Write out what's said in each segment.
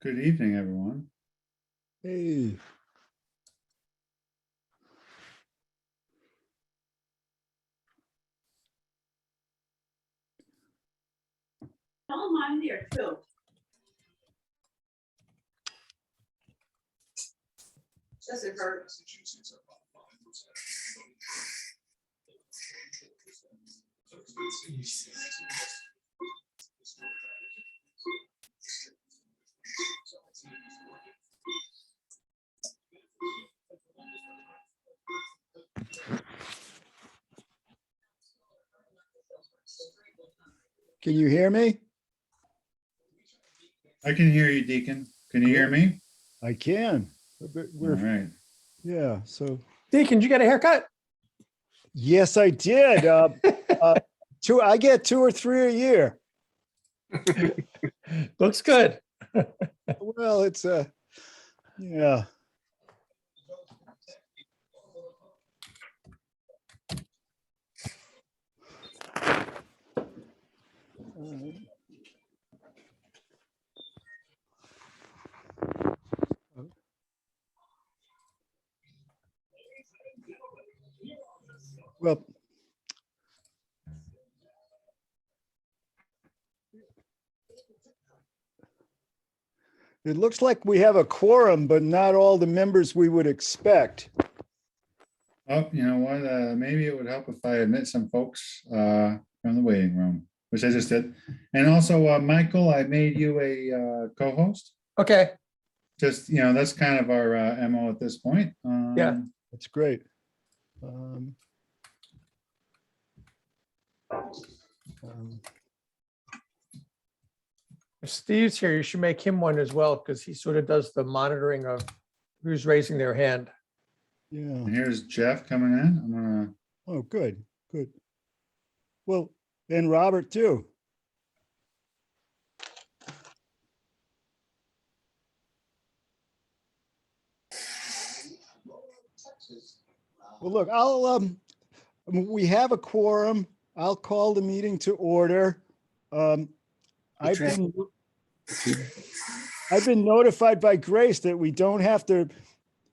Good evening, everyone. Hey, Tell them I'm there too. Doesn't hurt. can you hear me? I can hear you, Deacon. Can you hear me? I can. All We're, right. yeah, so, Deacon, did you get a haircut? yes, I did. I get 2 or 3 a year. Looks good. Well, it's yeah. Well, it looks like we have a quorum, but not all the members we would expect. Oh, you know what? Maybe it would help if I admit some folks from the waiting room, which I just did. And also, Michael, I made you a co-host. Okay. Just, that's kind of our MO at this point. Yeah. That's great. Um, If Steve's here, you should make him one as well, because he sort of does the monitoring of who's raising their hand. yeah. And here's Jeff coming in. I'm gonna. Oh, good, good. Well, and Robert too. Well, look, we have a quorum. I'll call the meeting to order. I've been notified by Grace that we don't have to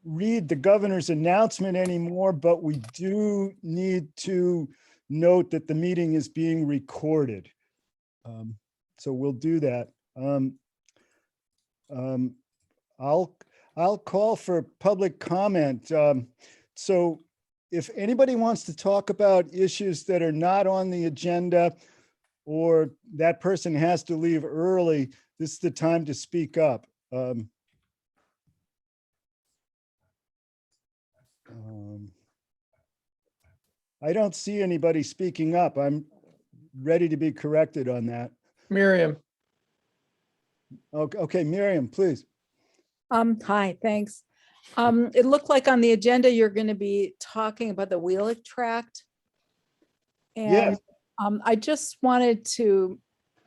read the governor's announcement anymore, but we do need to note that the meeting is being recorded. So we'll do that. I'll call for public comment. So if anybody wants to talk about issues that are not on the agenda, or that person has to leave early, this is the time to speak up. I don't see anybody speaking up. I'm ready to be corrected on that. Miriam, Okay, Miriam, please. Hi, thanks. It looked like on the agenda, you're going to be talking about the Wheelock tract. Yes. And I just wanted to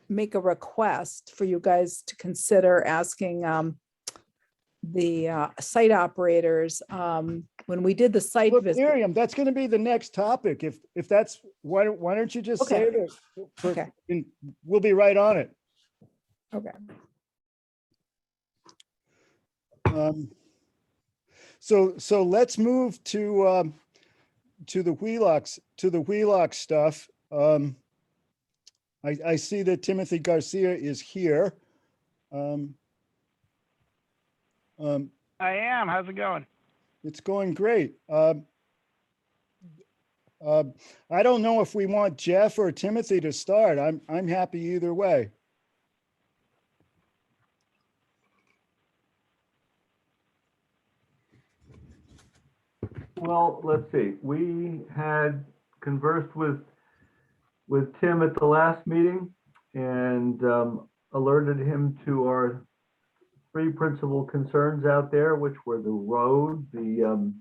make a request for you guys to consider asking the site operators, when we did the site Look, visit. Miriam, that's going to be the next topic. If that's, why don't you just say Okay. it? Okay. And we'll be right on it. Okay. So let's move to the Wheelock stuff. I see that Timothy Garcia is here. I am. How's it going? It's going great. I don't know if we want Jeff or Timothy to start. I'm happy either way. Well, let's see. We had conversed with Tim at the last meeting and alerted him to our 3 principal concerns out there, which were the road, the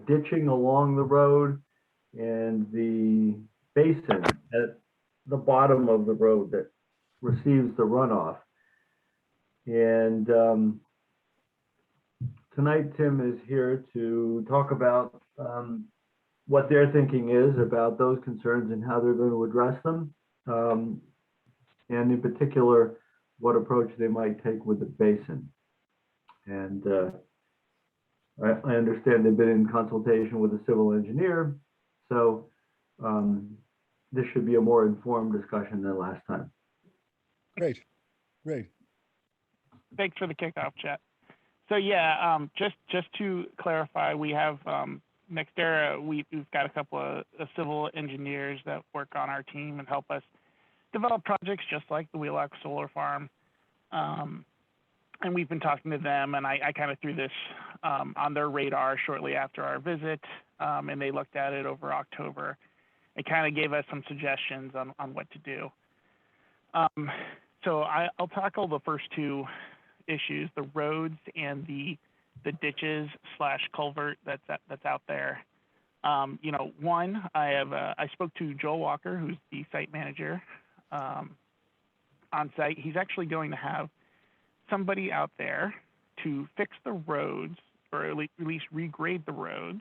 ditching along the road, and the basin at the bottom of the road that receives the runoff. And tonight, Tim is here to talk about what their thinking is about those concerns and how they're going to address them. And in particular, what approach they might take with the basin. And I understand they've been in consultation with a civil engineer, so this should be a more informed discussion than last time. Great, great. Thanks for the kickoff, Chet. So yeah, just to clarify, we have Nextera. We've got a couple of civil engineers that work on our team and help us develop projects just like the Wheelock Solar Farm. And we've been talking to them, and I kind of threw this on their radar shortly after our visit, and they looked at it over October. It kind of gave us some suggestions on what to do. So I'll tackle the first two issues, the roads and the ditches / culvert that's out there. You know, one, I spoke to Joel Walker, who's the site manager on site. He's actually going to have somebody out there to fix the roads, or at least regrade the roads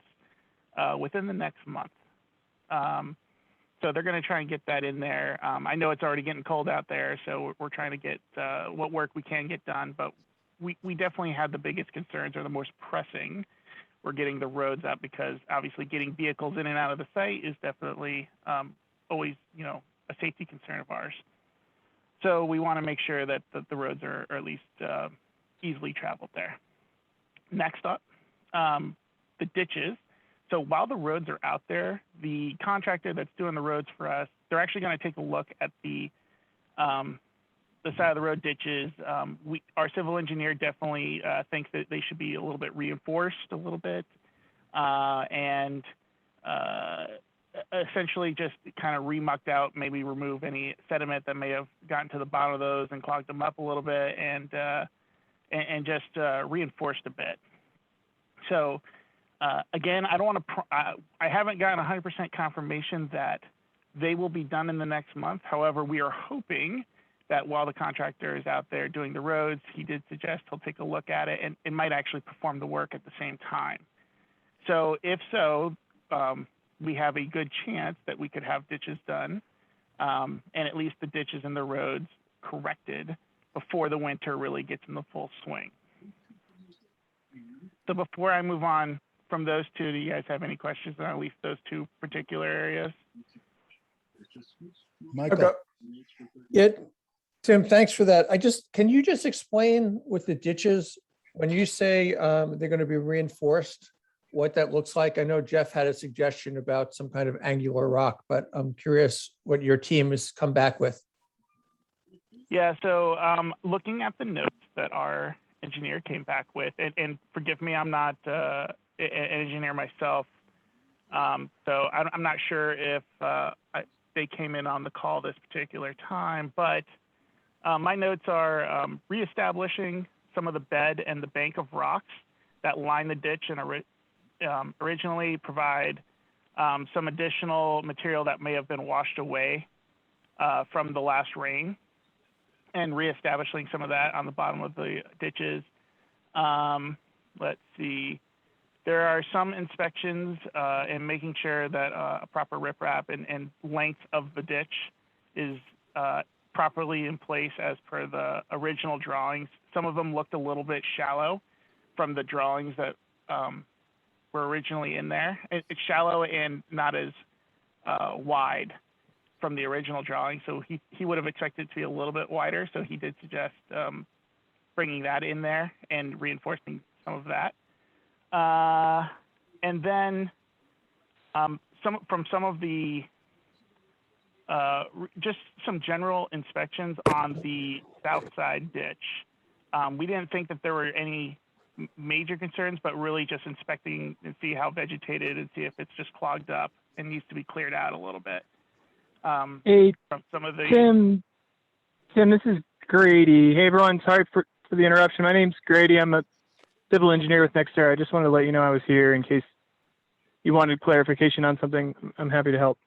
within the next month. So they're going to try and get that in there. I know it's already getting cold out there, so we're trying to get what work we can get done, but we definitely had the biggest concerns, or the most pressing. We're getting the roads up, because obviously getting vehicles in and out of the site is definitely always, you know, a safety concern of ours. So we want to make sure that the roads are at least easily traveled there. Next up, the ditches. So while the roads are out there, the contractor that's doing the roads for us, they're actually going to take a look at the side of the road ditches. Our civil engineer definitely thinks that they should be a little bit reinforced a little bit, and essentially just kind of remucked out, maybe remove any sediment that may have gotten to the bottom of those and clogged them up a little bit, and just reinforced a bit. So again, I don't want to. I haven't gotten 100% confirmation that they will be done in the next month. However, we are hoping that while the contractor is out there doing the roads, he did suggest he'll take a look at it and might actually perform the work at the same time. So if so, we have a good chance that we could have ditches done, and at least the ditches and the roads corrected before the winter really gets in the full swing. So before I move on from those two, do you guys have any questions on at least those two particular areas? Michael, Okay. Yeah, Tim, thanks for that. Can you just explain with the ditches, when you say they're going to be reinforced, what that looks like? I know Jeff had a suggestion about some kind of angular rock, but I'm curious what your team has come back with. Yeah, so looking at the notes that our engineer came back with, and forgive me, I'm not an engineer myself, so I'm not sure if they came in on the call this particular time, but my notes are reestablishing some of the bed and the bank of rocks that line the ditch and originally provide some additional material that may have been washed away from the last rain, and reestablishing some of that on the bottom of the ditches. Let's see. There are some inspections and making sure that a proper riprap and length of the ditch is properly in place as per the original drawings. Some of them looked a little bit shallow from the drawings that were originally in there. It's shallow and not as wide from the original drawing, so he would have expected it to be a little bit wider, so he did suggest bringing that in there and reinforcing some of that. And then some of the just some general inspections on the south side ditch. We didn't think that there were any major concerns, but really just inspecting and see how vegetated and see if it's just clogged up and needs to be cleared out a little bit. Hey, From some of the Tim, this is Grady. Hey, everyone. Sorry for the interruption. My name's Grady. I'm a civil engineer with Nextera. I just wanted to let you know I was here in case you wanted clarification on something. I'm happy to help.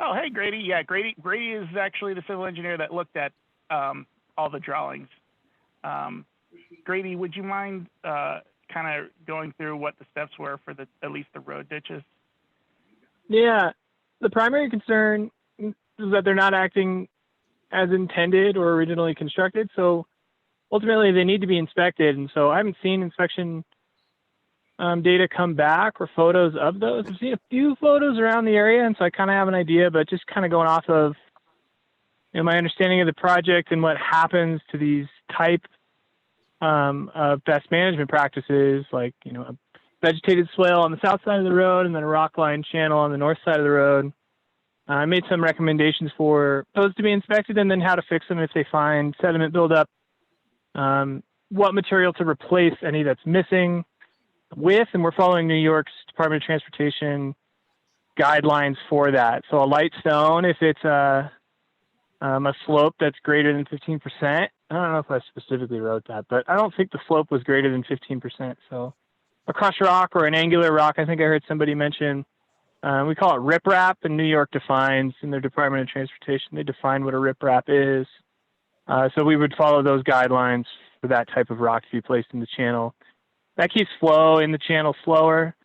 Oh, hey, Grady. Yeah, Grady is actually the civil engineer that looked at all the drawings. Grady, would you mind kind of going through what the steps were for at least the road ditches? Yeah, the primary concern is that they're not acting as intended or originally constructed. So ultimately they need to be inspected. And so I haven't seen inspection data come back or photos of those. I've seen a few photos around the area, and so I kind of have an idea, but just kind of going off of my understanding of the project and what happens to these type of best management practices, like, a vegetated swale on the south side of the road and then a rock line channel on the north side of the road. I made some recommendations for those to be inspected and then how to fix them if they find sediment buildup, what material to replace any that's missing with, and we're following New York's Department of Transportation guidelines for that. So a light stone, if it's a slope that's greater than 15%, I don't know if I specifically wrote that, but I don't think the slope was greater than 15%. So a crushed rock or an angular rock, I think I heard somebody mention, we call it riprap, and New York defines, in their Department of Transportation, they define what a riprap is. So we would follow those guidelines for that type of rock to be placed in the channel. That keeps flow in the channel slower.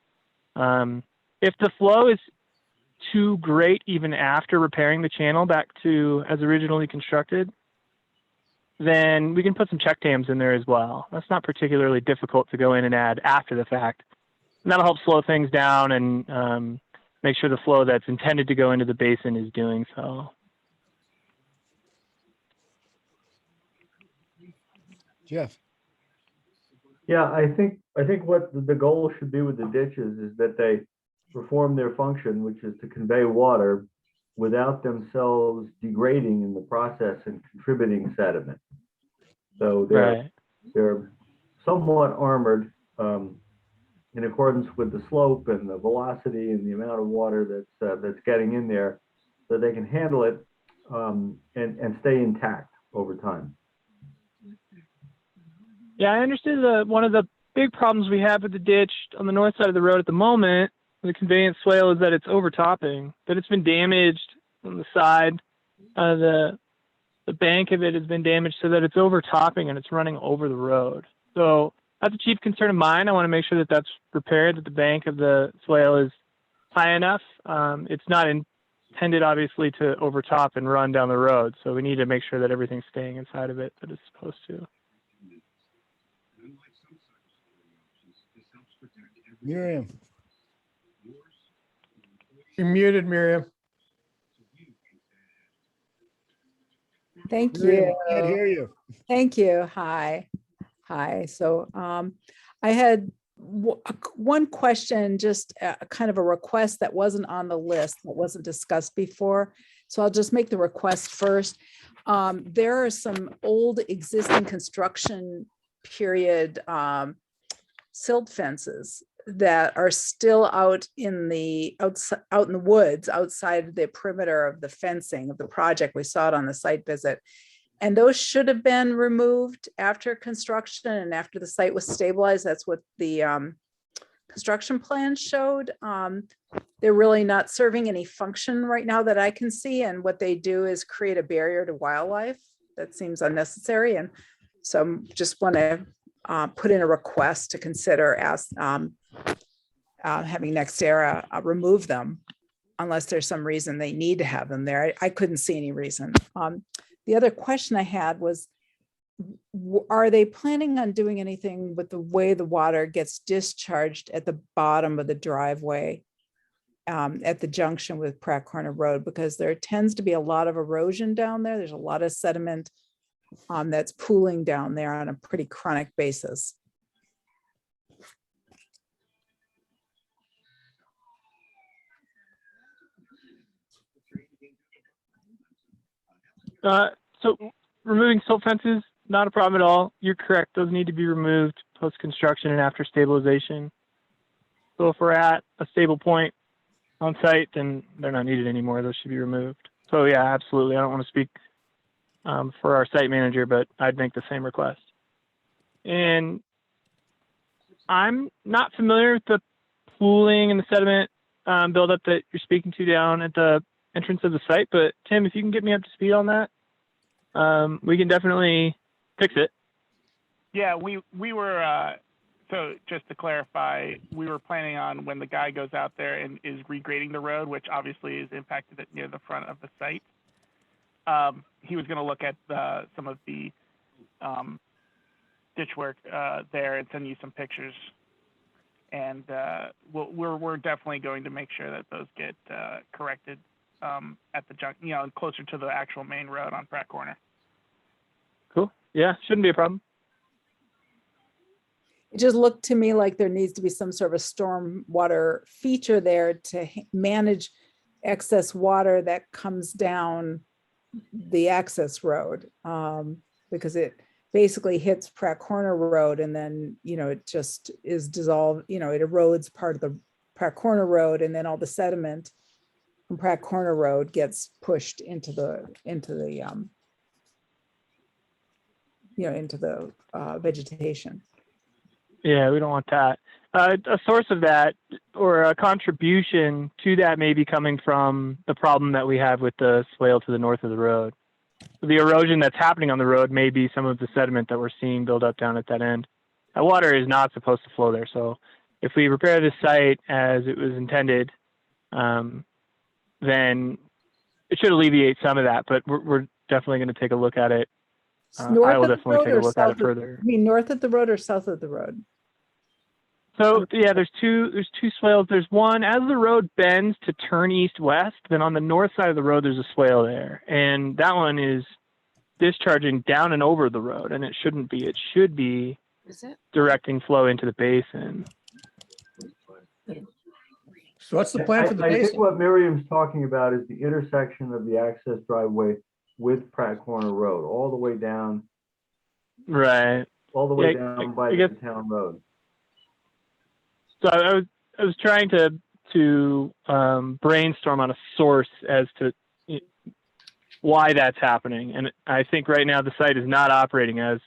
If the flow is too great, even after repairing the channel back to as originally constructed, then we can put some check dams in there as well. That's not particularly difficult to go in and add after the fact. And that'll help slow things down and make sure the flow that's intended to go into the basin is doing so. Jeff. Yeah, I think what the goal should be with the ditches is that they perform their function, which is to convey water without themselves degrading in the process and contributing sediment. So they're somewhat armored in accordance with the slope and the velocity and the amount of water that's getting in there, so they can handle it and stay intact over time. Yeah, I understood one of the big problems we have with the ditch on the north side of the road at the moment, the conveyance swale, is that it's overtopping, that it's been damaged on the side. The bank of it has been damaged so that it's overtopping and it's running over the road. So that's a chief concern of mine. I want to make sure that that's repaired, that the bank of the swale is high enough. It's not intended, obviously, to overtop and run down the road. So we need to make sure that everything's staying inside of it that it's supposed to. Miriam. You're muted, Miriam. Thank Miriam, you. I can't hear you. Thank you. Hi. So I had one question, just kind of a request that wasn't on the list, that wasn't discussed before. So I'll just make the request first. There are some old existing construction period silt fences that are still out in the woods outside the perimeter of the fencing of the project. We saw it on the site visit. And those should have been removed after construction and after the site was stabilized. That's what the construction plan showed. They're really not serving any function right now that I can see. And what they do is create a barrier to wildlife. That seems unnecessary. And so just want to put in a request to consider having Nextera remove them unless there's some reason they need to have them there. I couldn't see any reason. The other question I had was, are they planning on doing anything with the way the water gets discharged at the bottom of the driveway at the junction with Pratt Corner Road? Because there tends to be a lot of erosion down there. There's a lot of sediment that's pooling down there on a pretty chronic basis. So removing silt fences, not a problem at all. You're correct. Those need to be removed post-construction and after stabilization. So if we're at a stable point on site, then they're not needed anymore. Those should be removed. So yeah, absolutely. I don't want to speak for our site manager, but I'd make the same request. And I'm not familiar with the pooling and the sediment buildup that you're speaking to down at the entrance of the site, but Tim, if you can get me up to speed on that, we can definitely fix it. Yeah, we were, so just to clarify, we were planning on when the guy goes out there and is regrading the road, which obviously is impacted near the front of the site. he was going to look at some of the ditch work there and send you some pictures. And we're definitely going to make sure that those get corrected at the junk, closer to the actual main road on Pratt Corner. Cool. Yeah, shouldn't be a problem. It just looked to me like there needs to be some sort of storm water feature there to manage excess water that comes down the access road, because it basically hits Pratt Corner Road, and then, it just is dissolved, it erodes part of the Pratt Corner Road, and then all the sediment from Pratt Corner Road gets pushed into the vegetation. Yeah, we don't want that. A source of that, or a contribution to that, may be coming from the problem that we have with the swale to the north of the road. The erosion that's happening on the road may be some of the sediment that we're seeing build up down at that end. That water is not supposed to flow there. So if we repair this site as it was intended, then it should alleviate some of that, but we're definitely going to take a look at it. I will definitely take a look at it further. You mean north of the road or south of the road? So yeah, there's two swales. There's one as the road bends to turn east-west, then on the north side of the road, there's a swale there. And that one is discharging down and over the road, and it shouldn't be. It should be directing flow into the basin. So what's the plan for the I basin? think what Miriam's talking about is the intersection of the access driveway with Pratt Corner Road, all the way down. Right. All the way down by the town road. So I was trying to brainstorm on a source as to why that's happening, and I think right now the site is not operating as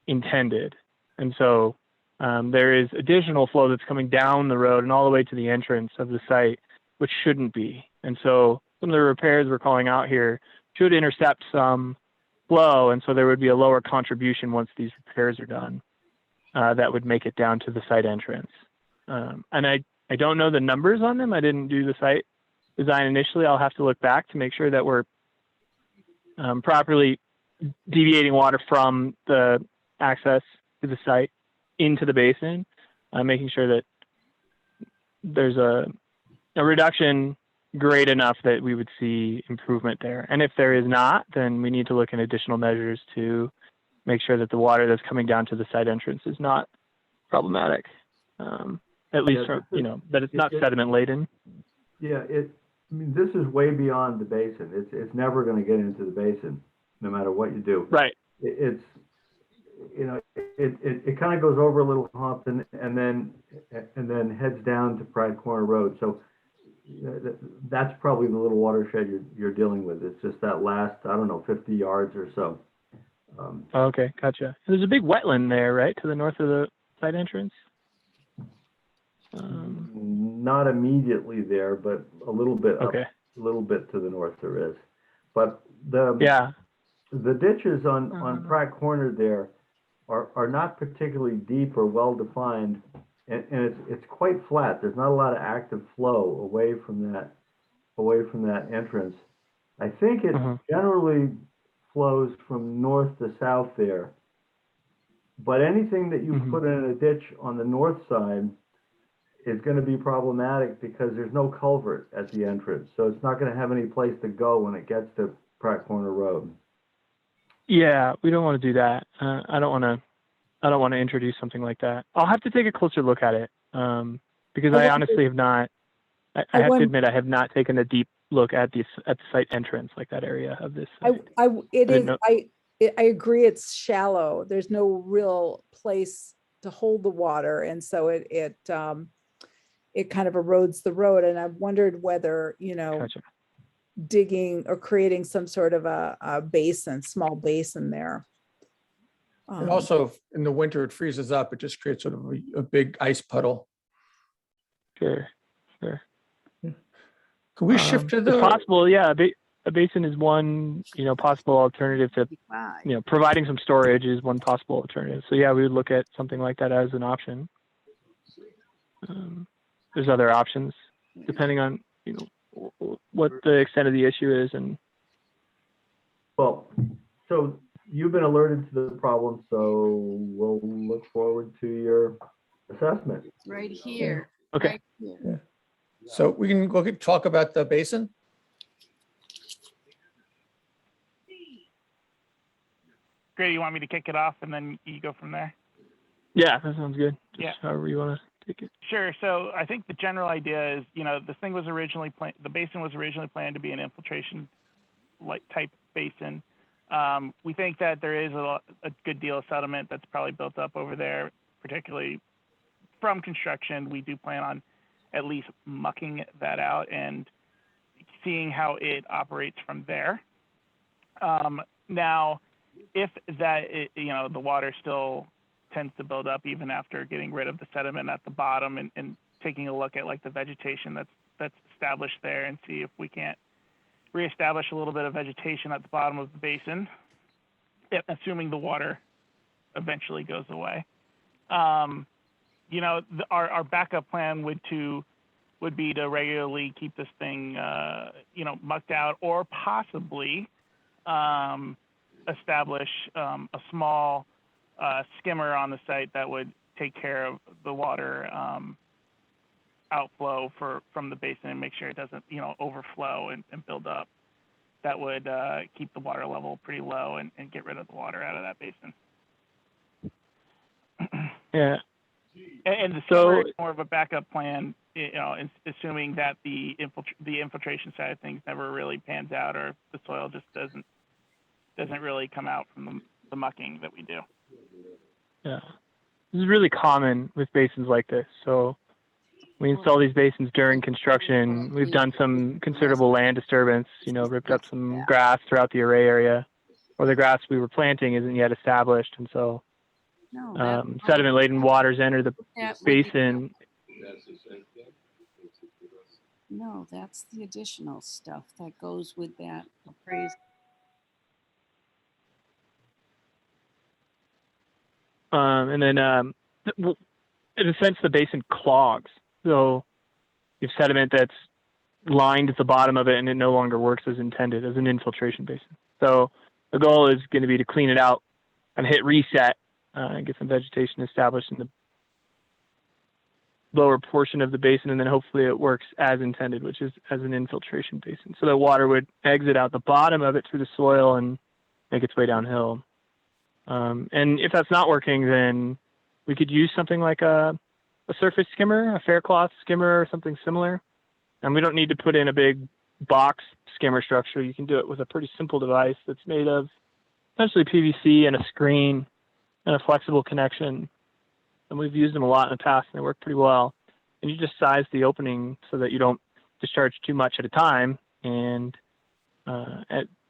intended, and so there is additional flow that's coming down the road and all the way to the entrance of the site, which shouldn't be. And so some of the repairs we're calling out here should intercept some flow, and so there would be a lower contribution once these repairs are done. That would make it down to the site entrance. And I don't know the numbers on them. I didn't do the site design initially. I'll have to look back to make sure that we're properly deviating water from the access to the site into the basin, making sure that there's a reduction great enough that we would see improvement there. And if there is not, then we need to look at additional measures to make sure that the water that's coming down to the site entrance is not problematic. At least, that it's not sediment laden. Yeah, this is way beyond the basin. It's never going to get into the basin, no matter what you do. Right. It kind of goes over a little hump and then heads down to Pratt Corner Road. So that's probably the little watershed you're dealing with. It's just that last, 50 yards or so. Okay, gotcha. There's a big wetland there, right, to the north of the site entrance? Not immediately there, but a little bit up, a little bit to the north there is. But the ditches on Pratt Corner there are not particularly deep or well defined, and it's quite flat. There's not a lot of active flow away from that entrance. I think it generally flows from north to south there. But anything that you put in a ditch on the north side is going to be problematic because there's no culvert at the entrance. So it's not going to have any place to go when it gets to Pratt Corner Road. Yeah, we don't want to do that. I don't want to introduce something like that. I'll have to take a closer look at it because I honestly have not. I have to admit I have not taken a deep look at the site entrance, like that area of this site. I agree. It's shallow. There's no real place to hold the water, and so it kind of erodes the road. And I wondered whether Gotcha. digging or creating some sort of a basin, small basin there. And also in the winter, it freezes up. It just creates sort of a big ice puddle. Sure. Could we shift to the it's possible? Yeah, a basin is one possible alternative to providing some storage is one possible alternative. So yeah, we would look at something like that as an option. There's other options depending on what the extent of the issue is and Well, so you've been alerted to the problem, so we'll look forward to your assessment. It's right here. Okay. Right here. So we can go talk about the basin. Great, you want me to kick it off and then you go from there? Yeah, that sounds good. Just Yeah. however you want to take it. Sure. So I think the general idea is, this thing was originally the basin was originally planned to be an infiltration type basin. We think that there is a good deal of sediment that's probably built up over there, particularly from construction. We do plan on at least mucking that out and seeing how it operates from there. Now, if that, the water still tends to build up even after getting rid of the sediment at the bottom and taking a look at like the vegetation that's established there and see if we can't reestablish a little bit of vegetation at the bottom of the basin, assuming the water eventually goes away. Our backup plan would be to regularly keep this thing, mucked out, or possibly establish a small skimmer on the site that would take care of the water outflow from the basin and make sure it doesn't, overflow and build up. That would keep the water level pretty low and get rid of the water out of that basin. Yeah. And the skimmer is more of a backup plan, assuming that the infiltration side of things never really pans out, or the soil just doesn't really come out from the mucking that we do. Yeah. This is really common with basins like this. So we install these basins during construction. We've done some considerable land disturbance, ripped up some grass throughout the array area, or the grass we were planting isn't yet established. And so sediment-laden waters enter the basin. No, that's the additional stuff that goes with that appraisal. And then, in a sense, the basin clogs. So you have sediment that's lined at the bottom of it, and it no longer works as intended as an infiltration basin. So the goal is going to be to clean it out and hit reset and get some vegetation established in the lower portion of the basin, and then hopefully it works as intended, which is as an infiltration basin. So the water would exit out the bottom of it through the soil and make its way downhill. And if that's not working, then we could use something like a surface skimmer, a fair cloth skimmer, or something similar. And we don't need to put in a big box skimmer structure. You can do it with a pretty simple device that's made of essentially PVC and a screen and a flexible connection. And we've used them a lot in the past, and they work pretty well. And you just size the opening so that you don't discharge too much at a time, and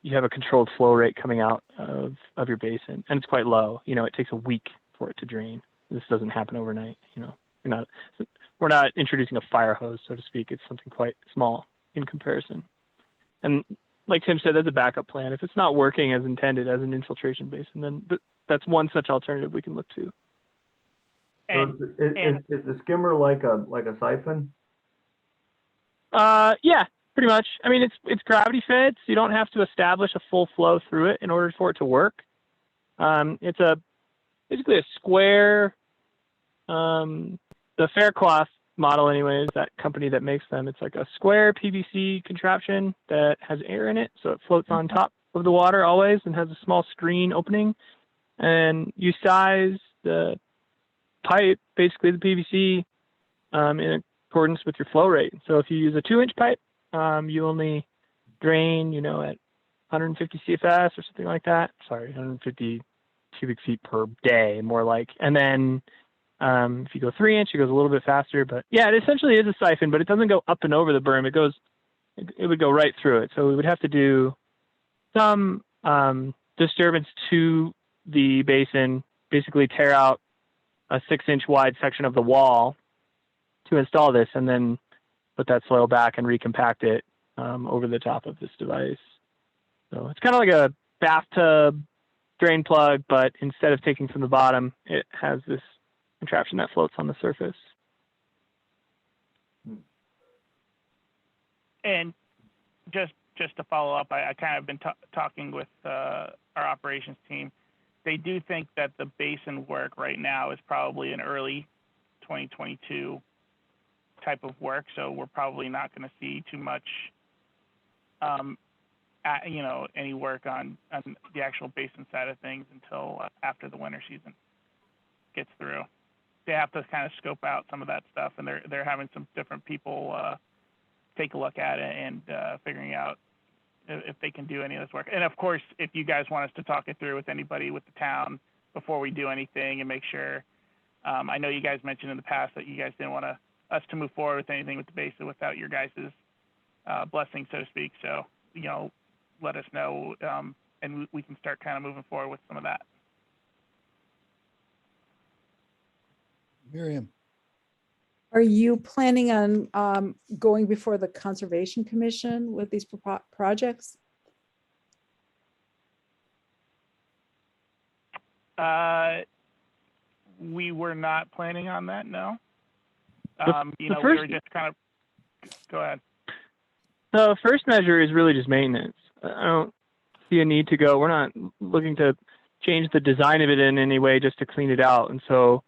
you have a controlled flow rate coming out of your basin, and it's quite low. It takes a week for it to drain. This doesn't happen overnight. We're not introducing a fire hose, so to speak. It's something quite small in comparison. And like Tim said, that's a backup plan. If it's not working as intended as an infiltration basin, then that's one such alternative we can look to. So is the skimmer like a siphon? Yeah, pretty much. I mean, it's gravity fed, so you don't have to establish a full flow through it in order for it to work. It's basically a square. The Faircloth model, anyways, that company that makes them, it's like a square PVC contraption that has air in it, so it floats on top of the water always and has a small screen opening. And you size the pipe, basically the PVC, in accordance with your flow rate. So if you use a 2-inch pipe, you only drain, at 150 CFS or something like that. Sorry, 150 cubic feet per day, more like. And then if you go 3-inch, it goes a little bit faster. But yeah, it essentially is a siphon, but it doesn't go up and over the berm. It would go right through it. So we would have to do some disturbance to the basin, basically tear out a 6-inch wide section of the wall to install this, and then put that soil back and recompact it over the top of this device. So it's kind of like a bathtub drain plug, but instead of taking from the bottom, it has this contraption that floats on the surface. And just just to follow up, I kind of been talking with our operations team. They do think that the basin work right now is probably an early 2022 type of work, so we're probably not going to see too much, any work on the actual basin side of things until after the winter season gets through. They have to kind of scope out some of that stuff, and they're having some different people take a look at it and figuring out if they can do any of this work. And of course, if you guys want us to talk it through with anybody with the town before we do anything and make sure, I know you guys mentioned in the past that you guys didn't want us to move forward with anything with the basin without your guys' blessing, so to speak. So, let us know, and we can start kind of moving forward with some of that. Miriam. Are you planning on going before the Conservation Commission with these projects? We were not planning on that, no. We first- were just kind of, go ahead. The first measure is really just maintenance. I don't see a need to go. We're not looking to change the design of it in any way just to clean it out. And so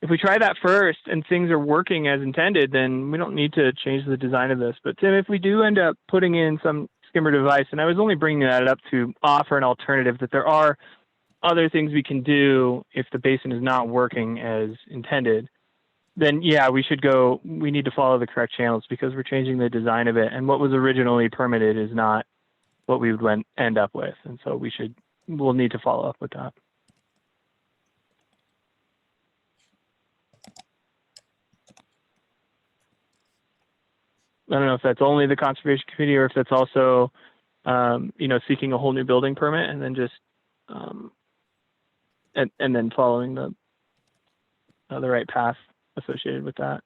if we try that first and things are working as intended, then we don't need to change the design of this. But Tim, if we do end up putting in some skimmer device, and I was only bringing that up to offer an alternative, that there are other things we can do if the basin is not working as intended, then yeah, we need to follow the correct channels because we're changing the design of it. And what was originally permitted is not what we would end up with. And so we'll need to follow up with that. I don't know if that's only the Conservation Committee or if that's also, seeking a whole new building permit and then just, and then following the right path associated with that.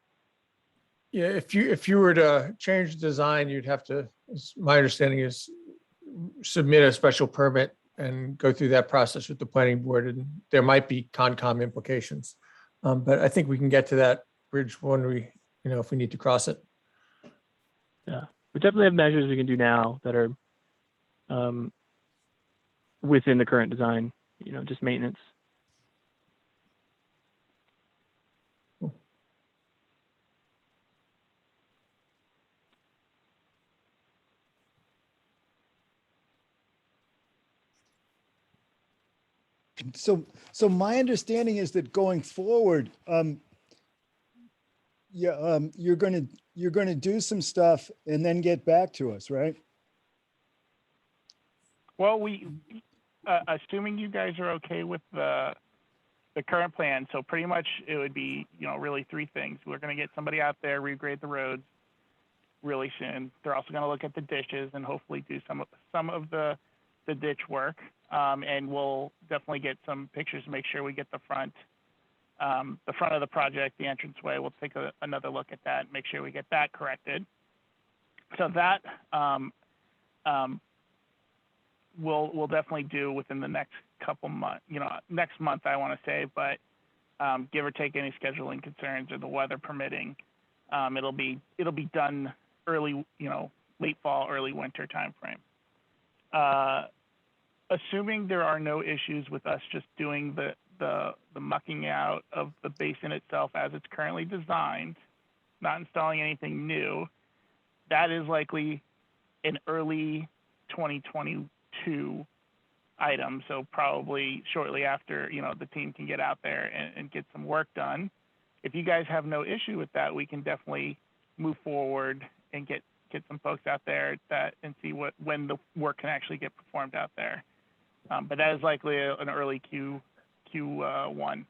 Yeah, if you were to change the design, you'd have to, my understanding is, submit a special permit and go through that process with the planning board, and there might be Concom implications. But I think we can get to that bridge when we, if we need to cross it. Yeah, we definitely have measures we can do now that are within the current design, just maintenance. So my understanding is that going forward, you're gonna do some stuff and then get back to us, right? Well, we, assuming you guys are okay with the current plan, so pretty much it would be, really three things. We're going to get somebody out there, regrade the roads really soon. They're also going to look at the ditches and hopefully do some of the ditch work. And we'll definitely get some pictures to make sure we get the front of the project, the entranceway. We'll take another look at that and make sure we get that corrected. So that we'll definitely do within the next couple months, next month, I want to say, but give or take any scheduling concerns or the weather permitting, it'll be done early, late fall, early winter timeframe. Assuming there are no issues with us just doing the mucking out of the basin itself as it's currently designed, not installing anything new, that is likely an early 2022 item. So probably shortly after, the team can get out there and get some work done. If you guys have no issue with that, we can definitely move forward and get some folks out there and see when the work can actually get performed out there. But that is likely an early Q1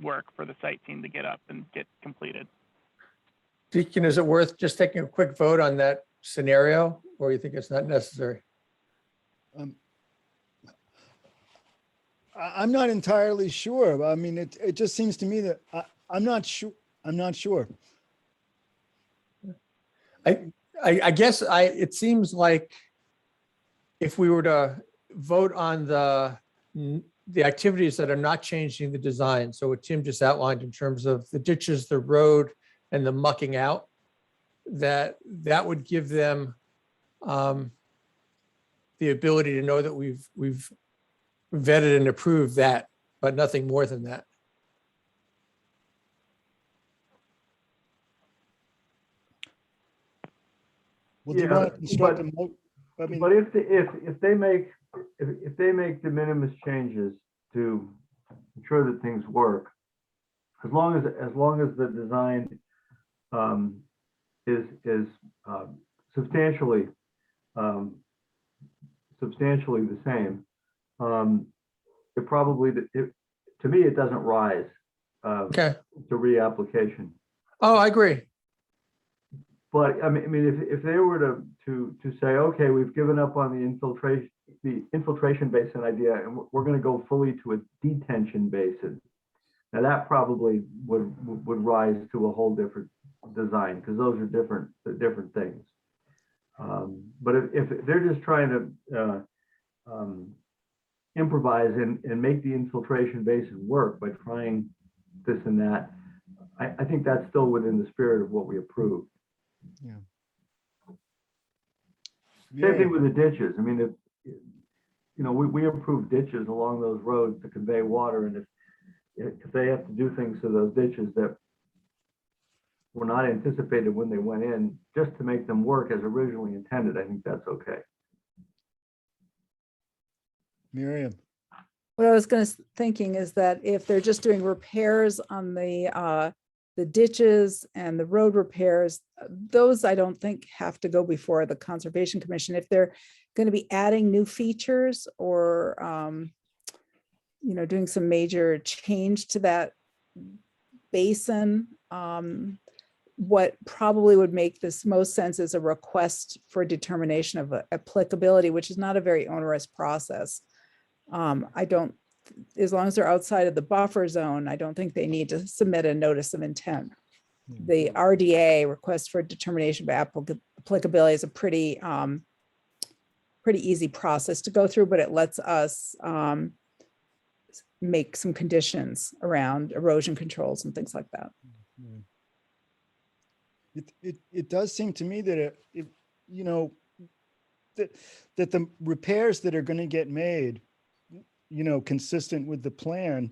work for the site team to get up and get completed. Deacon, is it worth just taking a quick vote on that scenario, or you think it's not necessary? I'm not entirely sure. I mean, it just seems to me that I'm not sure. I guess it seems like if we were to vote on the activities that are not changing the design, so what Tim just outlined in terms of the ditches, the road, and the mucking out, that would give them the ability to know that we've vetted and approved that, but nothing more than that. Well, do you Yeah, want to construct but- a I mean, But if they make de minimis changes to ensure that things work, as long as the design is substantially the same, it probably, to me, it doesn't rise Okay. to reapplication. Oh, I agree. But I mean, if they were to say, okay, we've given up on the infiltration basin idea, and we're going to go fully to a detention basin, now that probably would rise to a whole different design, because those are different things. But if they're just trying to improvise and make the infiltration basin work by trying this and that, I think that's still within the spirit of what we approved. yeah. Same thing with the ditches. I mean, we approve ditches along those roads to convey water, and if they have to do things to those ditches that were not anticipated when they went in, just to make them work as originally intended, I think that's okay. Miriam. What I was thinking is that if they're just doing repairs on the ditches and the road repairs, those I don't think have to go before the Conservation Commission. If they're going to be adding new features or, doing some major change to that basin, what probably would make this most sense is a request for determination of applicability, which is not a very onerous process. As long as they're outside of the buffer zone, I don't think they need to submit a notice of intent. The RDA, request for determination of applicability, is a pretty easy process to go through, but it lets us make some conditions around erosion controls and things like that. It does seem to me that that the repairs that are going to get made, consistent with the plan,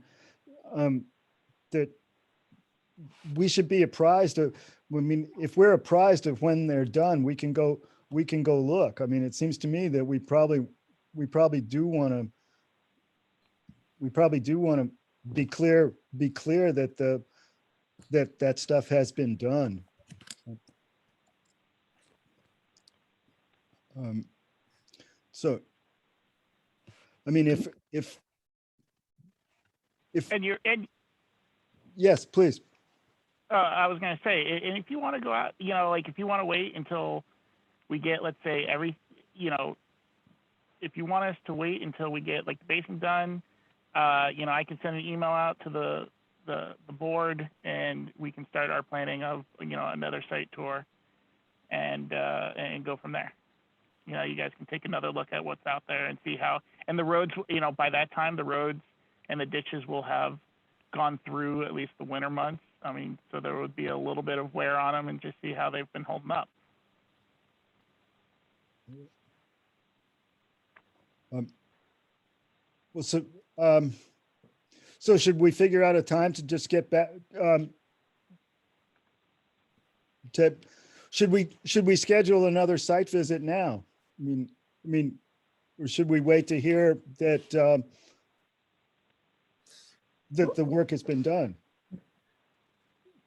that we should be apprised of. I mean, if we're apprised of when they're done, we can go look. I mean, it seems to me that we probably do want to be clear that that stuff has been done. So, I mean, if yes, please. I was going to say, and if you want to go out, if you want to wait until we get, let's say, if you want us to wait until we get like the basin done, I can send an email out to the board, and we can start our planning of, another site tour and go from there. You guys can take another look at what's out there and see how, and the roads, by that time, the roads and the ditches will have gone through at least the winter months. I mean, so there would be a little bit of wear on them, and just see how they've been holding up. So should we figure out a time to just get back? Should we schedule another site visit now? I mean, or should we wait to hear that that the work has been done?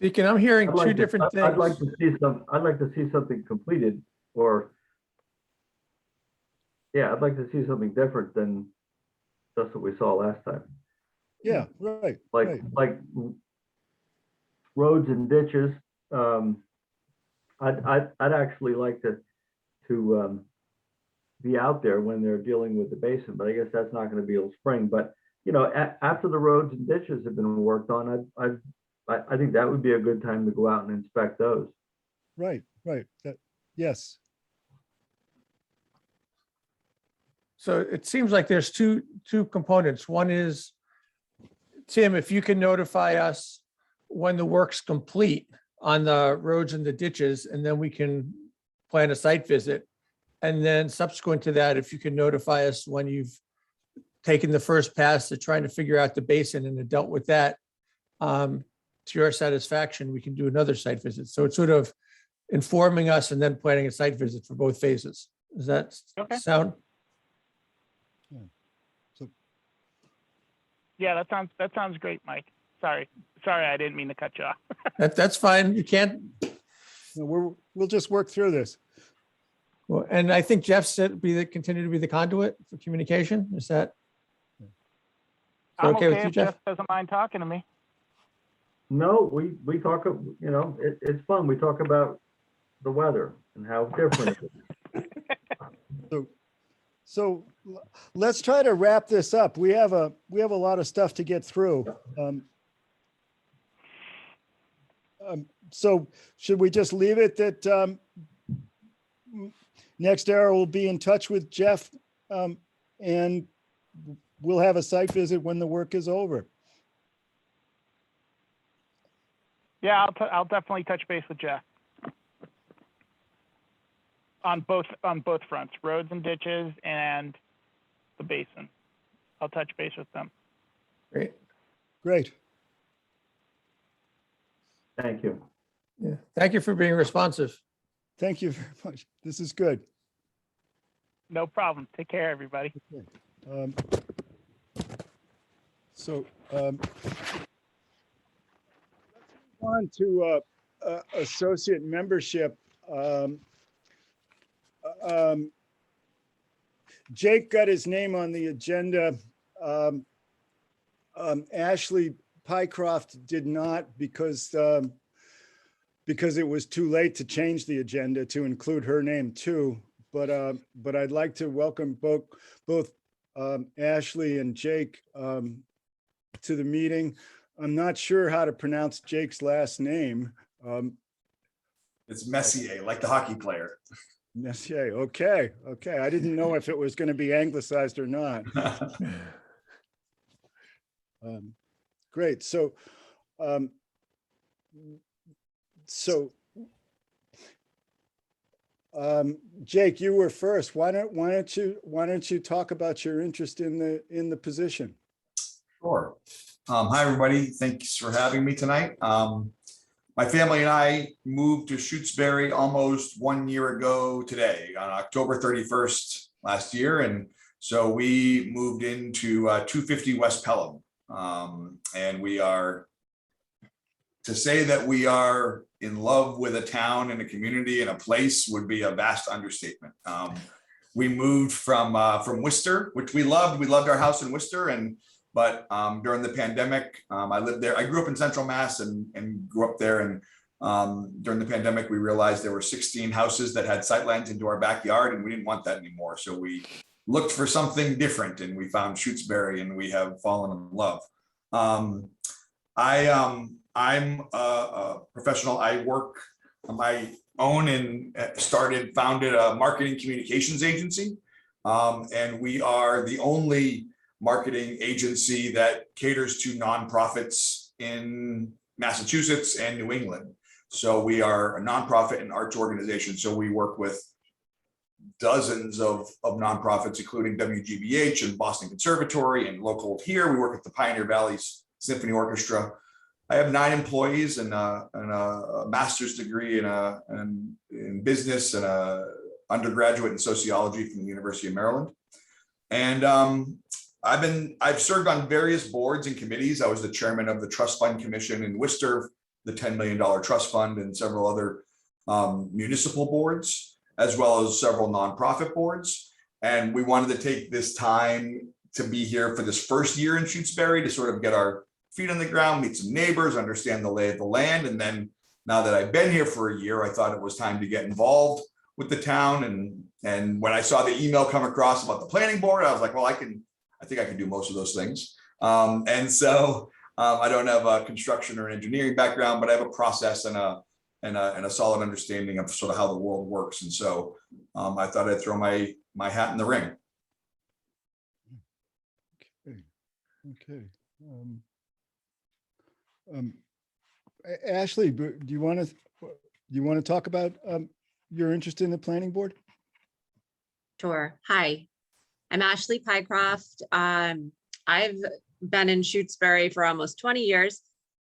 Deacon, I'm hearing two different things. I'd like to see something completed, or I'd like to see something different than just what we saw last time. Yeah, right. Like roads and ditches. I'd actually like to be out there when they're dealing with the basin, but I guess that's not going to be till spring. But after the roads and ditches have been worked on, I think that would be a good time to go out and inspect those. Right. Yes. So it seems like there's two components. One is, Tim, if you can notify us when the work's complete, on the roads and the ditches, and then we can plan a site visit. And then subsequent to that, if you can notify us when you've taken the first pass to trying to figure out the basin and have dealt with that, to your satisfaction, we can do another site visit. So it's sort of informing us and then planning a site visit for both phases. Does that Okay. sound? Yeah, that sounds great, Mike. Sorry, I didn't mean to cut you off. That's fine. You can't. No, we'll just work through this. Well, and I think Jeff said continue to be the conduit for communication. Is that I'm okay with you, if Jeff? Jeff doesn't mind talking to me. No, we talk, you know, it's fun. We talk about the weather and how different it is. So let's try to wrap this up. We have a lot of stuff to get through. So should we just leave it that Next Era will be in touch with Jeff and we'll have a site visit when the work is over? Yeah, I'll definitely touch base with Jeff on both fronts, roads and ditches and the basin. I'll touch base with them. Great. Great. Thank you. Yeah. Thank you for being responsive. Thank you very much. This is good. No problem. Take care, everybody. So let's move on to associate membership. Jake got his name on the agenda. Ashley Pycroft did not because it was too late to change the agenda to include her name too. But I'd like to welcome both Ashley and Jake to the meeting. I'm not sure how to pronounce Jake's last name. It's Messier, like the hockey player. Messier. Okay. I didn't know if it was going to be anglicized or not. Great. So Jake, you were first. Why don't you talk about your interest in the position? Sure. Hi, everybody. Thanks for having me tonight. My family and I moved to Shutesbury almost 1 year ago today, on October 31st last year. And so we moved into 250 West Pelham. And we are, to say that we are in love with a town and a community and a place would be a vast understatement. We moved from Worcester, which we loved. We loved our house in Worcester, but during the pandemic, I lived there. I grew up in Central Mass and grew up there. And during the pandemic, we realized there were 16 houses that had sightlines into our backyard, and we didn't want that anymore. So we looked for something different, and we found Shutesbury, and we have fallen in love. I'm a professional. I own and founded a marketing communications agency. And we are the only marketing agency that caters to nonprofits in Massachusetts and New England. So we are a nonprofit and arts organization. So we work with dozens of nonprofits, including WGBH and Boston Conservatory and local here. We work with the Pioneer Valley Symphony Orchestra. I have 9 employees and a master's degree in business and a undergraduate in sociology from the University of Maryland. And I've served on various boards and committees. I was the chairman of the Trust Fund Commission in Worcester, the $10 million trust fund, and several other municipal boards, as well as several nonprofit boards. And we wanted to take this time to be here for this first year in Shutesbury to sort of get our feet on the ground, meet some neighbors, understand the lay of the land. And then now that I've been here for a year, I thought it was time to get involved with the town. And when I saw the email come across about the planning board, I was like, well, I think I can do most of those things. And so I don't have a construction or an engineering background, but I have a process and a solid understanding of sort of how the world works. And so I thought I'd throw my hat in the ring. Okay. Ashley, do you want to talk about your interest in the planning board? Sure. Hi, I'm Ashley Pycroft. I've been in Shutesbury for almost 20 years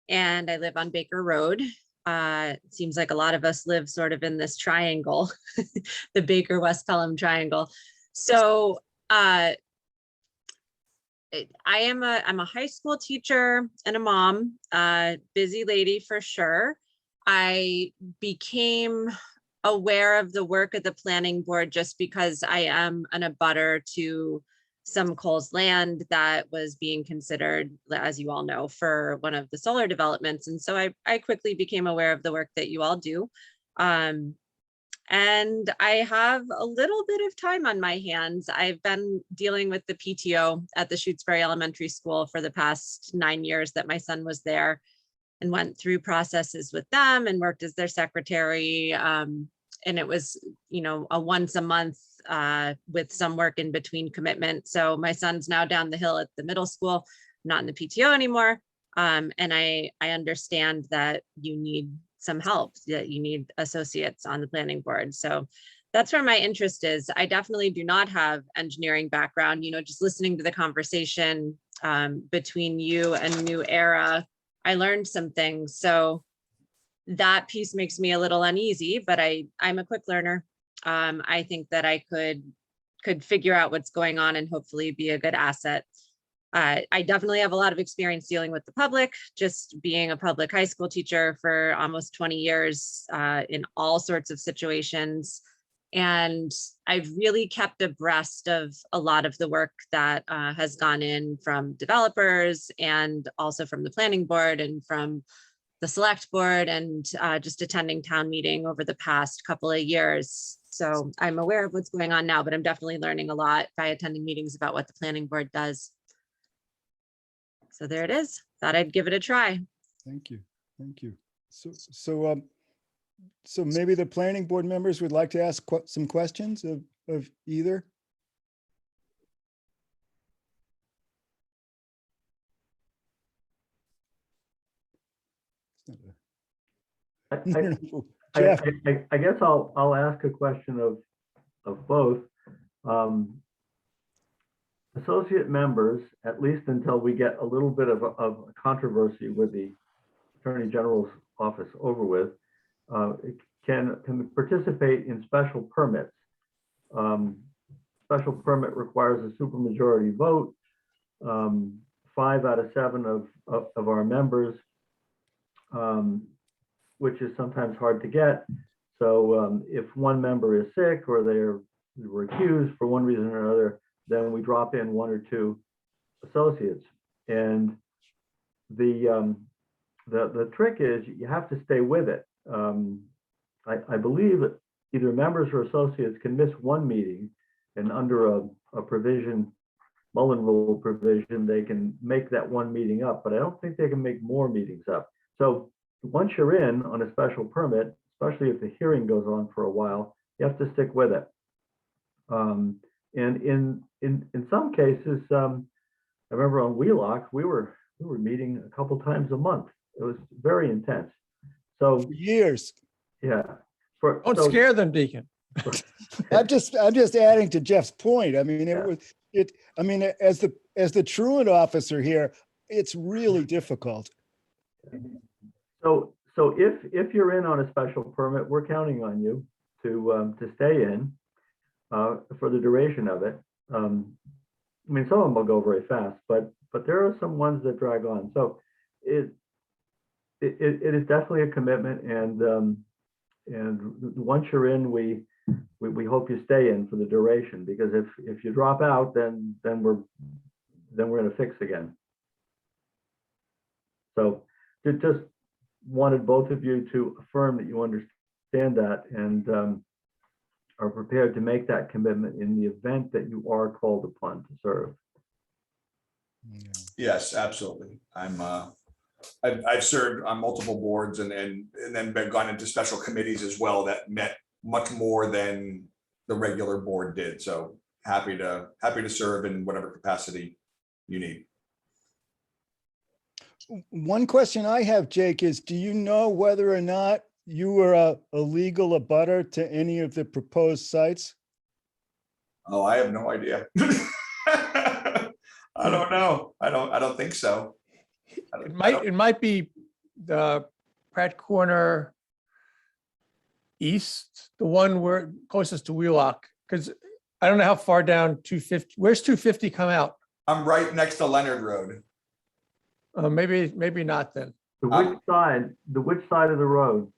and I live on Baker Road. It seems like a lot of us live sort of in this triangle, the Baker West Pelham triangle. So I'm a high school teacher and a mom, busy lady for sure. I became aware of the work of the planning board just because I am an abutter to some Coles land that was being considered, as you all know, for one of the solar developments. And so I quickly became aware of the work that you all do. And I have a little bit of time on my hands. I've been dealing with the PTO at the Shutesbury Elementary School for the past 9 years that my son was there, and went through processes with them and worked as their secretary. And it was, a once a month with some work in between commitment. So my son's now down the hill at the middle school, not in the PTO anymore. And I understand that you need some help, that you need associates on the planning board. So that's where my interest is. I definitely do not have engineering background, just listening to the conversation between you and New Era, I learned some things. So that piece makes me a little uneasy, but I'm a quick learner. I think that I could figure out what's going on and hopefully be a good asset. I definitely have a lot of experience dealing with the public, just being a public high school teacher for almost 20 years in all sorts of situations. And I've really kept abreast of a lot of the work that has gone in from developers and also from the planning board and from the select board and just attending town meeting over the past couple of years. So I'm aware of what's going on now, but I'm definitely learning a lot by attending meetings about what the planning board does. So there it is. Thought I'd give it a try. Thank you. Thank you. So maybe the planning board members would like to ask some questions of either. Jeff. I guess I'll ask a question of both. Associate members, at least until we get a little bit of a controversy with the Attorney General's office over with, can participate in special permits. Special permit requires a supermajority vote. 5 out of 7 of our members, which is sometimes hard to get. So if one member is sick or they're recused for one reason or another, then we drop in 1 or 2 associates. And the trick is you have to stay with it. I believe that either members or associates can miss 1 meeting, and under a provision, Mullen Rule provision, they can make that 1 meeting up, but I don't think they can make more meetings up. So once you're in on a special permit, especially if the hearing goes on for a while, you have to stick with it. And in some cases, I remember on Wheelock, we were meeting a couple times a month. It was very intense. So For years. yeah. Don't scare them, Deacon. I'm just adding to Jeff's point. I mean, as the truant officer here, it's really difficult. So if you're in on a special permit, we're counting on you to stay in for the duration of it. I mean, some of them will go very fast, but there are some ones that drag on. So it is definitely a commitment, and once you're in, we hope you stay in for the duration, because if you drop out, then we're in a fix again. So just wanted both of you to affirm that you understand that and are prepared to make that commitment in the event that you are called upon to serve. Yes, absolutely. I've served on multiple boards and then gone into special committees as well that met much more than the regular board did. So happy to serve in whatever capacity you need. One question I have, Jake, is do you know whether or not you were a legal abutter to any of the proposed sites? Oh, I have no idea. I don't know. I don't think so. It might be the Pratt Corner East, the one where closest to Wheelock, because I don't know how far down 250, where's 250 come out? I'm right next to Leonard Road. Maybe not then. The which side, of the road?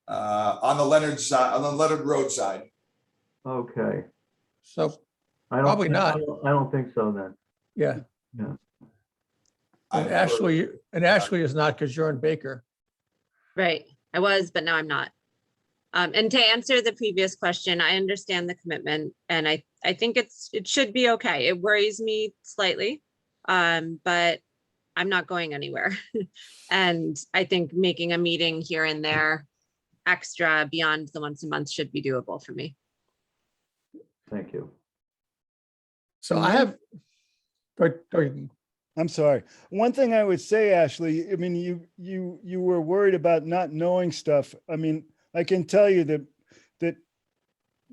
On the Leonard side, on the Leonard Road side. Okay. So I don't Probably think- not. I don't think so then. yeah, Yeah. and Ashley is not because you're in Baker. Right. I was, but now I'm not. And to answer the previous question, I understand the commitment and I think it should be okay. It worries me slightly, but I'm not going anywhere. And I think making a meeting here and there extra beyond the once a month should be doable for me. Thank you. So I have, go ahead. I'm sorry. One thing I would say, Ashley, I mean, you were worried about not knowing stuff. I mean, I can tell you that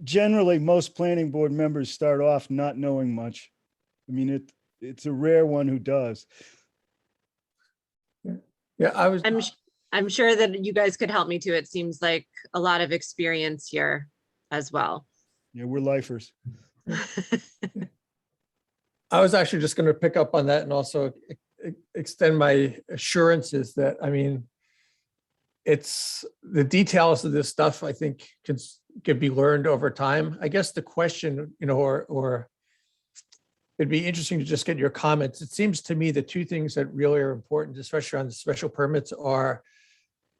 generally most planning board members start off not knowing much. I mean, it's a rare one who does. Yeah, I'm sure that you guys could help me too. It seems like a lot of experience here as well. Yeah, we're lifers. I was actually just going to pick up on that and also extend my assurances that, I mean, it's the details of this stuff, I think can be learned over time. I guess the question, or it'd be interesting to just get your comments. It seems to me the two things that really are important, especially on the special permits, are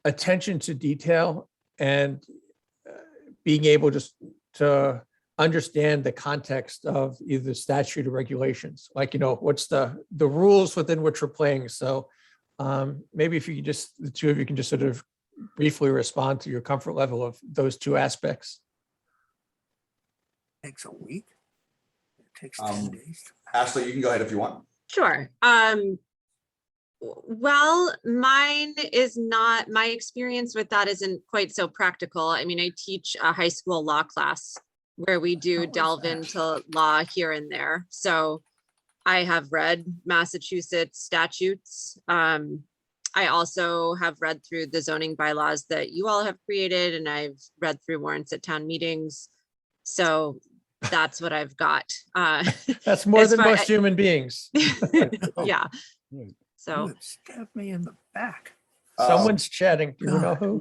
attention to detail and being able just to understand the context of either statute or regulations, like, what's the rules within which we're playing. So maybe if you could the two of you can just sort of briefly respond to your comfort level of those two aspects. Takes a week. It takes 10 days. Ashley, you can go ahead if you want. Sure. Well, mine is not, my experience with that isn't quite so practical. I mean, I teach a high school law class where we do delve into law here and there. So I have read Massachusetts statutes. I also have read through the zoning bylaws that you all have created, and I've read through warrants at town meetings. So that's what I've got. That's more than most human beings. Yeah. So Good. Stab me in the back. Someone's chatting. Do you know who?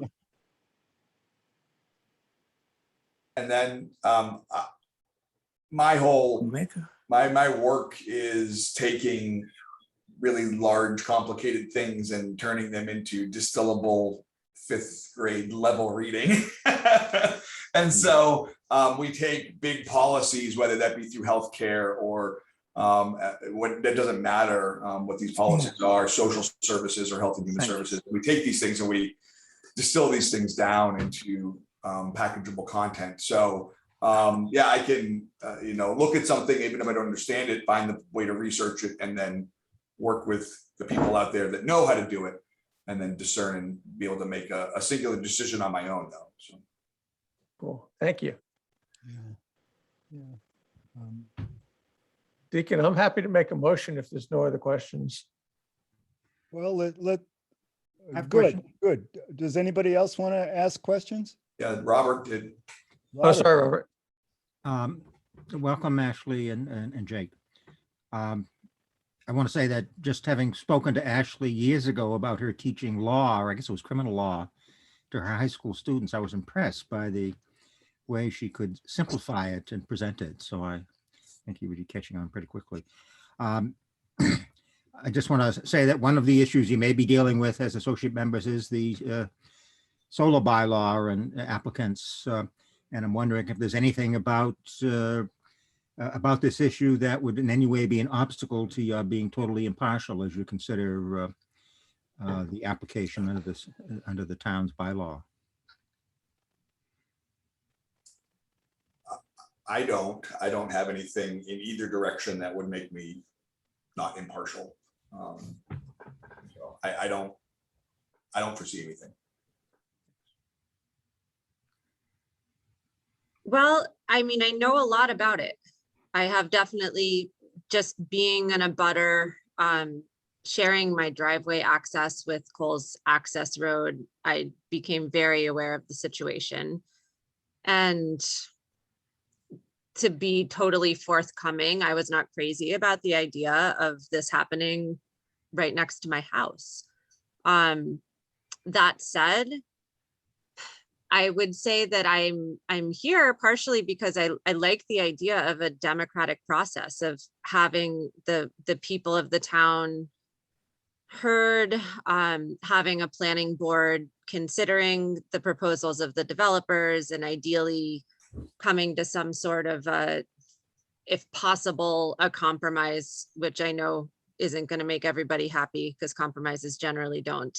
And then my whole my work is taking really large, complicated things and turning them into distillable 5th grade level reading. And so we take big policies, whether that be through healthcare or that doesn't matter what these policies are, social services or health and human services. We take these things and we distill these things down into packageable content. So yeah, I can look at something even if I don't understand it, find the way to research it, and then work with the people out there that know how to do it, and then discern and be able to make a singular decision on my own though. So cool, thank you. Yeah. Deacon, I'm happy to make a motion if there's no other questions. Well, good. Does anybody else want to ask questions? yeah, Robert did. Oh, sorry, Robert. Welcome, Ashley and Jake. I want to say that just having spoken to Ashley years ago about her teaching law, or I guess it was criminal law, to her high school students, I was impressed by the way she could simplify it and present it. So I think you would be catching on pretty quickly. I just want to say that one of the issues you may be dealing with as associate members is the solar bylaw and applicants. And I'm wondering if there's anything about this issue that would in any way be an obstacle to your being totally impartial as you consider the application under the town's bylaw. I don't have anything in either direction that would make me not impartial. So I don't foresee anything. Well, I mean, I know a lot about it. I have definitely, just being in a butter, sharing my driveway access with Cole's access road, I became very aware of the situation. And to be totally forthcoming, I was not crazy about the idea of this happening right next to my house. That said, I would say that I'm here partially because I like the idea of a democratic process of having the people of the town heard, having a planning board considering the proposals of the developers and ideally coming to some sort of if possible, a compromise, which I know isn't going to make everybody happy because compromises generally don't.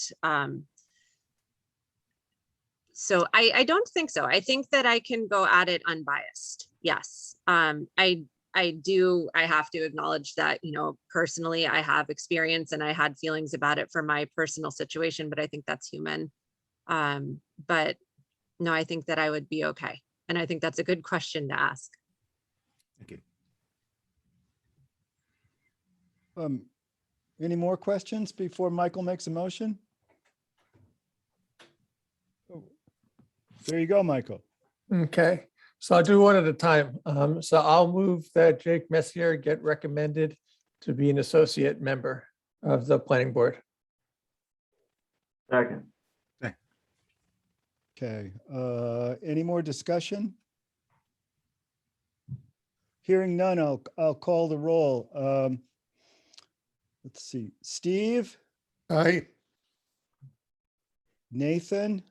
So I don't think so. I think that I can go at it unbiased. Yes. I have to acknowledge that, you know, personally, I have experience and I had feelings about it for my personal situation, but I think that's human. But no, I think that I would be okay. And I think that's a good question to ask. Thank you. Any more questions before Michael makes a motion? Oh, there you go, Michael. Okay, so I'll do one at a time. So I'll move that Jake Messier get recommended to be an associate member of the planning board. Second. Okay, any more discussion? Hearing none, I'll call the roll. Let's see, Steve, Aye. Nathan,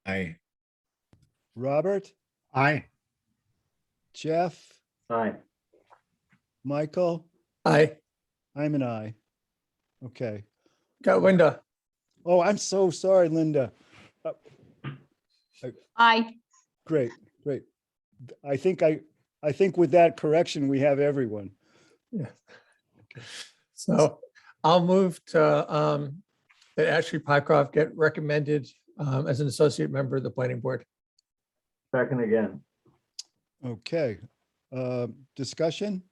Aye. Robert, Aye. Jeff, Aye. Michael, Aye. I'm an aye. Okay. Got Linda. Oh, I'm so sorry, Linda. Aye. Great. I think with that correction, we have everyone. Yeah. So I'll move to that Ashley Pycroft get recommended as an associate member of the planning board. Second again. Okay, discussion?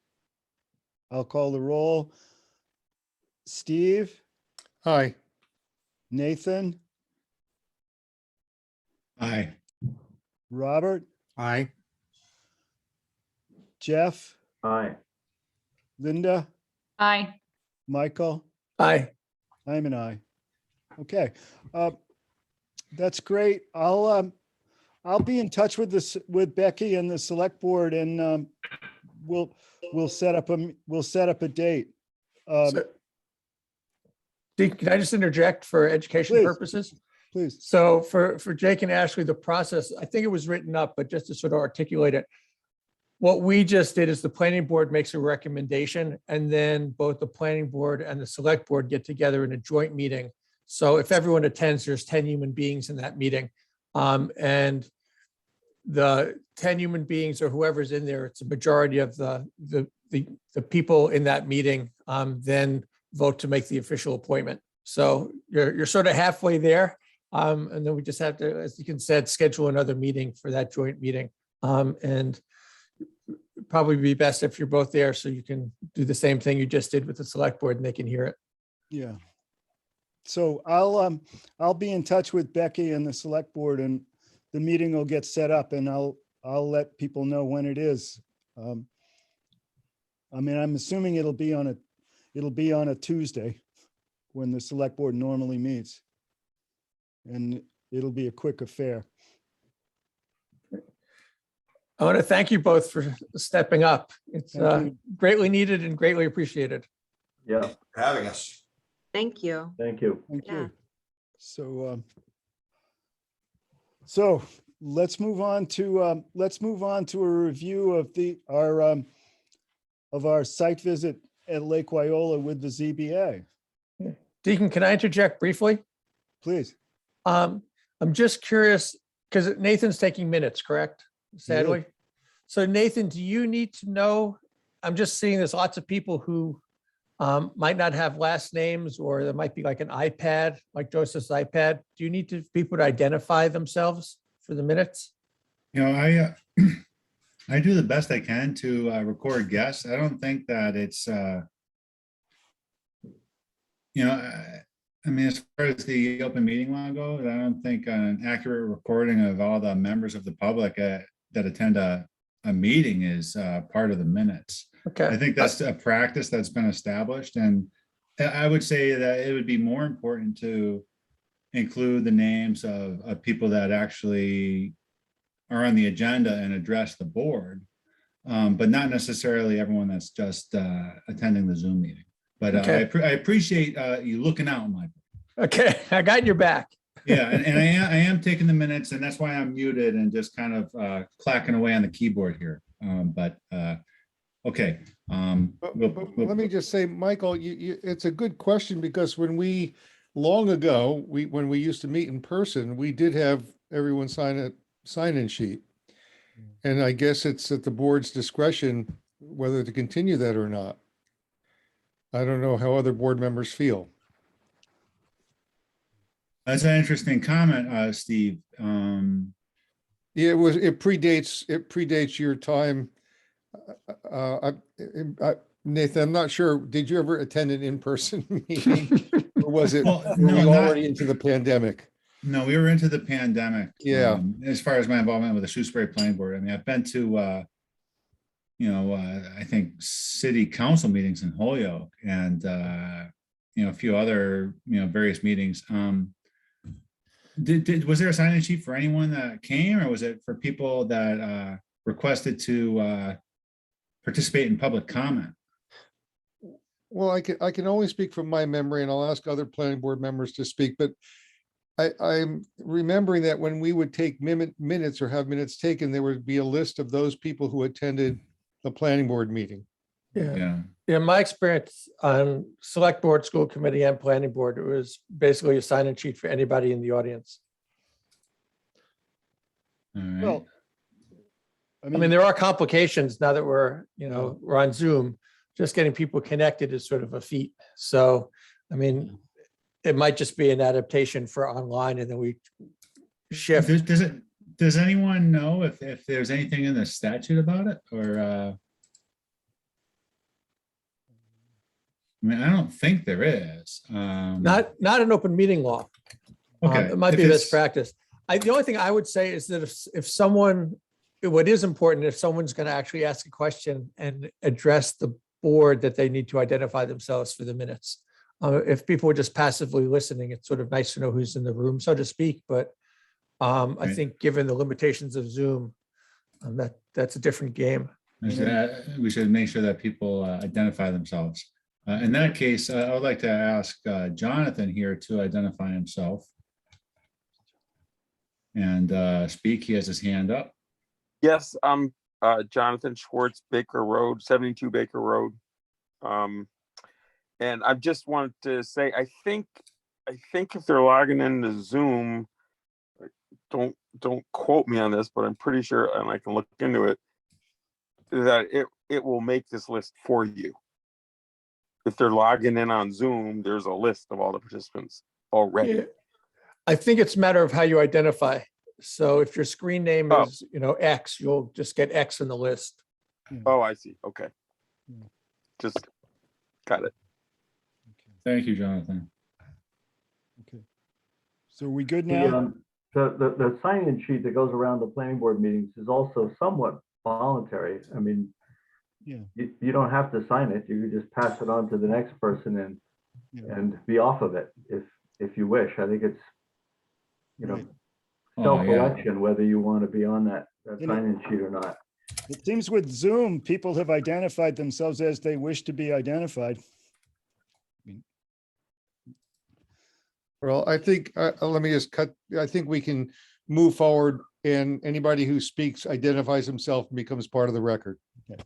I'll call the roll. Steve, Aye. Nathan, Aye. Robert, Aye. Jeff, Aye. Linda, Aye. Michael, Aye. I'm an aye. Okay, that's great. I'll be in touch with Becky and the select board, and we'll set up a date. Deacon, can I just interject for education Please. purposes? Please. So for Jake and Ashley, the process, I think it was written up, but just to sort of articulate it, what we just did is the planning board makes a recommendation, and then both the planning board and the select board get together in a joint meeting. So if everyone attends, there's 10 human beings in that meeting. And the 10 human beings or whoever's in there, it's a majority of the people in that meeting, then vote to make the official appointment. So you're sort of halfway there. And then we just have to, as you said, schedule another meeting for that joint meeting. And probably be best if you're both there so you can do the same thing you just did with the select board and they can hear it. Yeah. So I'll be in touch with Becky and the select board, and the meeting will get set up, and I'll let people know when it is. I mean, I'm assuming it'll be on a Tuesday when the select board normally meets. And it'll be a quick affair. I want to thank you both for stepping up. It's Thank you. greatly needed and greatly appreciated. Yeah, For having us. Thank you. thank you. Thank Yeah. you. So let's move on to a review of our site visit at Lake Wyola with the ZBA. Deacon, can I interject briefly? Please. I'm just curious, because Nathan's taking minutes, correct? Sadly. So Nathan, do you need to know? I'm just seeing there's lots of people who might not have last names, or there might be like an iPad, like Joseph's iPad. Do you need people to identify themselves for the minutes? You know, I do the best I can to record guests. I don't think that it's, you know, I mean, as far as the open meeting law goes, I don't think an accurate recording of all the members of the public that attend a meeting is part of the minutes. Okay. I think that's a practice that's been established, and I would say that it would be more important to include the names of people that actually are on the agenda and address the board, but not necessarily everyone that's just attending the Zoom meeting. But Okay. I appreciate you looking out, Michael. Okay, I got your back. Yeah, and I am taking the minutes, and that's why I'm muted and just kind of clacking away on the keyboard here. Okay. But let me just say, Michael, it's a good question, because when we, long ago, when we used to meet in person, we did have everyone sign a sign-in sheet. And I guess it's at the board's discretion whether to continue that or not. I don't know how other board members feel. That's an interesting comment, Steve. Yeah, it predates your time. Nathan, I'm not sure, did you ever attend an in-person meeting? Or was it, Well, were we no, already into the pandemic? No, we were into the pandemic. Yeah. As far as my involvement with the Shutesbury Planning Board, I mean, I've been to, I think city council meetings in Holyoke and, a few other, various meetings. Was there a sign-in sheet for anyone that came, or was it for people that requested to participate in public comment? Well, I can only speak from my memory, and I'll ask other planning board members to speak, but I'm remembering that when we would take minutes or have minutes taken, there would be a list of those people who attended the planning board meeting. Yeah. In my experience on select board, school committee, and planning board, it was basically a sign-in sheet for anybody in the audience. All right. Well, I mean, there are complications now that we're on Zoom. Just getting people connected is sort of a feat. So, I mean, it might just be an adaptation for online, and then we shift. Does anyone know if there's anything in the statute about it, or? I mean, I don't think there is. Not an open meeting law. Okay. It might be best practice. The only thing I would say is that if someone, what is important, if someone's going to actually ask a question and address the board, that they need to identify themselves for the minutes. If people are just passively listening, it's sort of nice to know who's in the room, so to speak. But I think given the limitations of Zoom, that's a different game. We should make sure that people identify themselves. In that case, I would like to ask Jonathan here to identify himself and speak. He has his hand up. Yes, I'm Jonathan Schwartz, Baker Road, 72 Baker Road. And I just wanted to say, I think if they're logging into Zoom, don't quote me on this, but I'm pretty sure, and I can look into it, that it will make this list for you. If they're logging in on Zoom, there's a list of all the participants already. Yeah. I think it's a matter of how you identify. So if your screen name is, X, you'll just get X in the list. Oh, I see. Okay. Just got it. Thank you, Jonathan. Okay. So are we good now? The sign-in sheet that goes around the planning board meetings is also somewhat voluntary. I mean, you don't have to sign it. You can just pass it on to the next person and be off of it if you wish. I think it's self-election whether you want to be on that sign-in sheet or not. It seems with Zoom, people have identified themselves as they wish to be identified. Well, I think, let me just cut, I think we can move forward, and anybody who speaks identifies himself and becomes part of the record. Okay.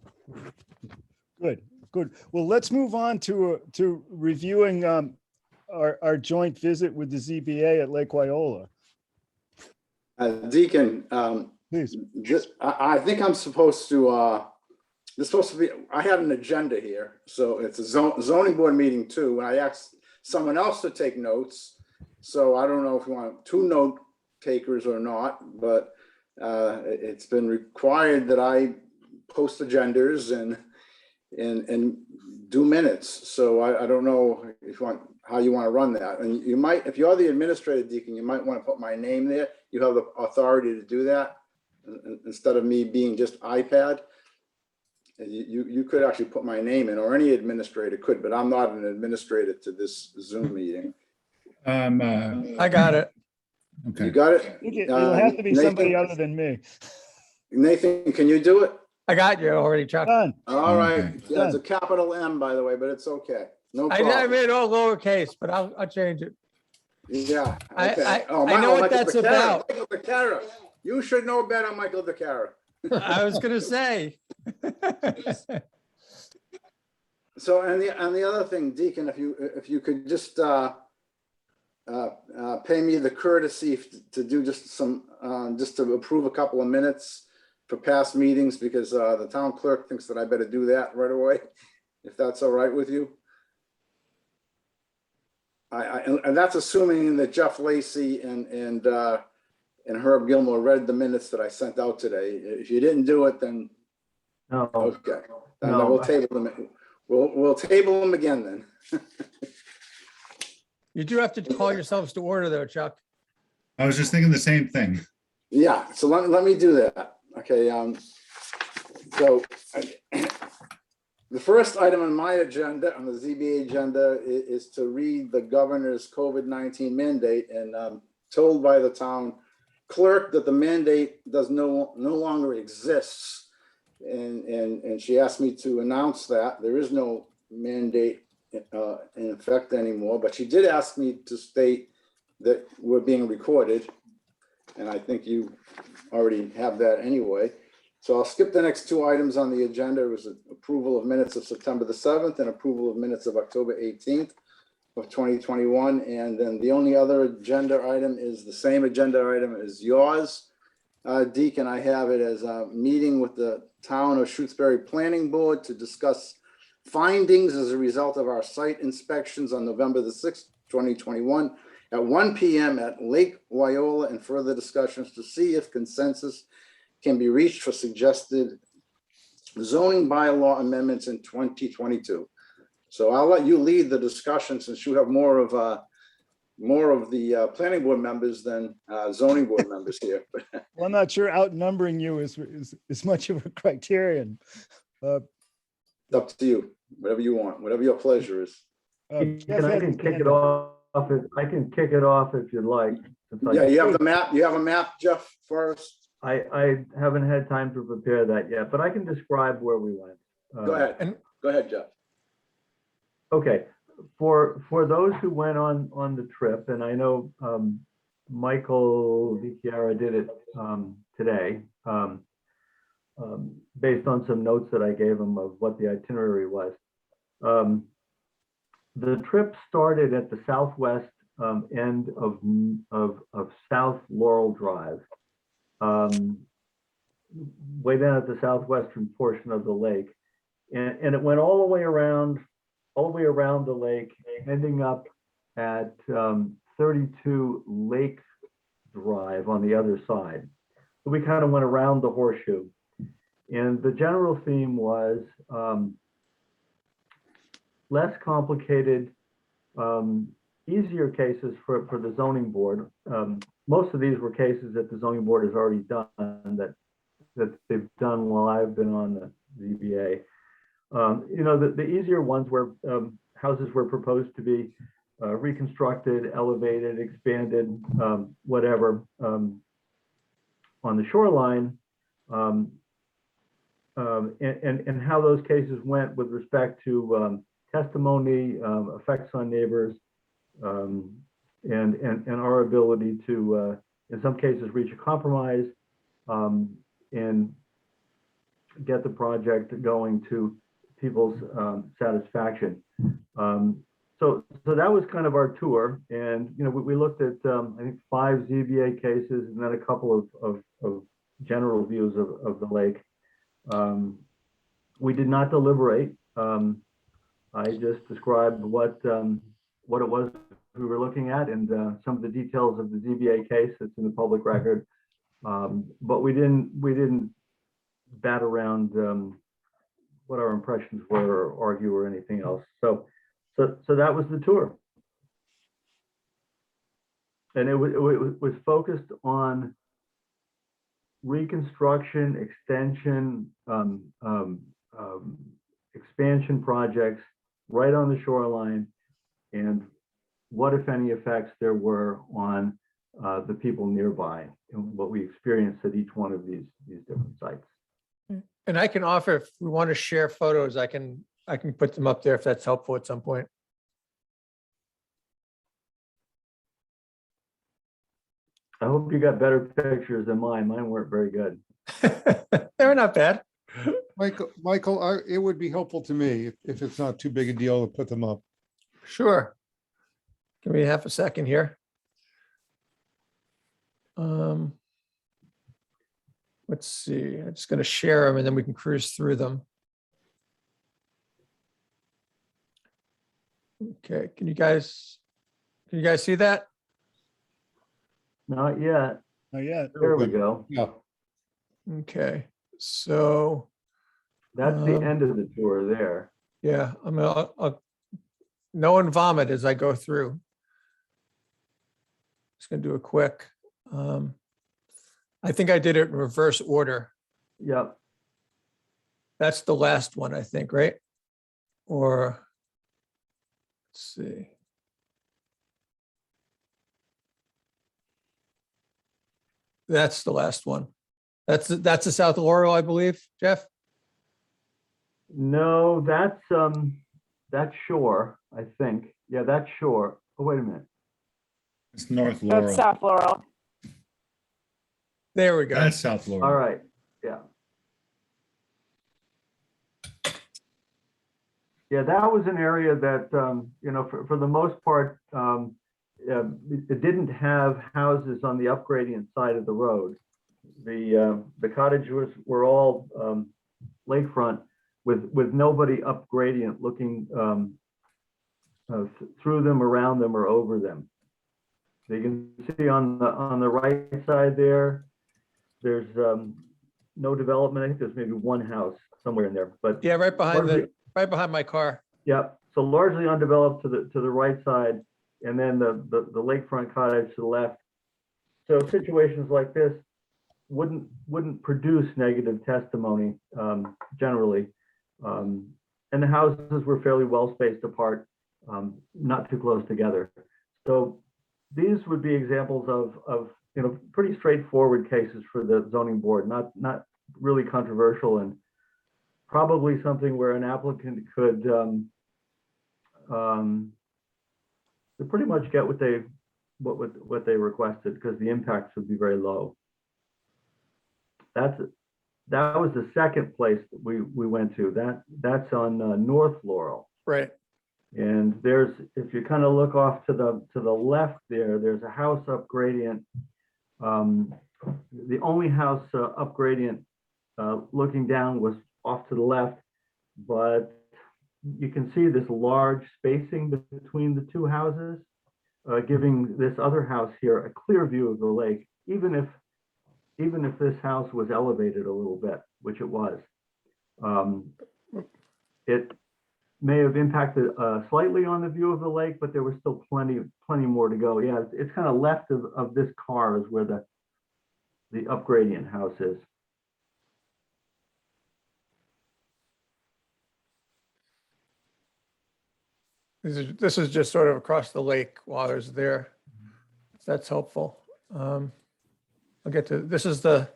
Good. Well, let's move on to reviewing our joint visit with the ZBA at Lake Wyola. Deacon, Please. I think I'm supposed to There's supposed to be, I had an agenda here, so it's a zoning board meeting too, and I asked someone else to take notes. So I don't know if you want 2 note takers or not, but it's been required that I post agendas and do minutes. So I don't know if you want, how you want to run that. And you might, if you're the administrator, Deacon, you might want to put my name there. You have the authority to do that instead of me being just iPad. You could actually put my name in, or any administrator could, but I'm not an administrator to this Zoom meeting. I got it. Okay. You got it? It'll have to be somebody other than me. Nathan, can you do it? I got you already, Chuck. Done. All right. Okay. Yeah, it's a capital M, by the way, but it's okay. No I problem. made it all lowercase, but I'll change it. Yeah. I- Okay. I- Oh, I know what Michael that's Becerra, about. Michael Becerra. You should know better, Michael Becerra. I was gonna say. So, and the other thing, Deacon, if you could just pay me the courtesy to do just some, just to approve a couple of minutes for past meetings, because the town clerk thinks that I better do that right away, if that's all right with you. And that's assuming that Jeff Lacy and Herb Gilmore read the minutes that I sent out today. If you didn't do it, then No, okay, then No. we'll table them. We'll table them again then. You do have to call yourselves to order though, Chuck. I was just thinking the same thing. Yeah, so let me do that. Okay, so the first item on my agenda, on the ZBA agenda, is to read the governor's COVID-19 mandate, and told by the town clerk that the mandate does no longer exists. And she asked me to announce that there is no mandate in effect anymore, but she did ask me to state that we're being recorded. And I think you already have that anyway. So I'll skip the next 2 items on the agenda. It was approval of minutes of September the 7th and approval of minutes of October 18th of 2021. And then the only other agenda item is the same agenda item as yours, Deacon. I have it as a meeting with the town of Shutesbury Planning Board to discuss findings as a result of our site inspections on November the 6th, 2021 at 1 p.m. at Lake Wyola, and further discussions to see if consensus can be reached for suggested zoning bylaw amendments in 2022. So I'll let you lead the discussion, since you have more of the planning board members than zoning board members here. Well, I'm not sure outnumbering you is much of a criterion. It's up to you, whatever you want, whatever your pleasure is. Jeff I had can his kick hand it up. off. I can kick it off if you'd like. since Yeah, you have the map. You have a map, Jeff, first. I haven't had time to prepare that yet, but I can describe where we went. Go ahead. Go ahead, Jeff. Okay, for those who went on the trip, and I know Michael DiChiara did it today, based on some notes that I gave him of what the itinerary was. The trip started at the southwest end of South Laurel Drive, way down at the southwestern portion of the lake, and it went all the way around the lake, ending up at 32 Lake Drive on the other side. So we kind of went around the horseshoe, and the general theme was less complicated, easier cases for the zoning board. Most of these were cases that the zoning board has already done, that they've done while I've been on the ZBA. The easier ones where houses were proposed to be reconstructed, elevated, expanded, whatever, on the shoreline, and how those cases went with respect to testimony, effects on neighbors, and our ability to, in some cases, reach a compromise and get the project going to people's satisfaction. So that was kind of our tour, and we looked at I think 5 ZBA cases and then a couple of general views of the lake. We did not deliberate. I just described what it was we were looking at and some of the details of the ZBA case that's in the public record. But we didn't bat around what our impressions were or argue or anything else. So that was the tour. And it was focused on reconstruction, extension, expansion projects right on the shoreline, and what, if any, effects there were on the people nearby and what we experienced at each one of these different sites. And I can offer, if we want to share photos, I can put them up there if that's helpful at some point. I hope you got better pictures than mine. Mine weren't very good. They're not bad. Michael, it would be helpful to me if it's not too big a deal to put them up. Sure. Give me half a second here. Let's see. I'm just going to share them and then we can cruise through them. Okay. Can you guys see that? Not yet. Not yet. There we go. Yeah. Okay. So that's the end of the tour there. Yeah, I'll no one vomit as I go through. Just gonna do a quick. I think I did it in reverse order. Yep. That's the last one, I think, right? Or let's see. That's the last one. That's the South Laurel, I believe, Jeff? No, that's Shore, I think. Yeah, that's Shore. Oh, wait a minute. It's North Laurel. That's South Laurel. There we go. That's South Laurel. All right. Yeah. Yeah, that was an area that, for the most part, it didn't have houses on the upgradient side of the road. The cottages were all lakefront with nobody upgradient looking through them, around them, or over them. So you can see on the right side there, there's no development. I think there's maybe one house somewhere in there, but yeah, right behind my car. Yeah, so largely undeveloped to the right side, and then the lakefront cottage to the left. So situations like this wouldn't produce negative testimony generally, and the houses were fairly well spaced apart, not too close together. So these would be examples of pretty straightforward cases for the zoning board, not really controversial, and probably something where an applicant could pretty much get what they requested, because the impacts would be very low. That was the second place that we went to. That's on North Laurel. Right. And if you kind of look off to the left there's a house upgradient. The only house upgradient looking down was off to the left, but you can see this large spacing between the two houses, giving this other house here a clear view of the lake, even if this house was elevated a little bit, which it was. It may have impacted slightly on the view of the lake, but there was still plenty more to go. Yeah, it's kind of left of this car is where the upgradient house is. This is just sort of across the lake while I was there. If that's helpful. I'll get to, this is the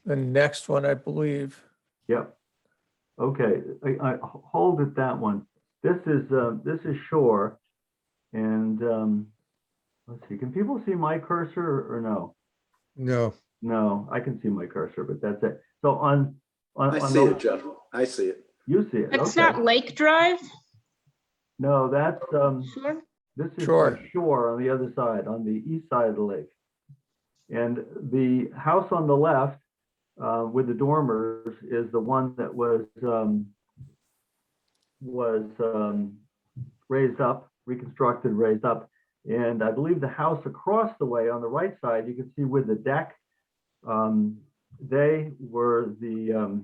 next one, I believe. Yep. Okay, I hold at that one. This is Shore, and let's see. Can people see my cursor or no? No. No, I can see my cursor, but that's it. So on I see it, Jeff. I see it. You see it. It's Okay. not Lake Drive? No, that's Sure. this is Shore. Shore on the other side, on the east side of the lake. And the house on the left with the dormers is the one that was raised up, reconstructed, raised up. And I believe the house across the way on the right side, you can see with the deck, they were the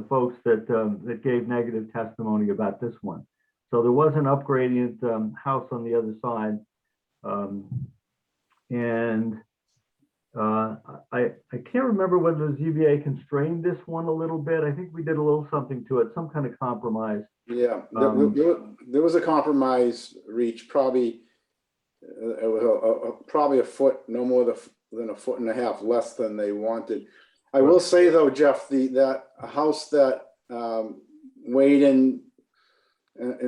folks that gave negative testimony about this one. So there was an upgradient house on the other side. I can't remember whether the ZBA constrained this one a little bit. I think we did a little something to it, some kind of compromise. Yeah, there was a compromise reached, probably probably a foot, no more than a foot and a half less than they wanted. I will say though, Jeff, that house that weighed in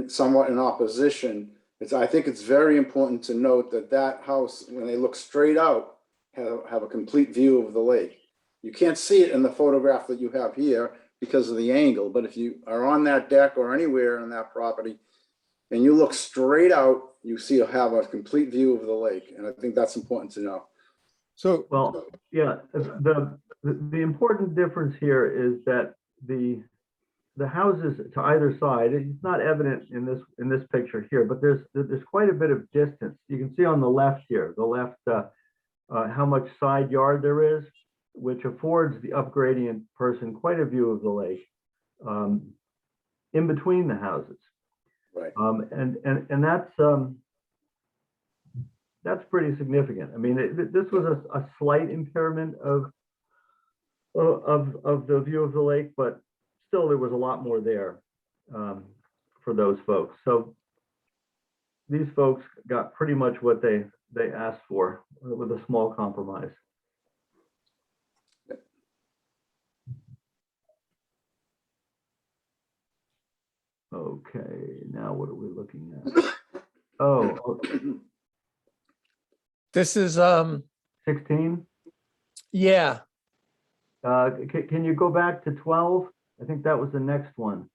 somewhat in opposition, I think it's very important to note that house, when they look straight out, have a complete view of the lake. You can't see it in the photograph that you have here because of the angle, but if you are on that deck or anywhere on that property and you look straight out, you have a complete view of the lake. And I think that's important to know. So, well, yeah, the important difference here is that the houses to either side, it's not evident in this picture here, but there's quite a bit of distance. You can see on the left here, how much side yard there is, which affords the upgradient person quite a view of the lake in between the houses. Right. And that's pretty significant. I mean, this was a slight impairment of the view of the lake, but still there was a lot more there for those folks. So these folks got pretty much what they asked for with a small compromise. Okay, now what are we looking at? Oh, This is 16. Yeah. Can you go back to 12? I think that was the next one.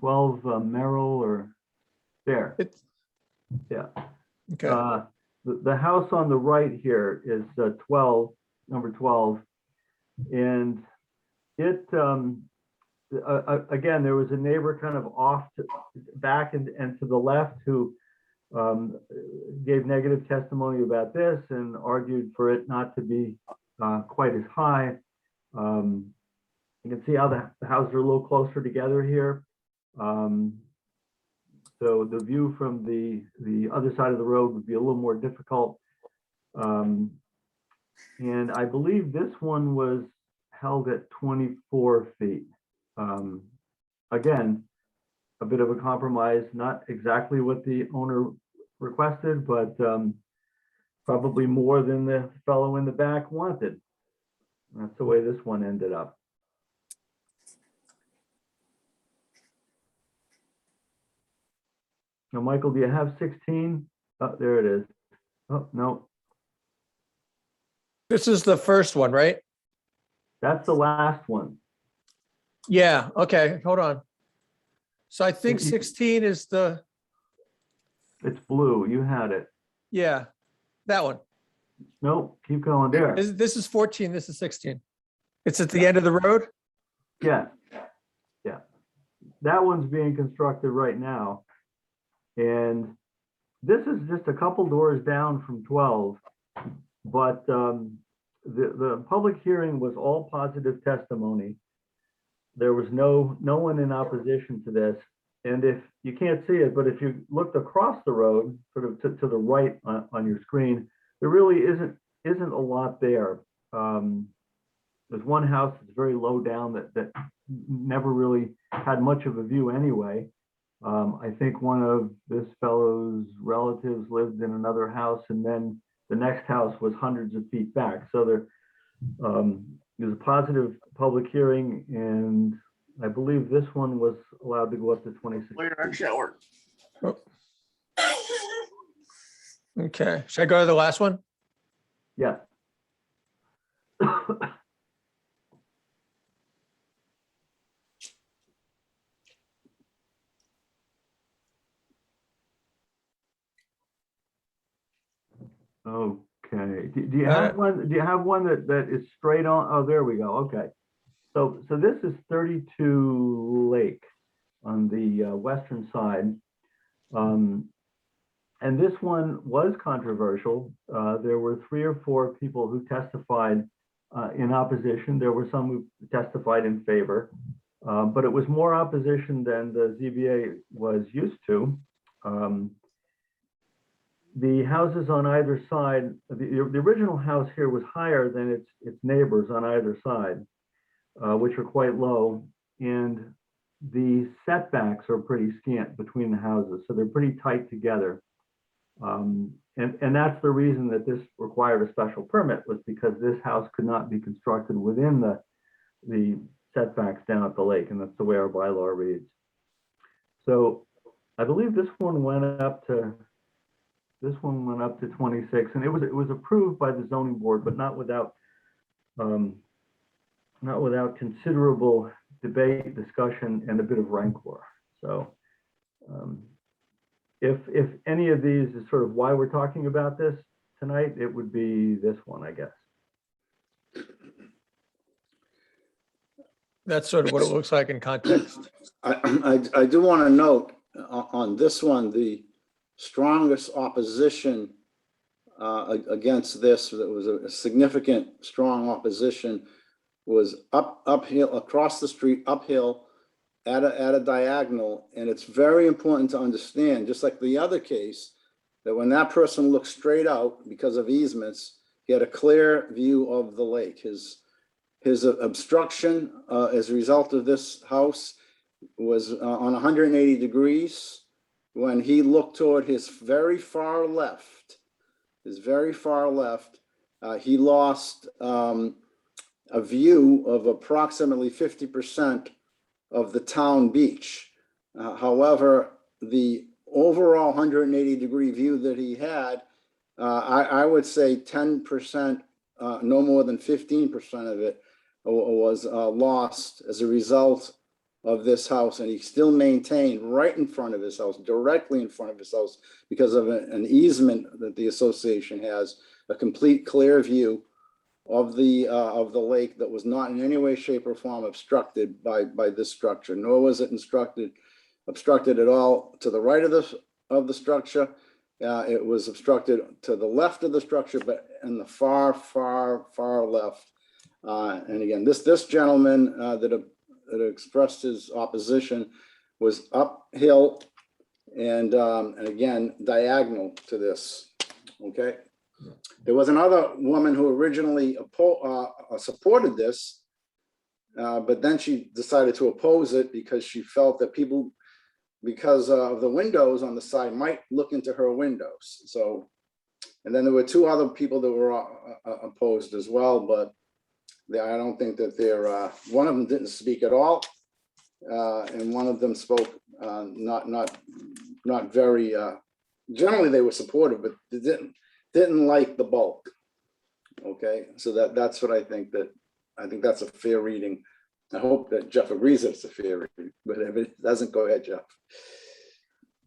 Merrill or there. Yeah. Okay. The house on the right here is 12, number 12, and it again, there was a neighbor kind of off back and to the left who gave negative testimony about this and argued for it not to be quite as high. You can see how the houses are a little closer together here. So the view from the other side of the road would be a little more difficult. And I believe this one was held at 24 feet. Again, a bit of a compromise, not exactly what the owner requested, but probably more than the fellow in the back wanted. That's the way this one ended up. Now, Michael, do you have 16? Oh, there it is. Oh, no. This is the first one, right? That's the last one. Yeah. Okay. Hold on. So I think 16 is the. It's blue. You had it. Yeah, that one. Nope. Keep going there. This is 14. This is 16. It's at the end of the road. Yeah. Yeah. That one's being constructed right now. And this is just a couple doors down from 12, but the public hearing was all positive testimony. There was no one in opposition to this. And if you can't see it, but if you looked across the road, sort of to the right on your screen, there really isn't a lot there. There's one house that's very low down that never really had much of a view anyway. I think one of this fellow's relatives lived in another house, and then the next house was hundreds of feet back. So there was a positive public hearing, and I believe this one was allowed to go up to 26. Shower. Oh. Okay. Should I go to the last one? Yeah. Okay, do you have one, that is straight on? Oh, there we go, okay. So this is 32 Lake on the western side. And this one was controversial. There were 3 or 4 people who testified in opposition. There were some who testified in favor, but it was more opposition than the ZBA was used to. The houses on either side, the original house here was higher than its neighbors on either side, which are quite low. And the setbacks are pretty scant between the houses, so they're pretty tight together. And that's the reason that this required a special permit, was because this house could not be constructed within the setbacks down at the lake, and that's the way our bylaw reads. So I believe this one went up to 26, and it was approved by the zoning board, but not without considerable debate, discussion, and a bit of rancor. So if any of these is sort of why we're talking about this tonight, it would be this one, I guess. That's sort of what it looks like in context. I do want to note on this one, the strongest opposition against this, that was a significant, strong opposition, was uphill, across the street, uphill, at a diagonal. And it's very important to understand, just like the other case, that when that person looked straight out because of easements, he had a clear view of the lake. His obstruction as a result of this house was on 180 degrees. When he looked toward his very far left, he lost a view of approximately 50% of the town beach. However, the overall 180 degree view that he had, I would say 10%, no more than 15% of it was lost as a result of this house. And he still maintained right in front of his house, directly in front of his house, because of an easement that the association has, a complete clear view of the lake that was not in any way, shape, or form obstructed by this structure, nor was it obstructed at all to the right of the structure. It was obstructed to the left of the structure, but in the far, far, far left. And again, this gentleman that expressed his opposition was uphill and again, diagonal to this, okay? There was another woman who originally supported this, but then she decided to oppose it because she felt that people, because of the windows on the side, might look into her windows. So, and then there were 2 other people that were opposed as well, but I don't think that they're, one of them didn't speak at all, and one of them spoke not very, generally they were supportive, but they didn't like the bulk. Okay, so that's what I think that's a fair reading. I hope that Jeff agrees that it's a fair reading, but if it doesn't, go ahead, Jeff.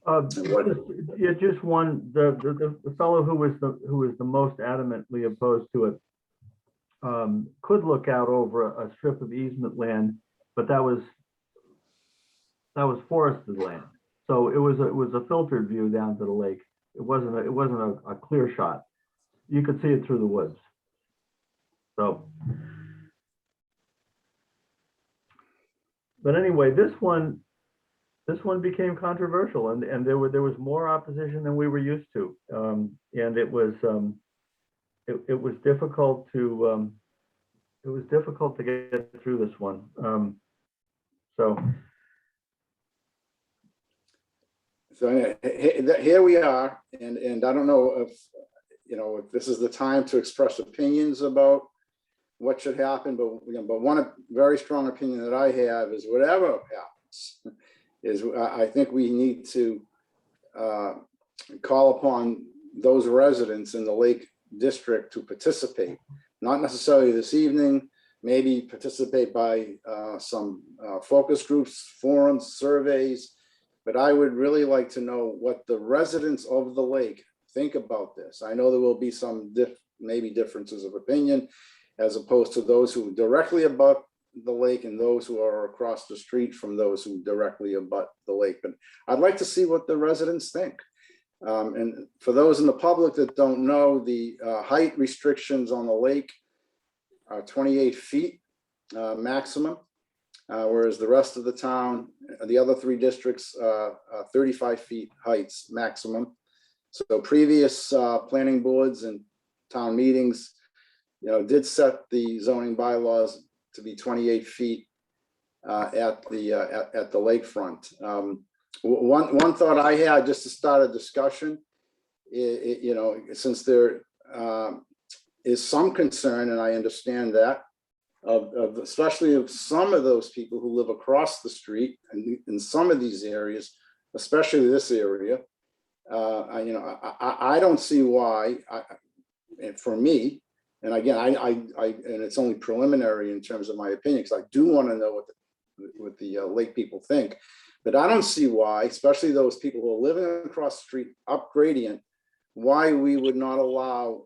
Yeah, just one, the fellow who was the most adamantly opposed to it could look out over a strip of easement land, but that was forested land. So it was a filtered view down to the lake. It wasn't a clear shot. You could see it through the woods. So, but anyway, this one became controversial, and there was more opposition than we were used to, and it was difficult to get through this one. So here we are, and I don't know if this is the time to express opinions about what should happen, but one very strong opinion that I have is whatever happens, is I think we need to call upon those residents in the Lake District to participate, not necessarily this evening, maybe participate by some focus groups, forums, surveys, but I would really like to know what the residents of the lake think about this. I know there will be some maybe differences of opinion as opposed to those who directly abut the lake and those who are across the street from those who directly abut the lake. But I'd like to see what the residents think. And for those in the public that don't know, the height restrictions on the lake are 28 feet maximum, whereas the rest of the town, the other 3 districts, 35 feet heights maximum. So previous planning boards and town meetings, did set the zoning bylaws to be 28 feet at the lakefront. One thought I had just to start a discussion, since there is some concern, and I understand that, of especially of some of those people who live across the street and in some of these areas, especially this area. I don't see why, and for me, and again, and it's only preliminary in terms of my opinion, because I do want to know what the lake people think. But I don't see why, especially those people who are living across the street up gradient, why we would not allow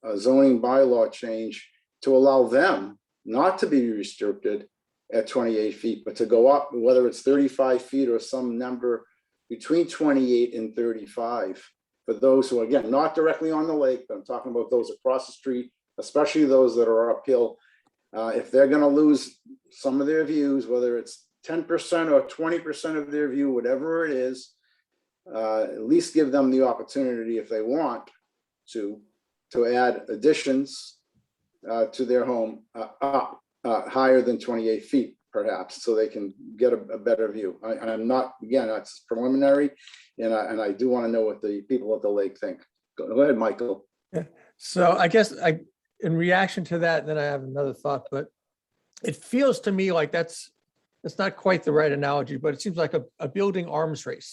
a zoning bylaw change to allow them not to be restricted at 28 feet, but to go up, whether it's 35 feet or some number between 28 and 35. For those who, again, not directly on the lake, but I'm talking about those across the street, especially those that are uphill. If they're going to lose some of their views, whether it's 10% or 20% of their view, whatever it is, at least give them the opportunity, if they want to add additions to their home up higher than 28 feet, perhaps, so they can get a better view. I'm not, again, that's preliminary, and I do want to know what the people at the lake think. Go ahead, Michael. Yeah. So I guess in reaction to that, then I have another thought, but it feels to me like that's not quite the right analogy, but it seems like a building arms race.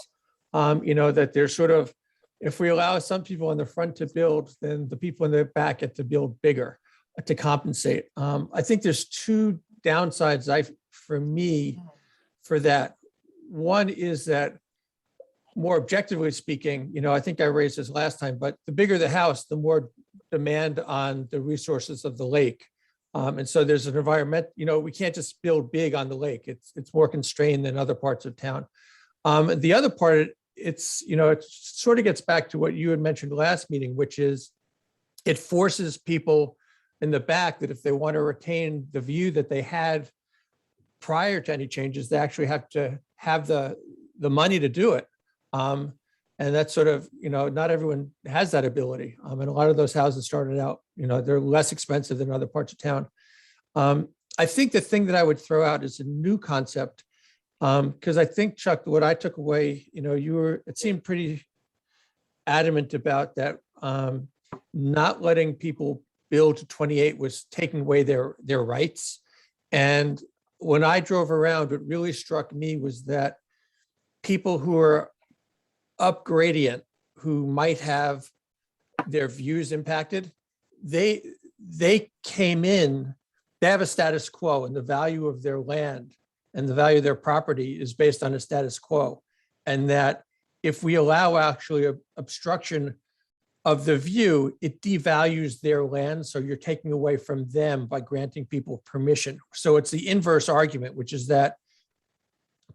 That there's sort of, if we allow some people in the front to build, then the people in the back get to build bigger to compensate. I think there's 2 downsides for me for that. One is that, more objectively speaking, I think I raised this last time, but the bigger the house, the more demand on the resources of the lake. And so there's an environment, we can't just build big on the lake. It's more constrained than other parts of town. The other part, it sort of gets back to what you had mentioned last meeting, which is it forces people in the back that if they want to retain the view that they had prior to any changes, they actually have to have the money to do it. And that's sort of, not everyone has that ability. And a lot of those houses started out, they're less expensive than other parts of town. I think the thing that I would throw out is a new concept, because I think, Chuck, what I took away, it seemed pretty adamant about that, not letting people build to 28 was taking away their rights. And when I drove around, what really struck me was that people who are up gradient, who might have their views impacted, they came in, they have a status quo, and the value of their land and the value of their property is based on a status quo. And that if we allow actually a obstruction of the view, it devalues their land. So you're taking away from them by granting people permission. So it's the inverse argument, which is that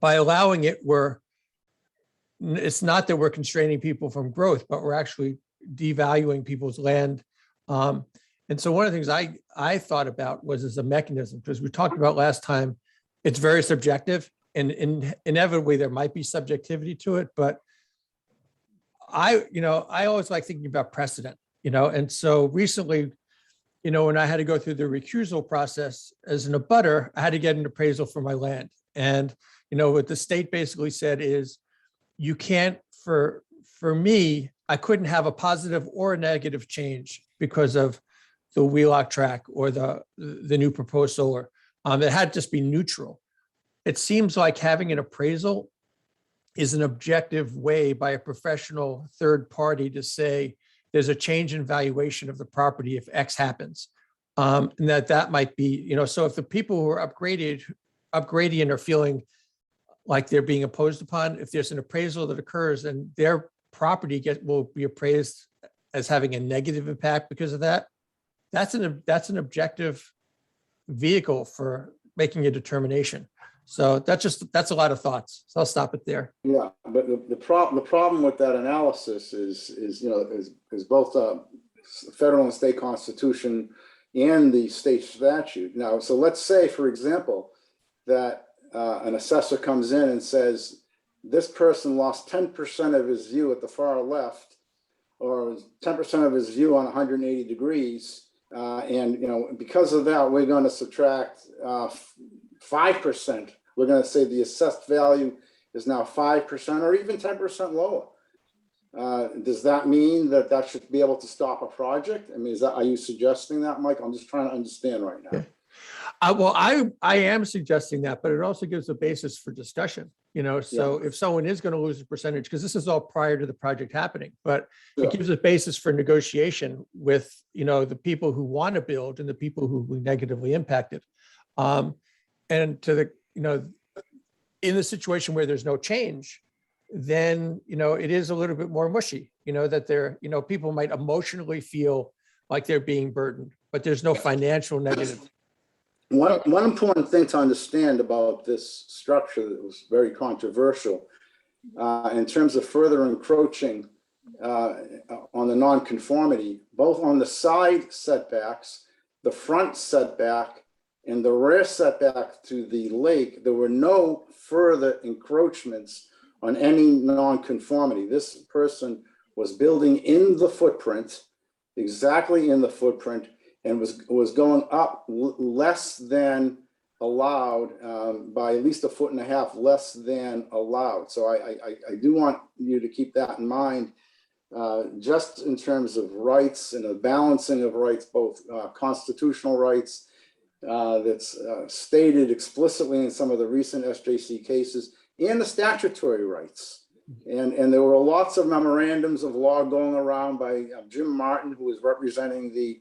by allowing it, it's not that we're constraining people from growth, but we're actually devaluing people's land. And so one of the things I thought about was as a mechanism, because we talked about last time, it's very subjective, and inevitably there might be subjectivity to it, but I always like thinking about precedent, and so recently, when I had to go through the recusal process as an abutter, I had to get an appraisal for my land. And, what the state basically said is, you can't, for me, I couldn't have a positive or a negative change because of the Wheelock track or the new proposed solar. It had to just be neutral. It seems like having an appraisal is an objective way by a professional third party to say there's a change in valuation of the property if X happens. And that might be, so if the people who are upgrading are feeling like they're being imposed upon, if there's an appraisal that occurs and their property will be appraised as having a negative impact because of that, that's an objective vehicle for making a determination. So that's a lot of thoughts. So I'll stop it there. Yeah, but the problem with that analysis is both federal and state constitution and the state statute. Now, so let's say, for example, that an assessor comes in and says, this person lost 10% of his view at the far left, or 10% of his view on 180 degrees. And because of that, we're going to subtract 5%. We're going to say the assessed value is now 5% or even 10% lower. Does that mean that should be able to stop a project? I mean, are you suggesting that, Mike? I'm just trying to understand right now. Well, I am suggesting that, but it also gives a basis for discussion. So if someone is going to lose a percentage, because this is all prior to the project happening, but it gives a basis for negotiation with, the people who want to build and the people who were negatively impacted. And to the, in the situation where there's no change, then, it is a little bit more mushy, that they're, people might emotionally feel like they're being burdened, but there's no financial negative. One important thing to understand about this structure that was very controversial in terms of further encroaching on the nonconformity, both on the side setbacks, the front setback, and the rear setback to the lake, there were no further encroachments on any nonconformity. This person was building in the footprint, exactly in the footprint, and was going up less than allowed by at least 1.5 feet less than allowed. So I do want you to keep that in mind, just in terms of rights and a balancing of rights, both constitutional rights that's stated explicitly in some of the recent SJC cases, and the statutory rights. And there were lots of memorandums of law going around by Jim Martin, who was representing the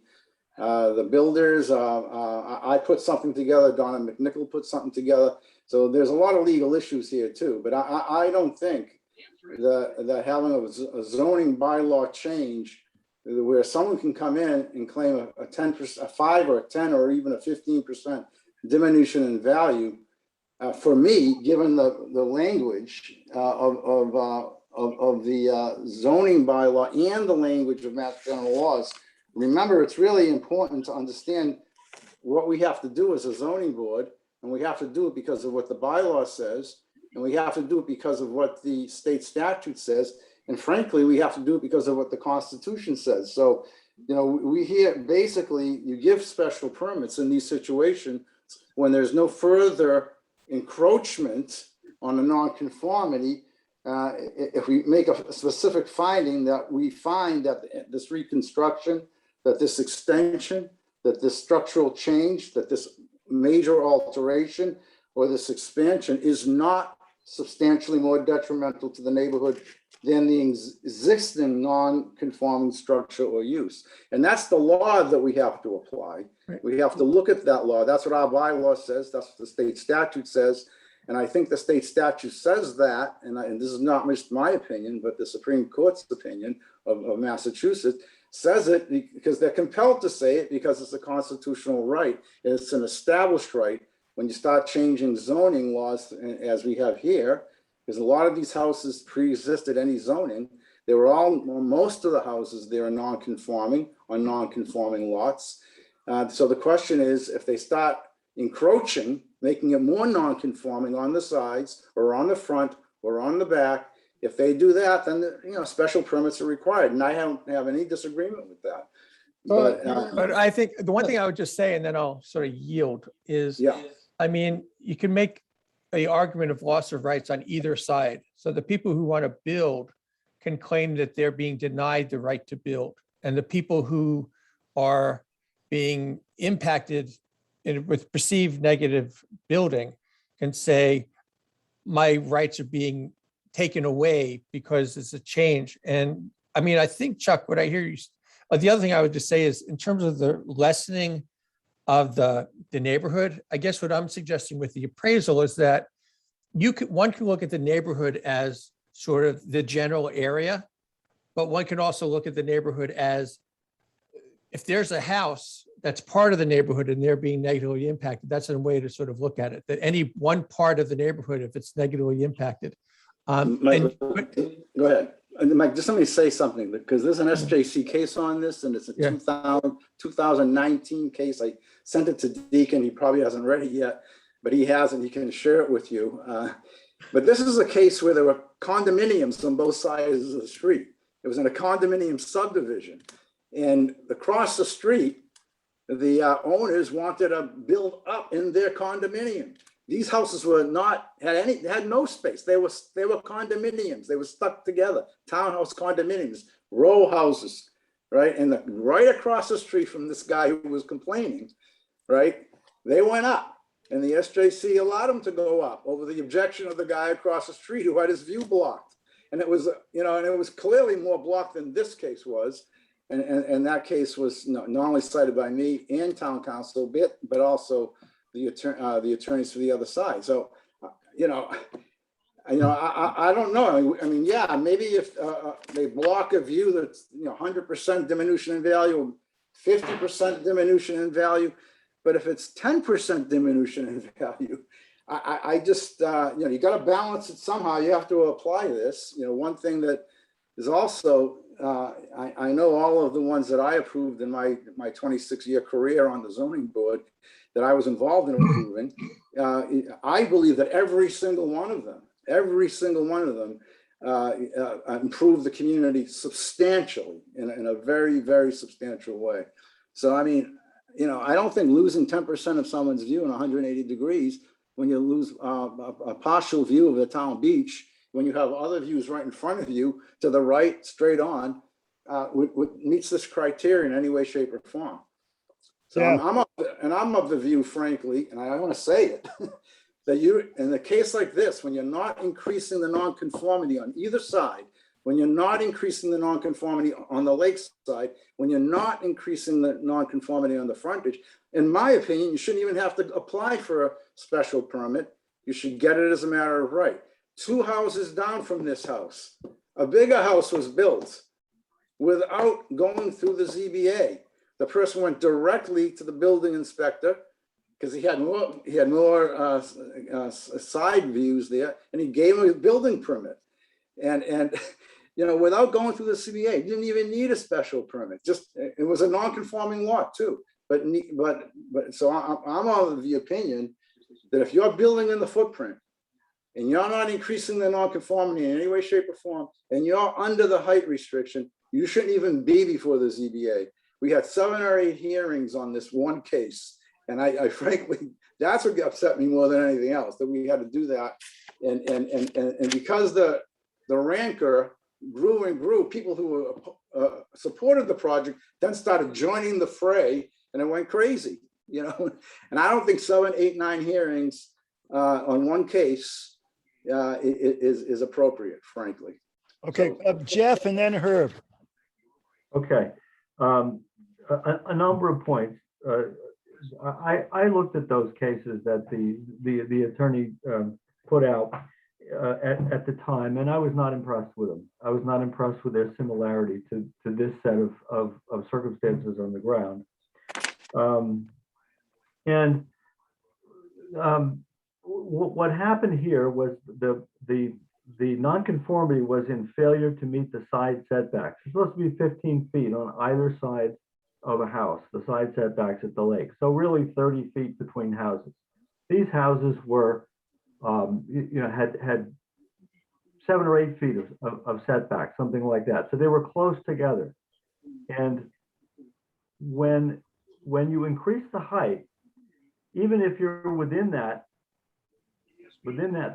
builders. I put something together, Donna McNichol put something together. So there's a lot of legal issues here too, but I don't think that having a zoning bylaw change where someone can come in and claim a 10%, a 5 or a 10 or even a 15% diminution in value, for me, given the language of the zoning bylaw and the language of Mass General laws. Remember, it's really important to understand what we have to do as a zoning board, and we have to do it because of what the bylaw says, and we have to do it because of what the state statute says, and frankly, we have to do it because of what the Constitution says. So, we hear basically you give special permits in these situations when there's no further encroachment on a nonconformity. If we make a specific finding that we find that this reconstruction, that this extension, that this structural change, that this major alteration or this expansion is not substantially more detrimental to the neighborhood than the existing non-conforming structure or use. And that's the law that we have to apply. Right. We have to look at that law. That's what our bylaw says. That's what the state statute says. And I think the state statute says that, and this is not just my opinion, but the Supreme Court's opinion of Massachusetts, says it because they're compelled to say it because it's a constitutional right. And it's an established right when you start changing zoning laws, as we have here, because a lot of these houses pre-existed any zoning. They were most of the houses there are non-conforming on non-conforming lots. So the question is, if they start encroaching, making it more non-conforming on the sides or on the front or on the back, if they do that, then special permits are required, and I don't have any disagreement with that. But I think the one thing I would just say, and then I'll sort of yield, is, I mean, you can make the argument of loss of rights on either side. So the people who want to build can claim that they're being denied the right to build, and the people who are being impacted with perceived negative building can say, my rights are being taken away because it's a change. And I mean, I think, Chuck, what I hear you, the other thing I would just say is, in terms of the lessening of the neighborhood, I guess what I'm suggesting with the appraisal is that one can look at the neighborhood as sort of the general area, but one can also look at the neighborhood as, if there's a house that's part of the neighborhood and they're being negatively impacted, that's a way to sort of look at it, that any one part of the neighborhood, if it's negatively impacted. Mike, go ahead. And Mike, just let me say something, because there's an SJC case on this, and it's a 2019 case. I sent it to Deacon. He probably hasn't read it yet, but he has, and he can share it with you. But this is a case where there were condominiums on both sides of the street. It was in a condominium subdivision. And across the street, the owners wanted to build up in their condominium. These houses were had no space. They were condominiums. They were stuck together. Townhouse condominiums, row houses, right? And right across the street from this guy who was complaining, right? They went up, and the SJC allowed them to go up over the objection of the guy across the street who had his view blocked. And it was, and it was clearly more blocked than this case was. And that case was not only cited by me and town council, but also the attorneys for the other side. So, I don't know. I mean, yeah, maybe if they block a view that's 100% diminution in value, 50% diminution in value, but if it's 10% diminution in value, I just you got to balance it somehow. You have to apply this. One thing that is also I know all of the ones that I approved in my 26-year career on the zoning board that I was involved in approving. I believe that every single one of them improved the community substantially in a very, very substantial way. So, I mean, I don't think losing 10% of someone's view in 180 degrees when you lose a partial view of the town beach, when you have other views right in front of you to the right, straight on, meets this criteria in any way, shape, or form. So Yeah. I'm of the view, frankly, and I want to say it, that in a case like this, when you're not increasing the nonconformity on either side, when you're not increasing the nonconformity on the lake side, when you're not increasing the nonconformity on the frontage, in my opinion, you shouldn't even have to apply for a special permit. You should get it as a matter of right. 2 houses down from this house, a bigger house was built without going through the ZBA. The person went directly to the building inspector because he had more side views there, and he gave him a building permit. And without going through the ZBA, he didn't even need a special permit. Just it was a non-conforming lot too. But so I'm of the opinion that if you're building in the footprint and you're not increasing the nonconformity in any way, shape, or form, and you're under the height restriction, you shouldn't even be before the ZBA. We had 7 or 8 hearings on this one case. And I frankly, that's what upset me more than anything else, that we had to do that. And because the rancor grew and grew, people who supported the project then started joining the fray, and it went crazy, And I don't think 7, 8, 9 hearings on one case is appropriate, frankly. Okay, Jeff and then Herb. Okay, a number of points. I looked at those cases that the attorney put out at the time, and I was not impressed with them. I was not impressed with their similarity to this set of circumstances on the ground. What happened here was the nonconformity was in failure to meet the side setbacks. It's supposed to be 15 feet on either side of a house, the side setbacks at the lake. So really 30 feet between houses. These houses were, had 7 or 8 feet of setback, something like that. So they were close together. And when you increase the height, even if you're within that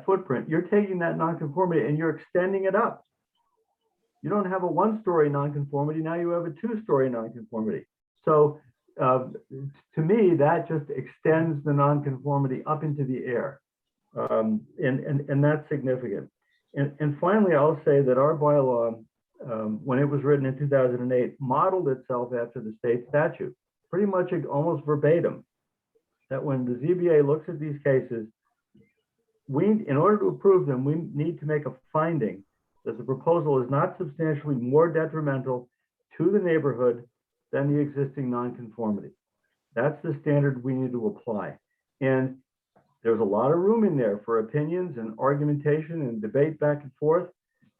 footprint, you're taking that nonconformity and you're extending it up. You don't have a 1-story nonconformity, now you have a 2-story nonconformity. So to me, that just extends the nonconformity up into the air. And that's significant. And finally, I'll say that our bylaw, when it was written in 2008, modeled itself after the state statute, pretty much almost verbatim, that when the ZBA looks at these cases, in order to approve them, we need to make a finding that the proposal is not substantially more detrimental to the neighborhood than the existing nonconformity. That's the standard we need to apply. And there's a lot of room in there for opinions and argumentation and debate back and forth.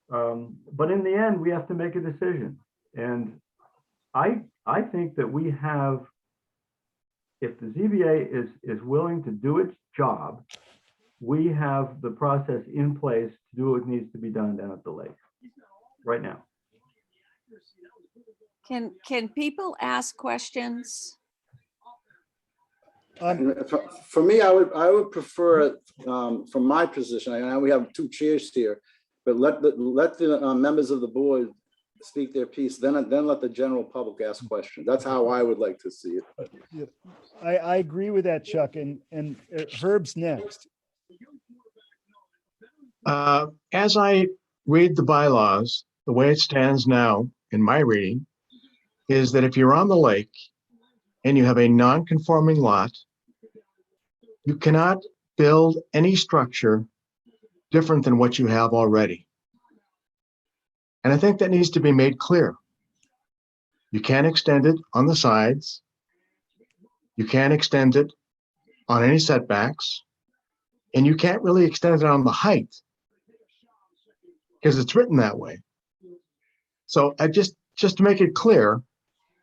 But in the end, we have to make a decision. And I think that we have, if the ZBA is willing to do its job, we have the process in place to do what needs to be done down at the lake right now. Can people ask questions? For me, I would prefer, from my position, I know we have two chairs here, but let the members of the board speak their piece, then let the general public ask questions. That's how I would like to see it. Yeah, I agree with that, Chuck, and Herb's next. As I read the bylaws, the way it stands now in my reading is that if you're on the lake and you have a non-conforming lot, you cannot build any structure different than what you have already. And I think that needs to be made clear. You can't extend it on the sides. You can't extend it on any setbacks. And you can't really extend it on the height because it's written that way. So I just to make it clear,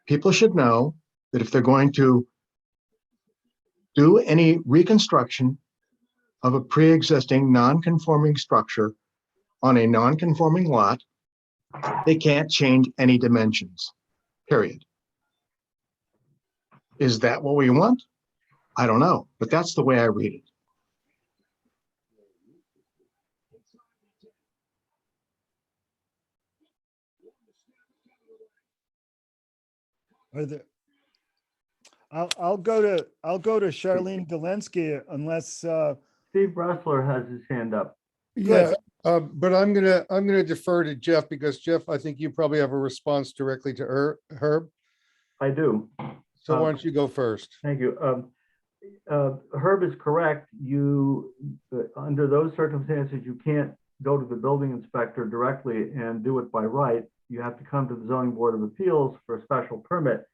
people should know that if they're going to do any reconstruction of a pre-existing non-conforming structure on a non-conforming lot, they can't change any dimensions, period. Is that what we want? I don't know, but that's the way I read it. Are there? I'll go to Charlene Delensky unless Steve Bressler has his hand up. Yeah, but I'm gonna defer to Jeff because Jeff, I think you probably have a response directly to Herb. I do. So why don't you go first? Thank you. Herb is correct. Under those circumstances, you can't go to the building inspector directly and do it by right. You have to come to the zoning board of appeals for a special permit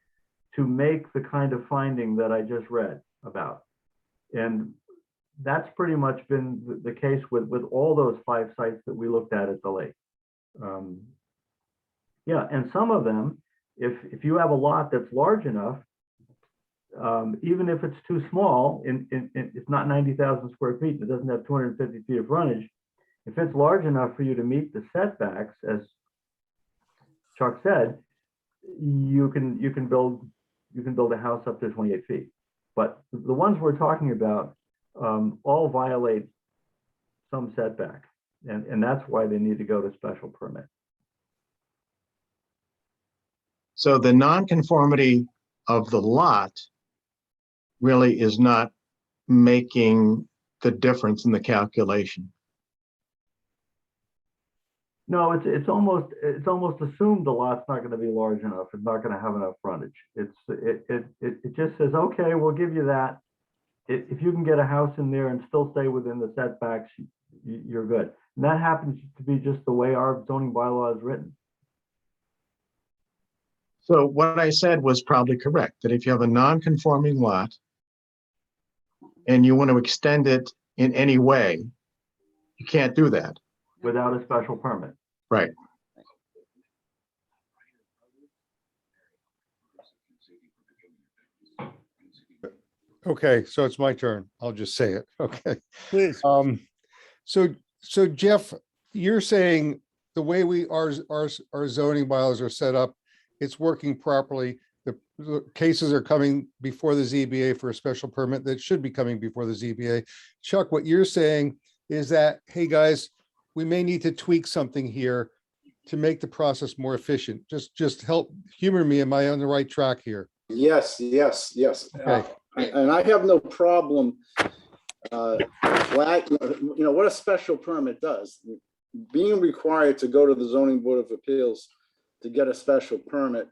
to make the kind of finding that I just read about. And that's pretty much been the case with all those 5 sites that we looked at the lake. Yeah, and some of them, if you have a lot that's large enough, even if it's too small, it's not 90,000 square feet, it doesn't have 250 feet of frontage. If it's large enough for you to meet the setbacks, as Chuck said, you can build a house up to 28 feet. But the ones we're talking about all violate some setback, and that's why they need to go to special permit. So the nonconformity of the lot really is not making the difference in the calculation. No, it's almost assumed the lot's not going to be large enough. It's not going to have enough frontage. It just says, okay, we'll give you that. If you can get a house in there and still stay within the setbacks, you're good. And that happens to be just the way our zoning bylaw is written. So what I said was probably correct, that if you have a non-conforming lot and you want to extend it in any way, you can't do that. Without a special permit. Right. Okay, so it's my turn. I'll just say it. Okay. Please. So Jeff, you're saying the way our zoning bylaws are set up, it's working properly. The cases are coming before the ZBA for a special permit that should be coming before the ZBA. Chuck, what you're saying is that, hey guys, we may need to tweak something here to make the process more efficient. Just help humor me. Am I on the right track here? Yes. Okay. And I have no problem. What a special permit does, being required to go to the zoning board of appeals to get a special permit,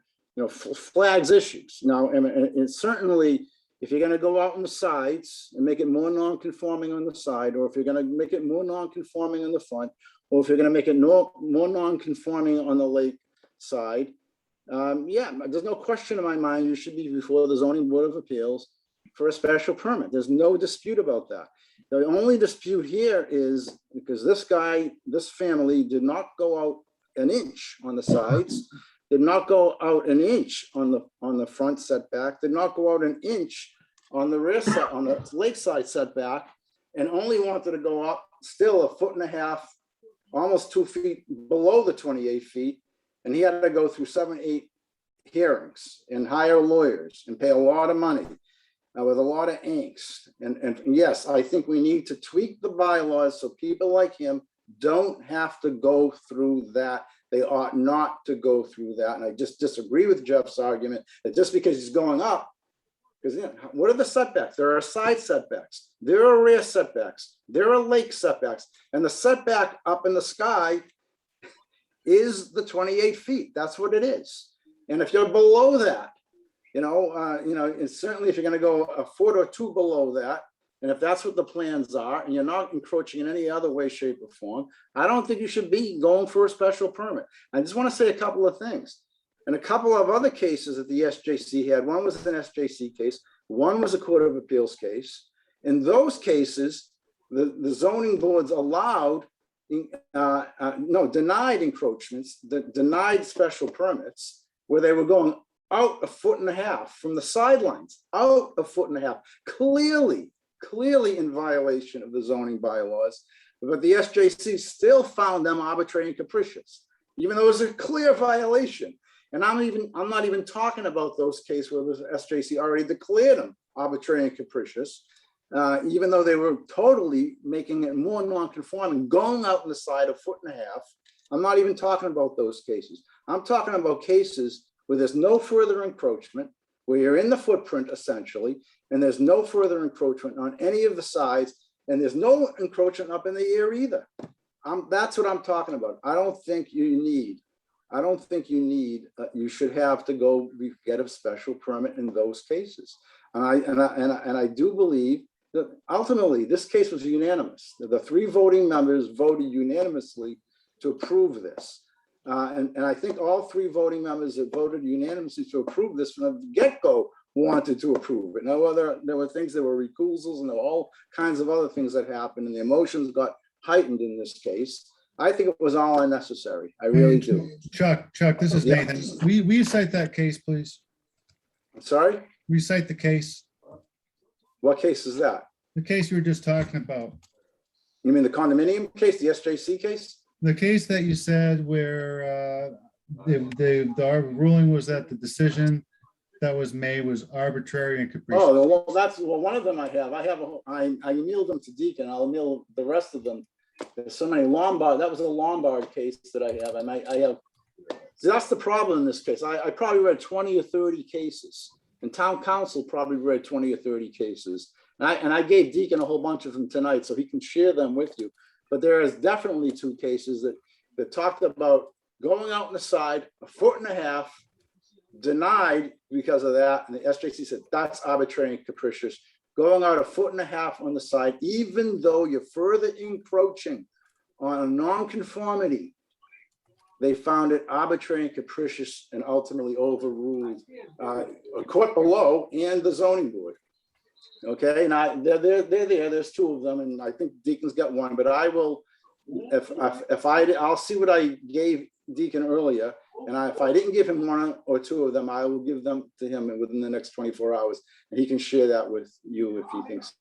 flags issues. Now, and certainly if you're gonna go out on the sides and make it more non-conforming on the side, or if you're gonna make it more non-conforming on the front, or if you're gonna make it more non-conforming on the lake side, yeah, there's no question in my mind, you should be before the zoning board of appeals for a special permit. There's no dispute about that. The only dispute here is because this family did not go out an inch on the sides, did not go out an inch on the front setback, did not go out an inch on the rear side, on the lakeside setback, and only wanted to go up still 1.5 feet, almost 2 feet below the 28 feet. And he had to go through 7, 8 hearings and hire lawyers and pay a lot of money with a lot of angst. And yes, I think we need to tweak the bylaws so people like him don't have to go through that. They ought not to go through that. And I just disagree with Jeff's argument that just because he's going up, because what are the setbacks? There are side setbacks, there are rear setbacks, there are lake setbacks, and the setback up in the sky is the 28 feet. That's what it is. And if you're below that, and certainly if you're going to go 1 foot or 2 below that, and if that's what the plans are, and you're not encroaching in any other way, shape, or form, I don't think you should be going for a special permit. I just want to say a couple of things. And a couple of other cases that the SJC had, one was an SJC case, one was a Court of Appeals case. In those cases, the zoning boards allowed, denied encroachments, denied special permits, where they were going out 1.5 feet from the sidelines, out 1.5 feet, clearly in violation of the zoning bylaws. But the SJC still found them arbitrary and capricious, even though it was a clear violation. And I'm not even talking about those cases where the SJC already declared them arbitrary and capricious, even though they were totally making it more non-conforming, going out on the side 1.5 feet. I'm not even talking about those cases. I'm talking about cases where there's no further encroachment, where you're in the footprint essentially, and there's no further encroachment on any of the sides, and there's no encroachment up in the air either. That's what I'm talking about. I don't think you should have to go get a special permit in those cases. And I do believe that ultimately this case was unanimous. The 3 voting members voted unanimously to approve this. And I think all 3 voting members that voted unanimously to approve this from the get-go wanted to approve it. There were things that were recusals, and there were all kinds of other things that happened, and the emotions got heightened in this case. I think it was all unnecessary. I really do. Chuck, this is Nathan. Will you cite that case, please? Sorry? Recite the case. What case is that? The case you were just talking about. You mean the condominium case, the SJC case? The case that you said where the ruling was that the decision that was made was arbitrary and capricious. Oh, well, one of them I emailed them to Deacon. I'll email the rest of them. There's so many Lombard. That was a Lombard case that I have. I have. That's the problem in this case. I probably read 20 or 30 cases, and town council probably read 20 or 30 cases. And I gave Deacon a whole bunch of them tonight, so he can share them with you. But there is definitely 2 cases that talked about going out on the side 1.5 feet, denied because of that. And the SJC said that's arbitrary and capricious. Going out 1.5 feet on the side, even though you're further encroaching on a non-conformity, they found it arbitrary and capricious and ultimately overruled a court below and the zoning board. Okay, now they're there. There's 2 of them, and I think Deacon's got 1. But I will, I'll see what I gave Deacon earlier, and if I didn't give him 1 or 2 of them, I will give them to him within the next 24 hours, and he can share that with you if he thinks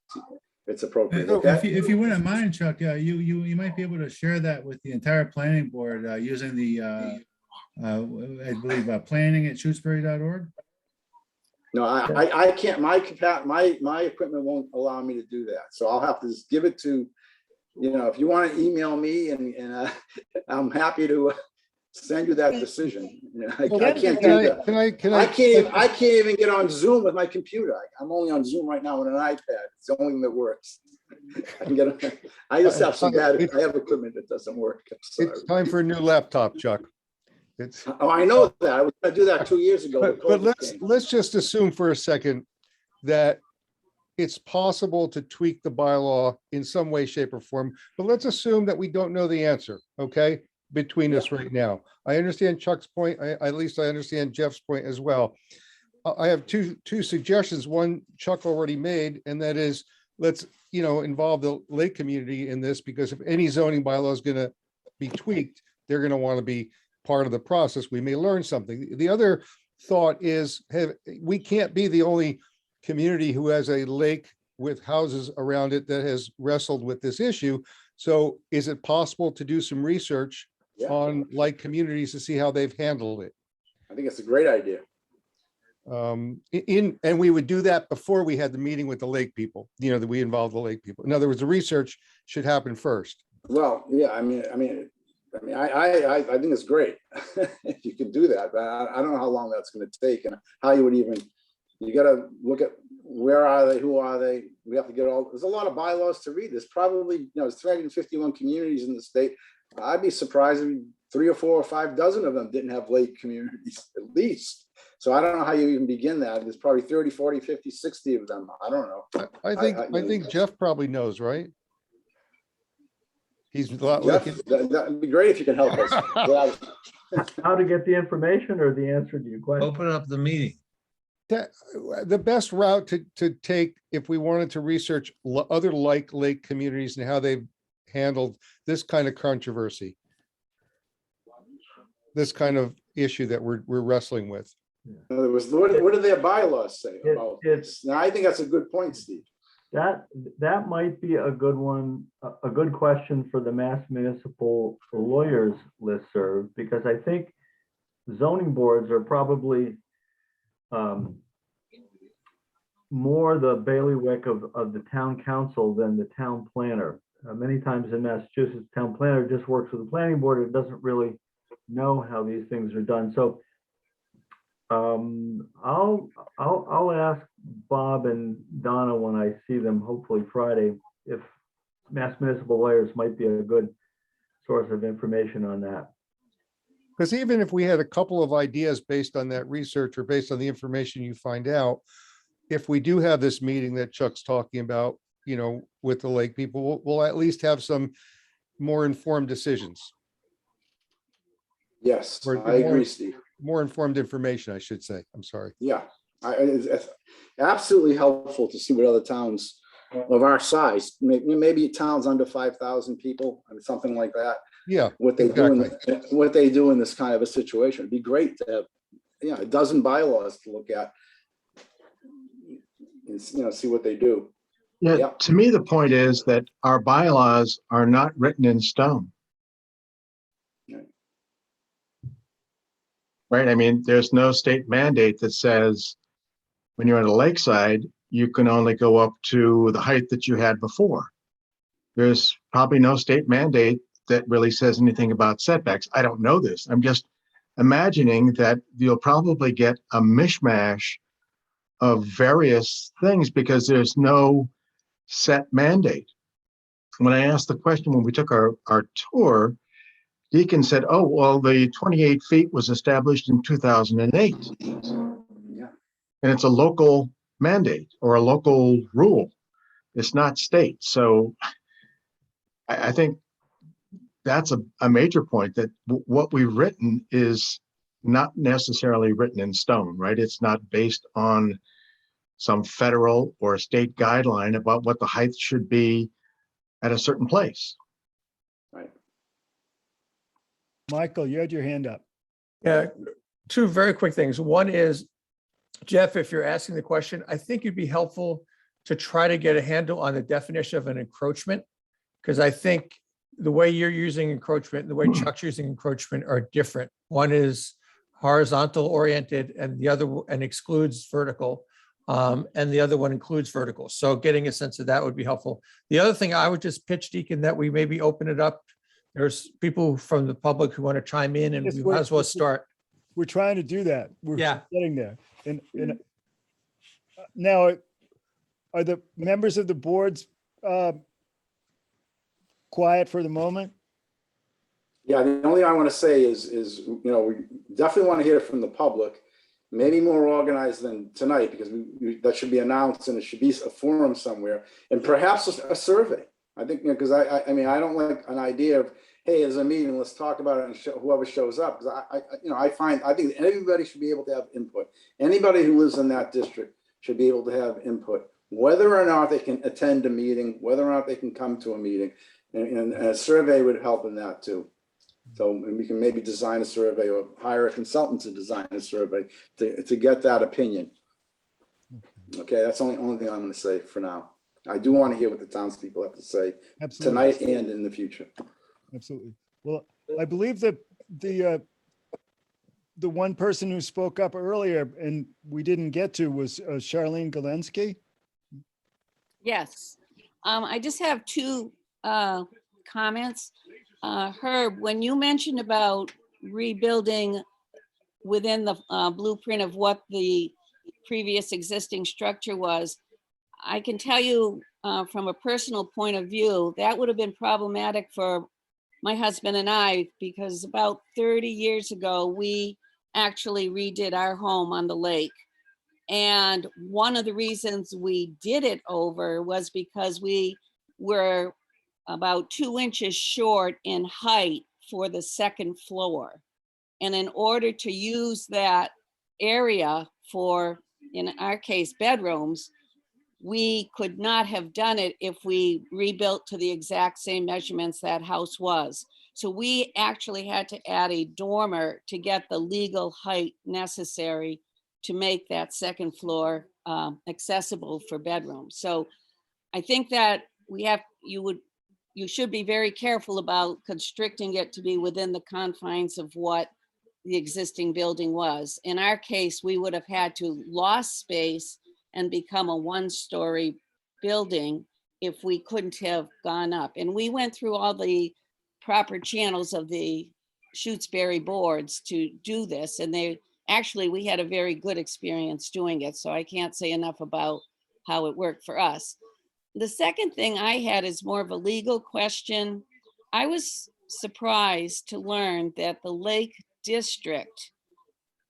it's appropriate. Okay? If you wouldn't mind, Chuck, you might be able to share that with the entire planning board using the I believe planning@shutesbury.org. No, I can't. My equipment won't allow me to do that. So I'll have to just give it to, if you want to email me, and I'm happy to send you that decision. I can't do that. I can't even get on Zoom with my computer. I'm only on Zoom right now with an iPad. It's the only thing that works. I can get. I just have some bad. I have equipment that doesn't work. It's time for a new laptop, Chuck. I know that. I was going to do that 2 years ago. But let's just assume for a second that it's possible to tweak the bylaw in some way, shape, or form, but let's assume that we don't know the answer, okay? Between us right now. I understand Chuck's point. At least I understand Jeff's point as well. I have two suggestions. One Chuck already made, and that is, let's, involve the lake community in this, because if any zoning bylaw is gonna be tweaked, they're gonna want to be part of the process. We may learn something. The other thought is, we can't be the only community who has a lake with houses around it that has wrestled with this issue. So is it possible to do some research on like communities to see how they've handled it? I think it's a great idea. And we would do that before we had the meeting with the lake people, that we involved the lake people. In other words, the research should happen first. Well, yeah, I think it's great if you can do that, but I don't know how long that's going to take and how you would even, you got to look at where are they, who are they? We have to get there's a lot of bylaws to read. There's probably, there's 351 communities in the state. I'd be surprised if 3 or 4 or 5 dozen of them didn't have lake communities at least. So I don't know how you even begin that. There's probably 30, 40, 50, 60 of them. I don't know. I think Jeff probably knows, right? He's a lot. Jeff, that'd be great if you can help us. How to get the information or the answer to your question? Open up the meeting. The best route to take if we wanted to research other like lake communities and how they've handled this kind of controversy, this kind of issue that we're wrestling with. In other words, what do their bylaws say about this? Now, I think that's a good point, Steve. That might be a good one, a good question for the Mass Municipal Lawyers listserv, because I think zoning boards are probably more the bailiwick of the town council than the town planner. Many times in Massachusetts, town planner just works with the planning board. It doesn't really know how these things are done. So I'll ask Bob and Donna when I see them, hopefully Friday, if Mass Municipal Lawyers might be a good source of information on that. Because even if we had a couple of ideas based on that research or based on the information you find out, if we do have this meeting that Chuck's talking about, with the lake people, we'll at least have some more informed decisions. Yes, I agree, Steve. More informed information, I should say. I'm sorry. Yeah, it's absolutely helpful to see what other towns of our size, maybe towns under 5,000 people, and something like that. Yeah, what they do in this kind of a situation. It'd be great to have, a dozen bylaws to look at, and see what they do. Yeah, to me, the point is that our bylaws are not written in stone. Right? I mean, there's no state mandate that says when you're on a lakeside, you can only go up to the height that you had before. There's probably no state mandate that really says anything about setbacks. I don't know this. I'm just imagining that you'll probably get a mishmash of various things because there's no set mandate. When I asked the question when we took our tour, Deacon said, oh, well, the 28 feet was established in 2008. Yeah. And it's a local mandate or a local rule. It's not state. So I think that's a major point, that what we've written is not necessarily written in stone, right? It's not based on some federal or state guideline about what the height should be at a certain place. Right. Michael, you had your hand up. Yeah, 2 very quick things. One is, Jeff, if you're asking the question, I think it'd be helpful to try to get a handle on the definition of an encroachment, because I think the way you're using encroachment and the way Chuck's using encroachment are different. One is horizontal oriented and the other and excludes vertical. And the other one includes vertical. So getting a sense of that would be helpful. The other thing I would just pitch, Deacon, that we maybe open it up. There's people from the public who want to chime in, and we might as well start. We're trying to do that. We're getting there. And now, are the members of the boards quiet for the moment? Yeah, the only thing I want to say is we definitely want to hear from the public. maybe more organized than tonight, because that should be announced and it should be a forum somewhere, and perhaps a survey. I think, because I mean, I don't like an idea of, hey, there's a meeting, let's talk about it, and whoever shows up, because I think everybody should be able to have input. Anybody who lives in that district should be able to have input, whether or not they can attend a meeting, whether or not they can come to a meeting, and a survey would help in that too. So we can maybe design a survey or hire a consultant to design a survey to get that opinion. Okay, that's the only thing I'm going to say for now. I do want to hear what the townspeople have to say tonight and in the future. Absolutely. Well, I believe that the one person who spoke up earlier and we didn't get to was Charlene Galensky. Yes. I just have two comments. Herb, when you mentioned about rebuilding within the blueprint of what the previous existing structure was, I can tell you from a personal point of view, that would have been problematic for my husband and I, because about 30 years ago, we actually redid our home on the lake. And one of the reasons we did it over was because we were about 2 inches short in height for the second floor. And in order to use that area for, in our case, bedrooms, we could not have done it if we rebuilt to the exact same measurements that house was. So we actually had to add a dormer to get the legal height necessary to make that second floor accessible for bedrooms. So I think that you should be very careful about constricting it to be within the confines of what the existing building was. In our case, we would have had to lost space and become a one-story building if we couldn't have gone up. And we went through all the proper channels of the Shutesbury boards to do this. And we had a very good experience doing it. So I can't say enough about how it worked for us. The second thing I had is more of a legal question. I was surprised to learn that the Lake District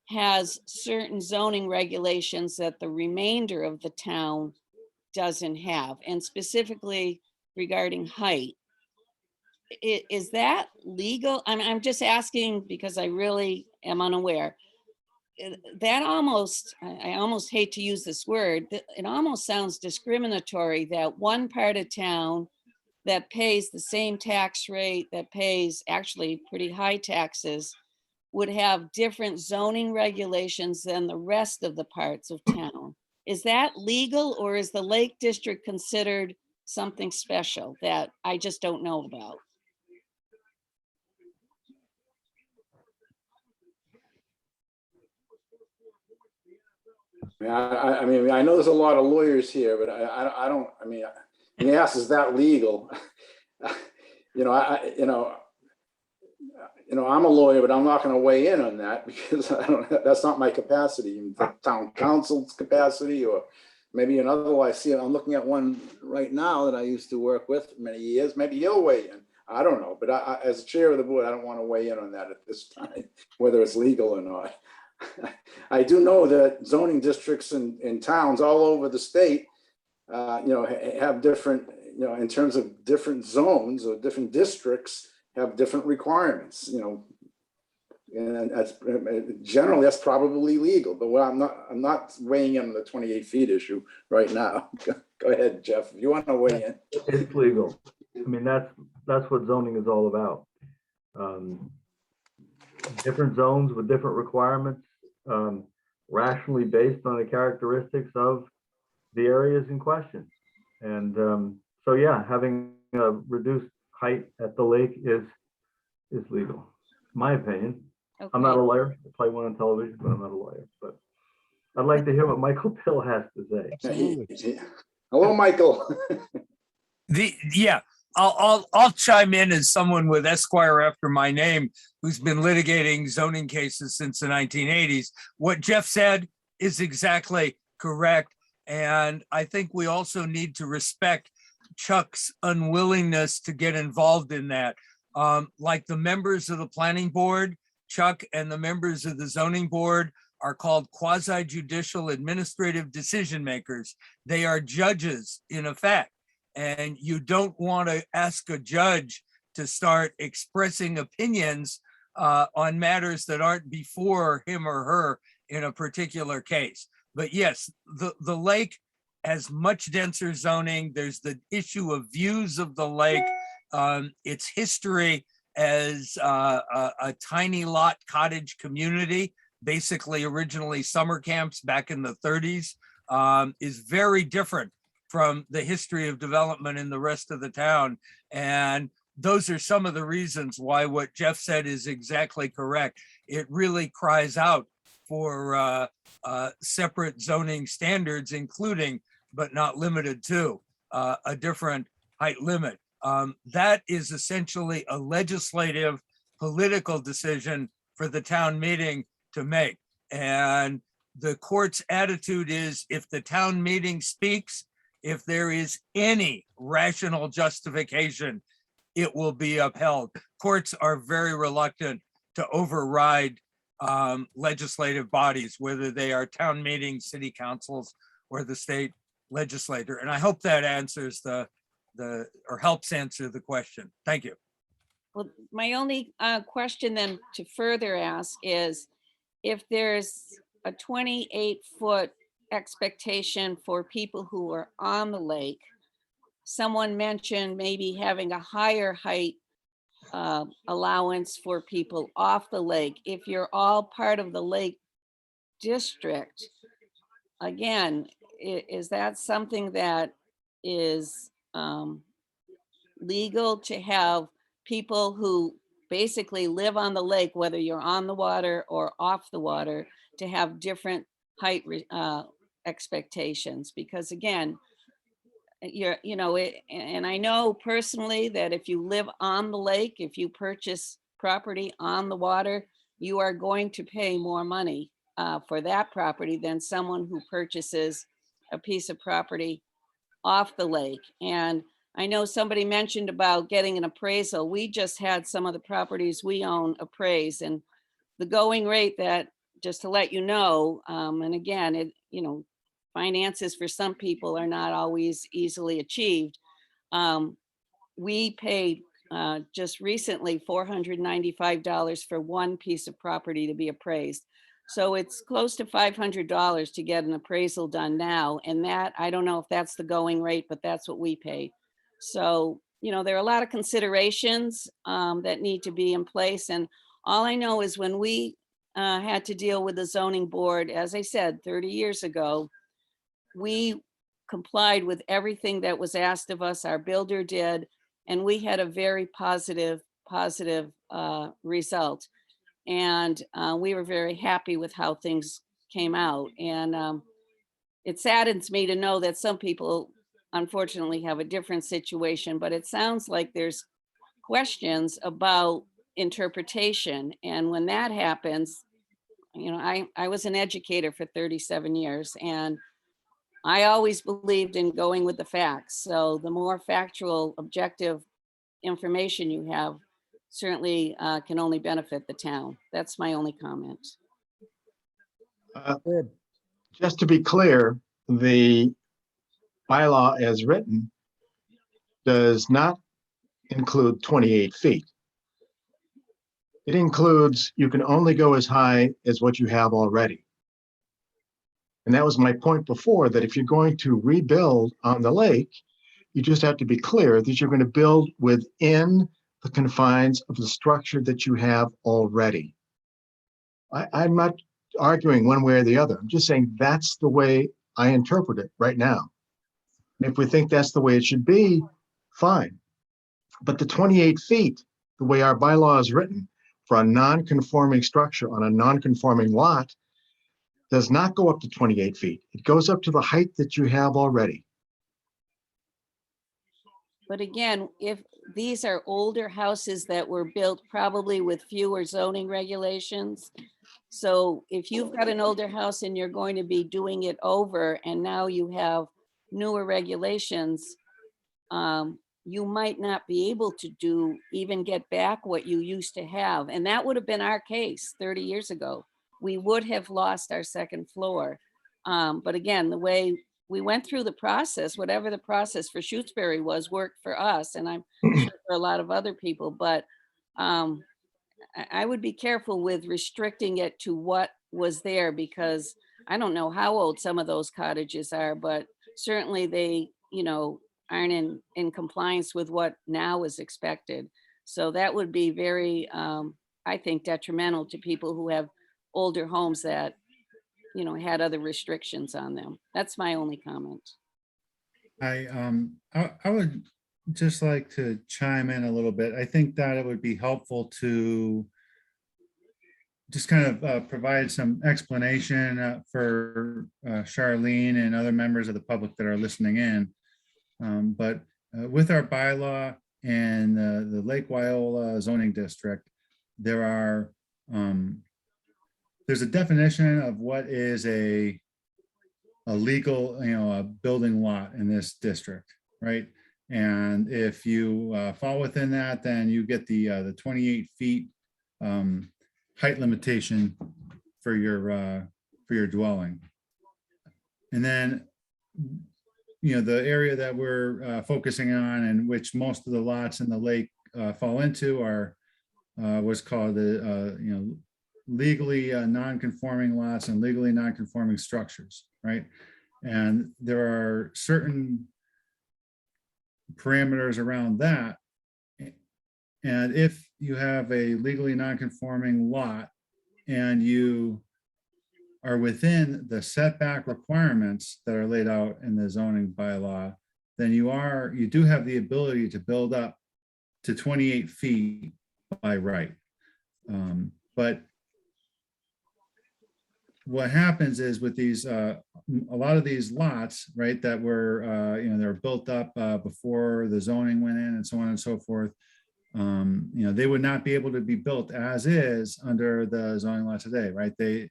has certain zoning regulations that the remainder of the town doesn't have, and specifically regarding height. Is that legal? I'm just asking because I really am unaware. That I almost hate to use this word, it almost sounds discriminatory that one part of town that pays the same tax rate, that pays actually pretty high taxes, would have different zoning regulations than the rest of the parts of town. Is that legal, or is the Lake District considered something special that I just don't know about? I mean, I know there's a lot of lawyers here, but I don't, I mean, yes, is that legal? I'm a lawyer, but I'm not going to weigh in on that because that's not my capacity, the town council's capacity, or maybe another. I'm looking at one right now that I used to work with for many years. Maybe you'll weigh in. I don't know, but as chair of the board, I don't want to weigh in on that at this time, whether it's legal or not. I do know that zoning districts in towns all over the state, have different, in terms of different zones or different districts, have different requirements, and that's generally that's probably legal. But I'm not weighing in on the 28 feet issue right now. Go ahead, Jeff, if you want to weigh in. It's legal. I mean, that's what zoning is all about. Different zones with different requirements, rationally based on the characteristics of the areas in question. And so, yeah, having a reduced height at the lake is legal, my opinion. Okay. I'm not a lawyer. I play one on television, but I'm not a lawyer. But I'd like to hear what Michael Pill has to say. Absolutely. Hello, Michael. I'll chime in as someone with Esquire after my name who's been litigating zoning cases since the 1980s. What Jeff said is exactly correct. And I think we also need to respect Chuck's unwillingness to get involved in that. Like the members of the planning board, Chuck and the members of the zoning board are called quasi judicial administrative decision makers. They are judges in effect. And you don't want to ask a judge to start expressing opinions on matters that aren't before him or her in a particular case. But yes, the lake has much denser zoning. There's the issue of views of the lake, its history as a tiny lot cottage community, basically originally summer camps back in the 30s, is very different from the history of development in the rest of the town. And those are some of the reasons why what Jeff said is exactly correct. It really cries out for separate zoning standards, including, but not limited to, a different height limit. That is essentially a legislative political decision for the town meeting to make. And the court's attitude is, if the town meeting speaks, if there is any rational justification, it will be upheld. Courts are very reluctant to override legislative bodies, whether they are town meetings, city councils, or the state legislature. And I hope that answers or helps answer the question. Thank you. Well, my only question then to further ask is, if there's a 28-foot expectation for people who are on the lake, someone mentioned maybe having a higher height allowance for people off the lake. If you're all part of the lake district, again, is that something that is legal to have people who basically live on the lake, whether you're on the water or off the water, to have different height expectations? Because again, and I know personally that if you live on the lake, if you purchase property on the water, you are going to pay more money for that property than someone who purchases a piece of property off the lake. And I know somebody mentioned about getting an appraisal. We just had some of the properties we own appraised, and the going rate, that, just to let you know, and again, finances for some people are not always easily achieved. We paid just recently $495 for one piece of property to be appraised. So it's close to $500 to get an appraisal done now. And that, I don't know if that's the going rate, but that's what we paid. So, there are a lot of considerations that need to be in place. And all I know is when we had to deal with the zoning board, as I said, 30 years ago, we complied with everything that was asked of us. Our builder did, and we had a very positive result. And we were very happy with how things came out. And it saddens me to know that some people unfortunately have a different situation, but it sounds like there's questions about interpretation. And when that happens, I was an educator for 37 years, and I always believed in going with the facts. So the more factual, objective information you have certainly can only benefit the town. That's my only comment. Just to be clear, the bylaw as written does not include 28 feet. It includes, you can only go as high as what you have already. And that was my point before, that if you're going to rebuild on the lake, you just have to be clear that you're going to build within the confines of the structure that you have already. I'm not arguing one way or the other. I'm just saying that's the way I interpret it right now. If we think that's the way it should be, fine. But the 28 feet, the way our bylaw is written, for a non-conforming structure on a non-conforming lot, does not go up to 28 feet. It goes up to the height that you have already. But again, if these are older houses that were built probably with fewer zoning regulations, so if you've got an older house and you're going to be doing it over, and now you have newer regulations, you might not be able to even get back what you used to have. And that would have been our case 30 years ago. we would have lost our second floor. But again, the way we went through the process, whatever the process for Shutesbury was, worked for us, and I'm sure for a lot of other people, but I would be careful with restricting it to what was there, because I don't know how old some of those cottages are, but certainly they, aren't in compliance with what now is expected. So that would be very, I think, detrimental to people who have older homes that, had other restrictions on them. That's my only comment. I would just like to chime in a little bit. I think that it would be helpful to just kind of provide some explanation for Charlene and other members of the public that are listening in. But with our bylaw and the Lake Wyola zoning district, there's a definition of what is a legal, a building lot in this district, right? And if you fall within that, then you get the 28 feet height limitation for your dwelling. And then, the area that we're focusing on, and which most of the lots in the lake fall into, are what's called the legally non-conforming lots and legally non-conforming structures, right? And there are certain parameters around that. And if you have a legally non-conforming lot and you are within the setback requirements that are laid out in the zoning bylaw, then you do have the ability to build up to 28 feet by right. But what happens is with these, a lot of these lots, right, that were, they're built up before the zoning went in and so on and so forth, they would not be able to be built as is under the zoning law today, right? They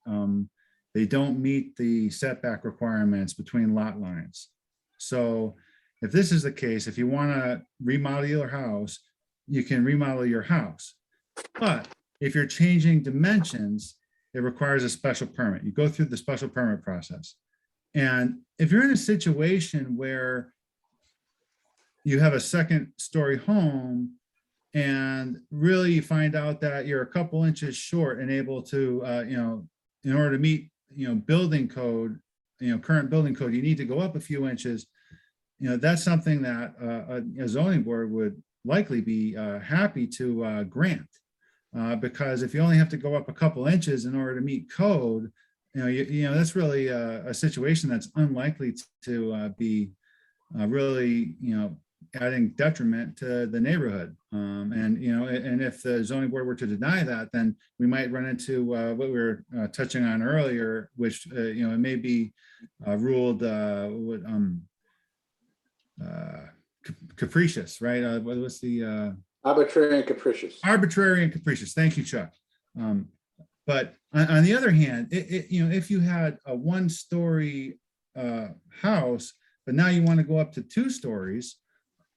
don't meet the setback requirements between lot lines. So if this is the case, if you want to remodel your house, you can remodel your house. But if you're changing dimensions, it requires a special permit. You go through the special permit process. And if you're in a situation where you have a second story home and really you find out that you're a couple inches short and able to, in order to meet, building code, current building code, you need to go up a few inches. That's something that a zoning board would likely be happy to grant. Because if you only have to go up a couple inches in order to meet code, that's really a situation that's unlikely to be really, adding detriment to the neighborhood. And if the zoning board were to deny that, then we might run into what we were touching on earlier, which, it may be ruled capricious, right? What's the arbitrary and capricious. Arbitrary and capricious. Thank you, Chuck. But on the other hand, if you had a one-story house, but now you want to go up to 2 stories,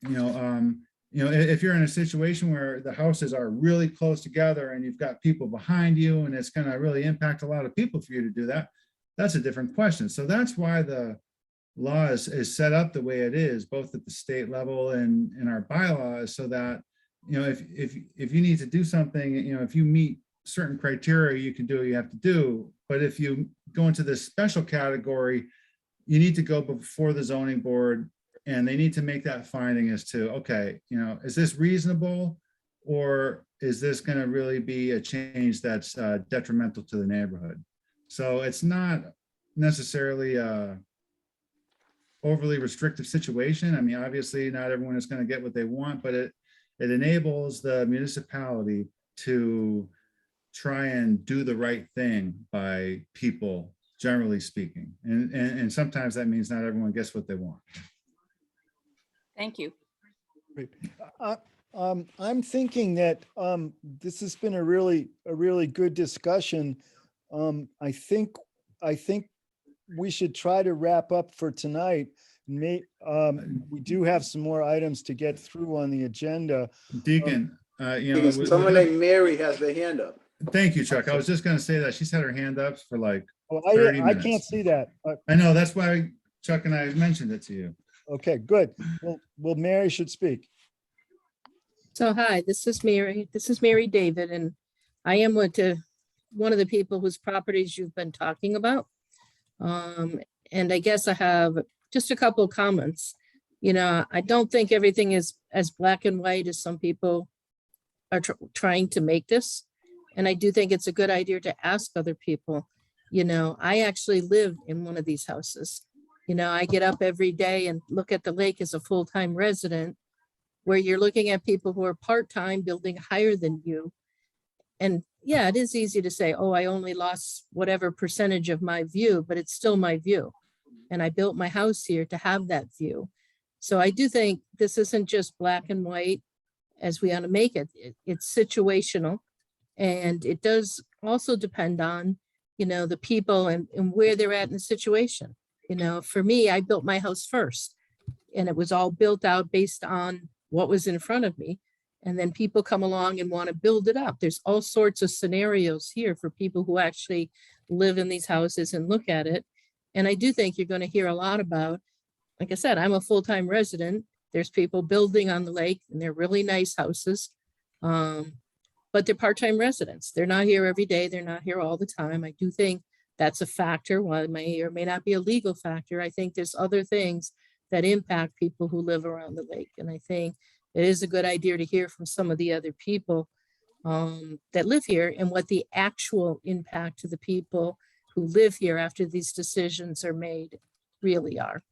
if you're in a situation where the houses are really close together and you've got people behind you and it's going to really impact a lot of people for you to do that, that's a different question. So that's why the law is set up the way it is, both at the state level and in our bylaws, so that if you need to do something, if you meet certain criteria, you can do what you have to do. But if you go into this special category, you need to go before the zoning board and they need to make that finding as to, okay, is this reasonable, or is this going to really be a change that's detrimental to the neighborhood? So it's not necessarily a overly restrictive situation. I mean, obviously not everyone is going to get what they want, but it enables the municipality to try and do the right thing by people, generally speaking. And sometimes that means not everyone gets what they want. Thank you. Great. I'm thinking that this has been a really good discussion. I think we should try to wrap up for tonight. We do have some more items to get through on the agenda. Deacon, Someone named Mary has their hand up. Thank you, Chuck. I was just gonna say that she's had her hand up for like Oh, 30 I can't minutes. see that. I know, that's why Chuck and I mentioned it to you. Okay, good. Well, Mary should speak. So hi, this is Mary. This is Mary David, and I am one of the people whose properties you've been talking about. And I guess I have just a couple of comments. You know, I don't think everything is as black and white as some people are trying to make this. And I do think it's a good idea to ask other people. You know, I actually live in one of these houses. You know, I get up every day and look at the lake as a full-time resident, where you're looking at people who are part-time building higher than you. And yeah, it is easy to say, oh, I only lost whatever percentage of my view, but it's still my view. And I built my house here to have that view. So I do think this isn't just black and white as we want to make it. It's situational. And it does also depend on, you know, the people and where they're at in the situation. You know, for me, I built my house first, and it was all built out based on what was in front of me. And then people come along and want to build it up. There's all sorts of scenarios here for people who actually live in these houses and look at it. And I do think you're going to hear a lot about, like I said, I'm a full-time resident. There's people building on the lake, and they're really nice houses. But they're part-time residents. They're not here every day. They're not here all the time. I do think that's a factor. While it may or may not be a legal factor, I think there's other things that impact people who live around the lake. And I think it is a good idea to hear from some of the other people that live here and what the actual impact to the people who live here after these decisions are made really are.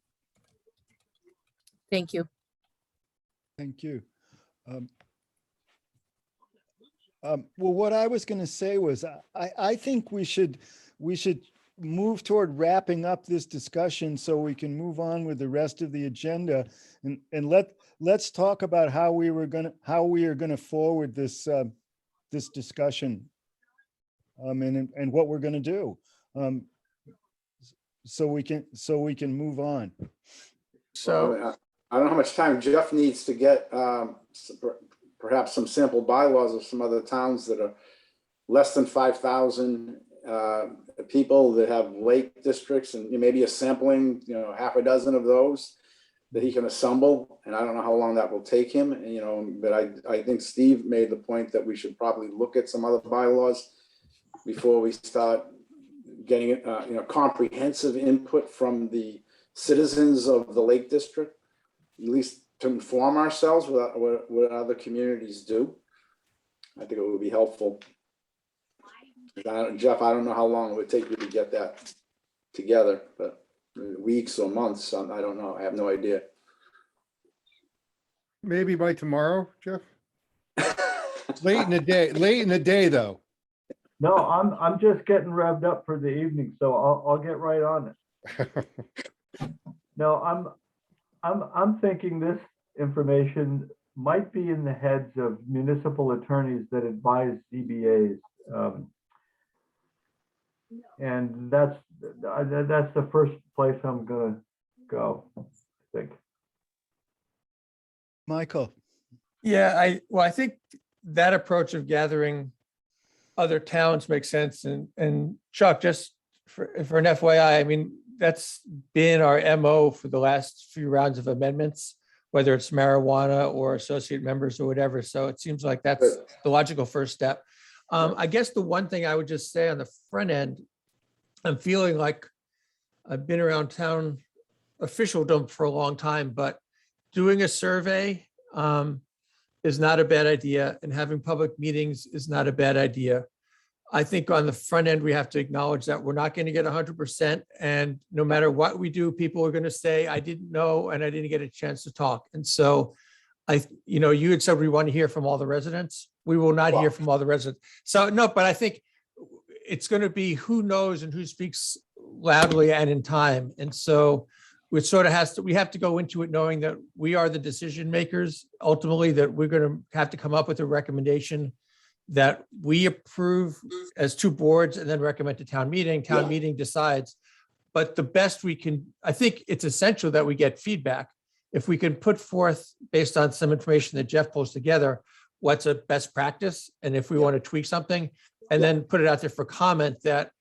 Thank you. Thank you. Well, what I was going to say was, I think we should move toward wrapping up this discussion so we can move on with the rest of the agenda, and let's talk about how we are going to forward this this discussion, and what we're going to do, so we can move on. So I don't know how much time Jeff needs to get perhaps some sample bylaws of some other towns that are less than 5,000 people that have lake districts, and maybe a sampling, half a dozen of those that he can assemble. And I don't know how long that will take him, but I think Steve made the point that we should probably look at some other bylaws before we start getting comprehensive input from the citizens of the Lake District, at least to inform ourselves what other communities do. I think it would be helpful. Jeff, I don't know how long it would take you to get that together, but weeks or months, I don't know. I have no idea. Maybe by tomorrow, Jeff? Late in the day, though. No, I'm just getting revved up for the evening, so I'll get right on it. No, I'm thinking this information might be in the heads of municipal attorneys that advise ZBAs. And that's the first place I'm gonna go, I think. Michael. Yeah, I think that approach of gathering other towns makes sense. And Chuck, just for an FYI, I mean, that's been our MO for the last few rounds of amendments, whether it's marijuana or associate members or whatever. So it seems like that's the logical first step. I guess the one thing I would just say on the front end, I'm feeling like I've been around town officialdom for a long time, but doing a survey is not a bad idea, and having public meetings is not a bad idea. I think on the front end, we have to acknowledge that we're not going to get 100%. And no matter what we do, people are going to say, I didn't know, and I didn't get a chance to talk. And so you had said we want to hear from all the residents. We will not hear from all the residents. So no, but I think it's going to be who knows and who speaks loudly and in time. And so it sort of we have to go into it knowing that we are the decision makers, ultimately, that we're going to have to come up with a recommendation that we approve as two boards and then recommend to town meeting. Town meeting decides. But the best we can, I think it's essential that we get feedback. If we can put forth, based on some information that Jeff pulls together, what's a best practice, and if we want to tweak something, and then put it out there for comment that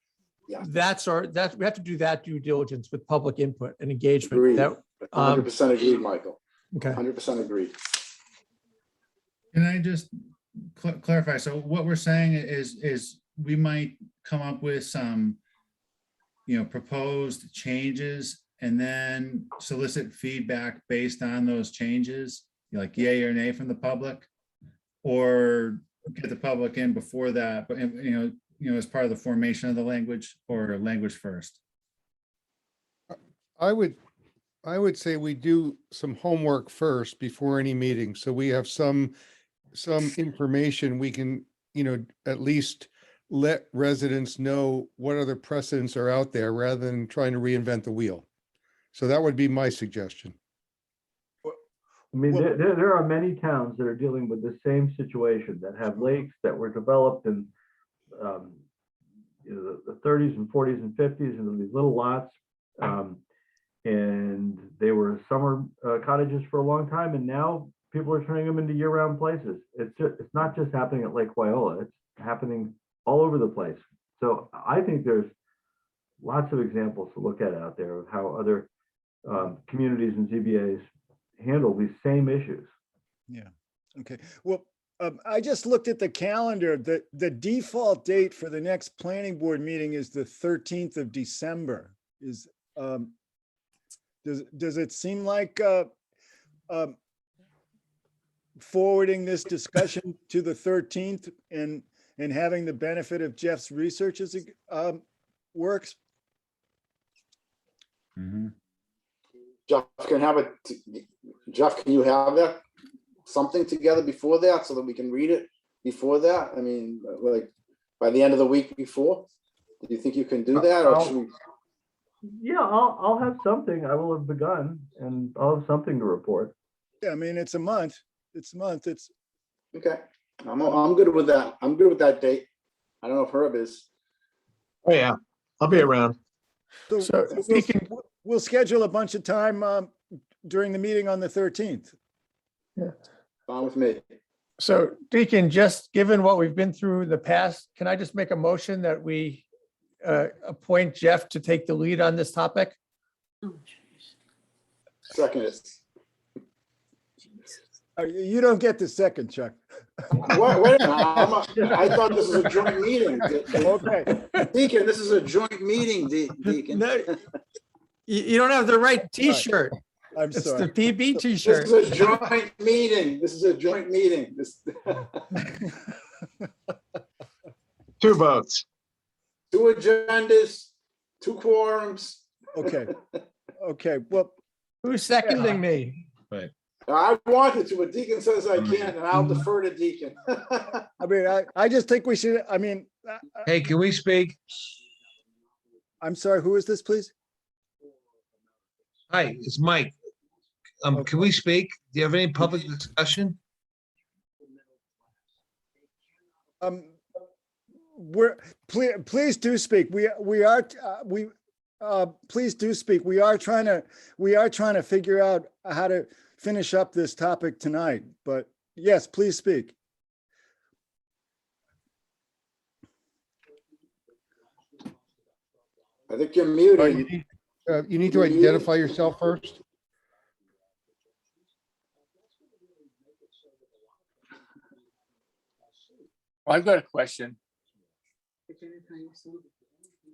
Yeah. we have to do that due diligence with public input and engagement. Agreed. That, 100% agreed, Michael. okay. 100% agreed. Can I just clarify? So what we're saying is we might come up with some, proposed changes and then solicit feedback based on those changes, like yay or nay from the public, or get the public in before that, but as part of the formation of the language, or language first. I would say we do some homework first before any meeting, so we have some information we can, at least let residents know what other precedents are out there rather than trying to reinvent the wheel. So that would be my suggestion. I mean, there are many towns that are dealing with the same situation, that have lakes that were developed in the 30s and 40s and 50s, and these little lots. And they were summer cottages for a long time, and now people are turning them into year-round places. It's not just happening at Lake Wyola, it's happening all over the place. So I think there's lots of examples to look at out there of how other communities and ZBAs handle these same issues. Yeah, okay. Well, I just looked at the calendar. The default date for the next planning board meeting is the 13th of December. Does it seem like forwarding this discussion to the 13th and having the benefit of Jeff's research as it works? Mm-hmm. Jeff, can you have that something together before that so that we can read it before that? I mean, like by the end of the week before? Do you think you can do that, or should we? Yeah, I'll have something. I will have begun, and I'll have something to report. Yeah, I mean, it's a month. It's Okay. I'm good with that. I'm good with that date. I don't know if Herb is. Oh, yeah, I'll be around. So we'll schedule a bunch of time during the meeting on the 13th. Yeah. Fine with me. So Deacon, just given what we've been through in the past, can I just make a motion that we appoint Jeff to take the lead on this topic? Second it. You don't get the second, Chuck. Wait a minute. I thought this was a joint meeting. Okay. Deacon, this is a joint meeting, Deacon. No, you don't have the right T-shirt. I'm It's sorry. the PB This T-shirt. is a joint meeting. This is a joint meeting. Two votes. Two agendas, two quorums. Okay. Okay. Well, Who's seconding me? I wanted to, but Deacon says I can't, and I'll defer to Deacon. I mean, I just think we should, I mean, Hey, can we speak? I'm sorry, who is this, please? Hi, it's Mike. Can we speak? Do you have any public discussion? Please do speak. Please do speak. We are trying to figure out how to finish up this topic tonight, but yes, please speak. I think you're muted. You need to identify yourself first. I've got a question.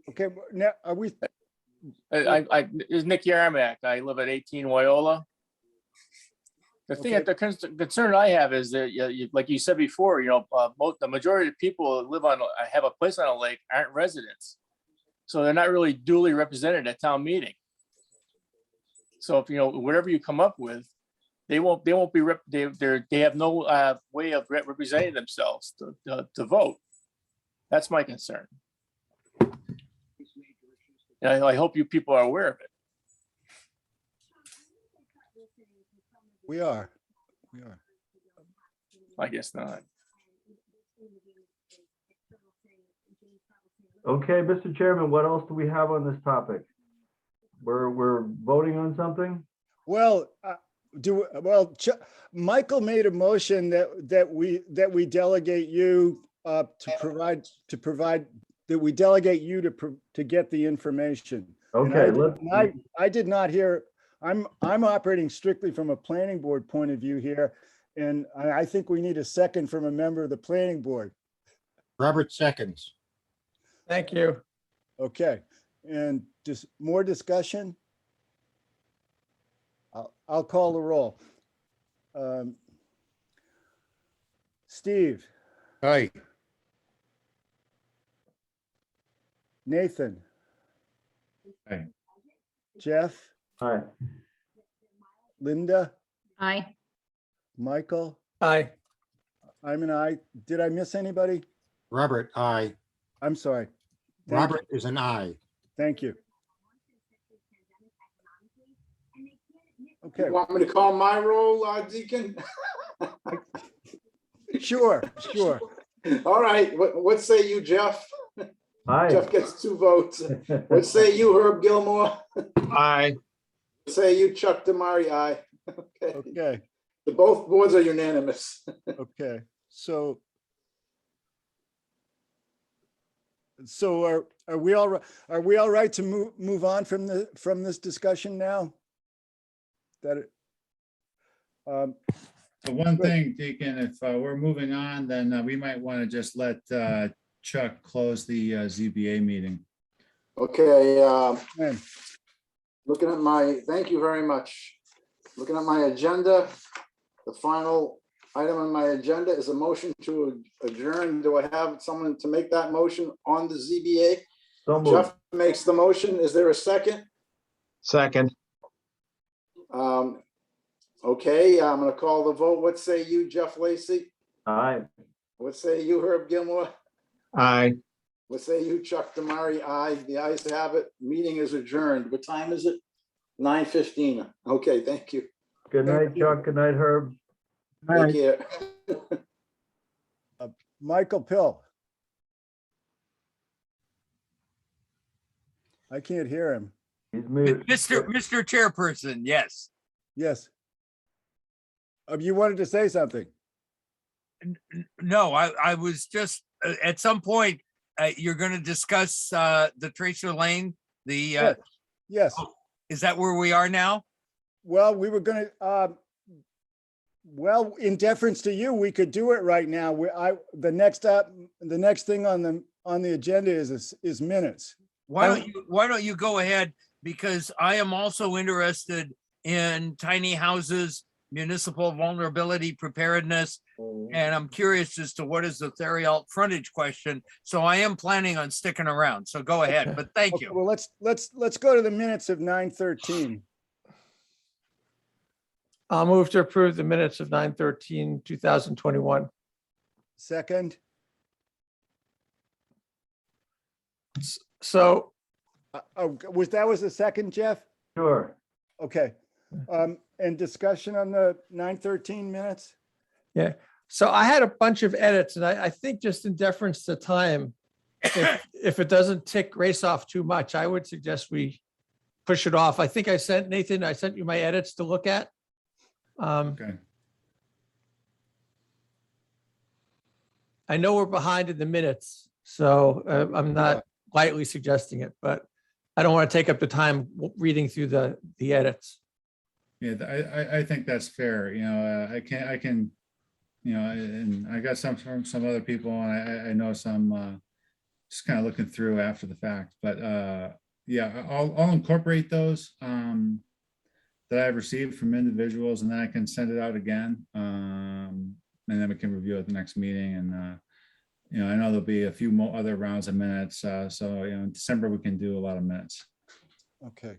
Okay, now are we? This is Nick Yarmack. I live at 18 Wyola. The thing, Okay. the concern I have is that, like you said before, the majority of people that live on, have a place on a lake aren't residents. So they're not really duly represented at town meeting. So if, whatever you come up with, they won't be, they have no way of representing themselves to vote. That's my concern. And I hope you people are aware of it. We are. I guess not. Okay, Mr. Chairman, what else do we have on this topic? We're voting on something? Well, Michael made a motion that we delegate you to provide, that we delegate you to get the information. And Okay, I did not hear, I'm operating strictly from a planning board point of view here. And I think we need a second from a member of the planning board. Robert seconds. Thank you. Okay, and just more discussion? I'll call the roll. Steve, Aye. Nathan, Aye. Jeff, Aye. Linda, Aye. Michael, Aye. I'm an aye. Did I miss anybody? Robert, aye. I'm sorry. Thank you. Robert is an aye. Thank you. Okay, You want me to call my roll, Deacon? sure. All right, what say you, Jeff? Aye. Jeff gets 2 votes. What say you, Herb Gilmore? Aye. What say you, Chuck Damari? Aye. Okay, Okay, both boards are unanimous. okay. So are we all right to move on from this discussion now? That So one thing, Deacon, if we're moving on, then we might want to just let Chuck close the ZBA meeting. Okay, man, looking at thank you very much. Looking at my agenda, the final item on my agenda is a motion to adjourn. Do I have someone to make that motion on the ZBA? So moved. Jeff makes the motion. Is there a second? Second. Okay, I'm gonna call the vote. What say you, Jeff Lacy? Aye. What say you, Herb Gilmore? Aye. What say you, Chuck Damari? Aye, the ayes have it. Meeting is adjourned. What time is it? 9:15. Okay, thank you. Good night, Chuck. Good night, Herb. Take care. Michael Pill. I can't hear him. He's muted. Mr. Chairperson, yes. Yes. You wanted to say something? No, I was just, at some point, you're going to discuss the Tracer Lane, the, Yes. is that where we are now? Well, we were gonna, well, in deference to you, we could do it right now. The next thing on the agenda is minutes. Why don't you go ahead? Because I am also interested in tiny houses, municipal vulnerability preparedness, and I'm curious as to what is the Theriault frontage question. So I am planning on sticking around. So go ahead, but thank Okay, you. well, let's go to the minutes of 9:13. I'll move to approve the minutes of 9/13/2021. Second, So was the second, Jeff? Sure. Okay. And discussion on the 9:13 minutes? yeah, so I had a bunch of edits and I think just in deference to time, if it doesn't tick Grace off too much, I would suggest we push it off. I think I sent you my edits to look at. Okay. I know we're behind in the minutes, so I'm not lightly suggesting it, but I don't want to take up the time reading through the edits. Yeah, I think that's fair. You know, I can, you know, and I got some from some other people, and I know some just kind of looking through after the fact. But yeah, I'll incorporate those that I've received from individuals, and then I can send it out again, and then we can review at the next meeting. And you know, I know there'll be a few more other rounds of minutes, so you know, in December we can do a lot of minutes. Okay.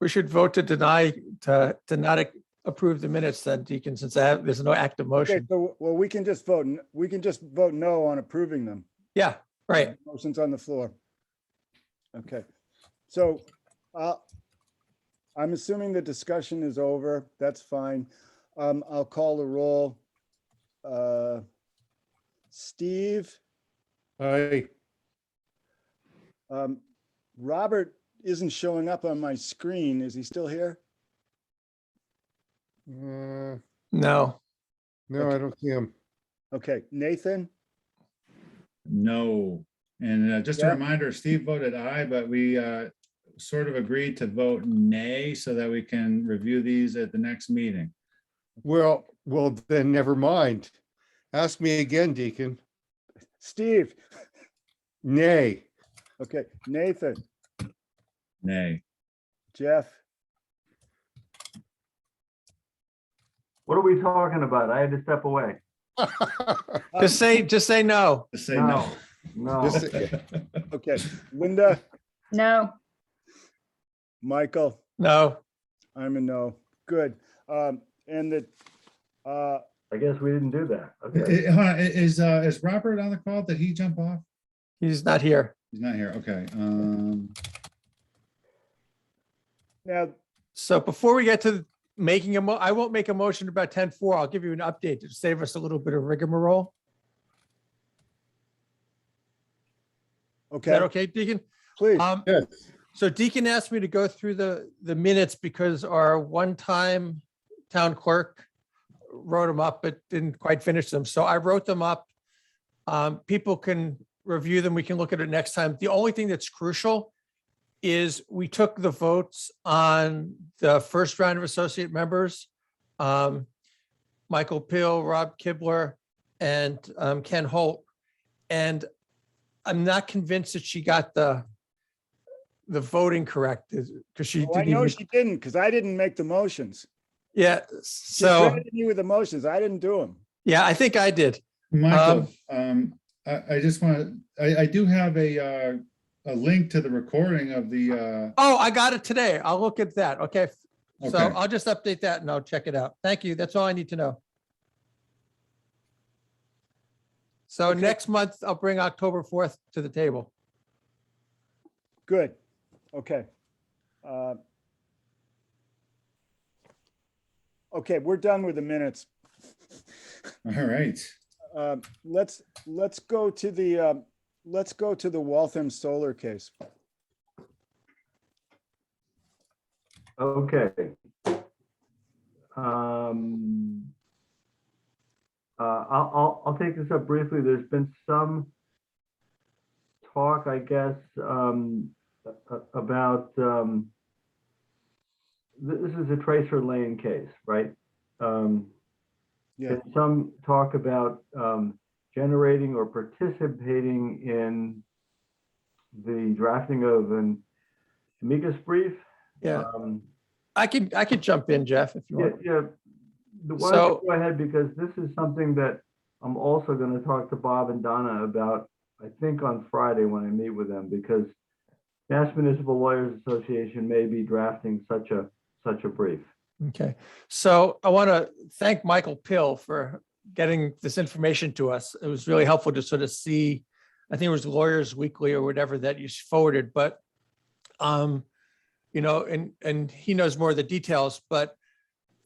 We should vote to deny, to not approve the minutes then, Deacon, since there's no active Okay, motion. so, well, we can just vote no on approving them. Yeah, right. Motion's on the floor. Okay, so I'm assuming the discussion is over. That's fine. I'll call the roll. Steve, Aye. Robert isn't showing up on my screen. Is he still here? No, No. No, I don't see him. Okay, Nathan? No. And just a Yeah. reminder, Steve voted aye, but we sort of agreed to vote nay so that we can review these at the next meeting. Well, then never mind. Ask me again, Deacon. Steve? Nay. Okay, Nathan? Nay. Jeff? What are we talking about? I had to step away. Just say no. Just say no. No. Just say- Okay, Linda? No. Michael? No. I'm a no. Good. And the, I guess we didn't do that. Okay. Is Robert on the call? Did he jump off? He's not here. He's not here. Okay. now, So before we get to making I won't make a motion about 10-4. I'll give you an update to save us a little bit of rigmarole. Is okay, that okay, Deacon? please. Yes. So Deacon asked me to go through the minutes because our one-time town clerk wrote them up, but didn't quite finish them. So I wrote them up. People can review them. We can look at it next time. The only thing that's crucial is we took the votes on the first round of associate members. Michael Pill, Rob Kibler, and Ken Holt. And I'm not convinced that she got the voting correct because she Oh, I didn't know even, she didn't, because I didn't make the motions. yeah. She So, credited me with the motions. I didn't do them. yeah, I think I did. Michael, I just want to, I do have a link to the recording of the, Oh, I got it today. I'll look at that. Okay. So Okay. I'll just update that and I'll check it out. Thank you. That's all I need to know. So Okay. next month, I'll bring October 4th to the table. Good. Okay. Okay, we're done with the minutes. all right. Let's go to the Waltham Solar case. Okay. I'll take this up briefly. There's been some talk, I guess, about this is a Tracer Lane case, right? Yeah. There's some talk about generating or participating in the drafting of an amicus brief. Yeah. I could jump in, Jeff, if you Yeah, want. yeah. Why don't you go ahead, because this is something that I'm also going to talk to Bob and Donna about, I think on Friday when I meet with them, because Mass Municipal Lawyers Association may be drafting such a brief. Okay. So I want to thank Michael Pill for getting this information to us. It was really helpful to sort of see, I think it was Lawyers Weekly or whatever that you forwarded, but you know, and he knows more of the details, but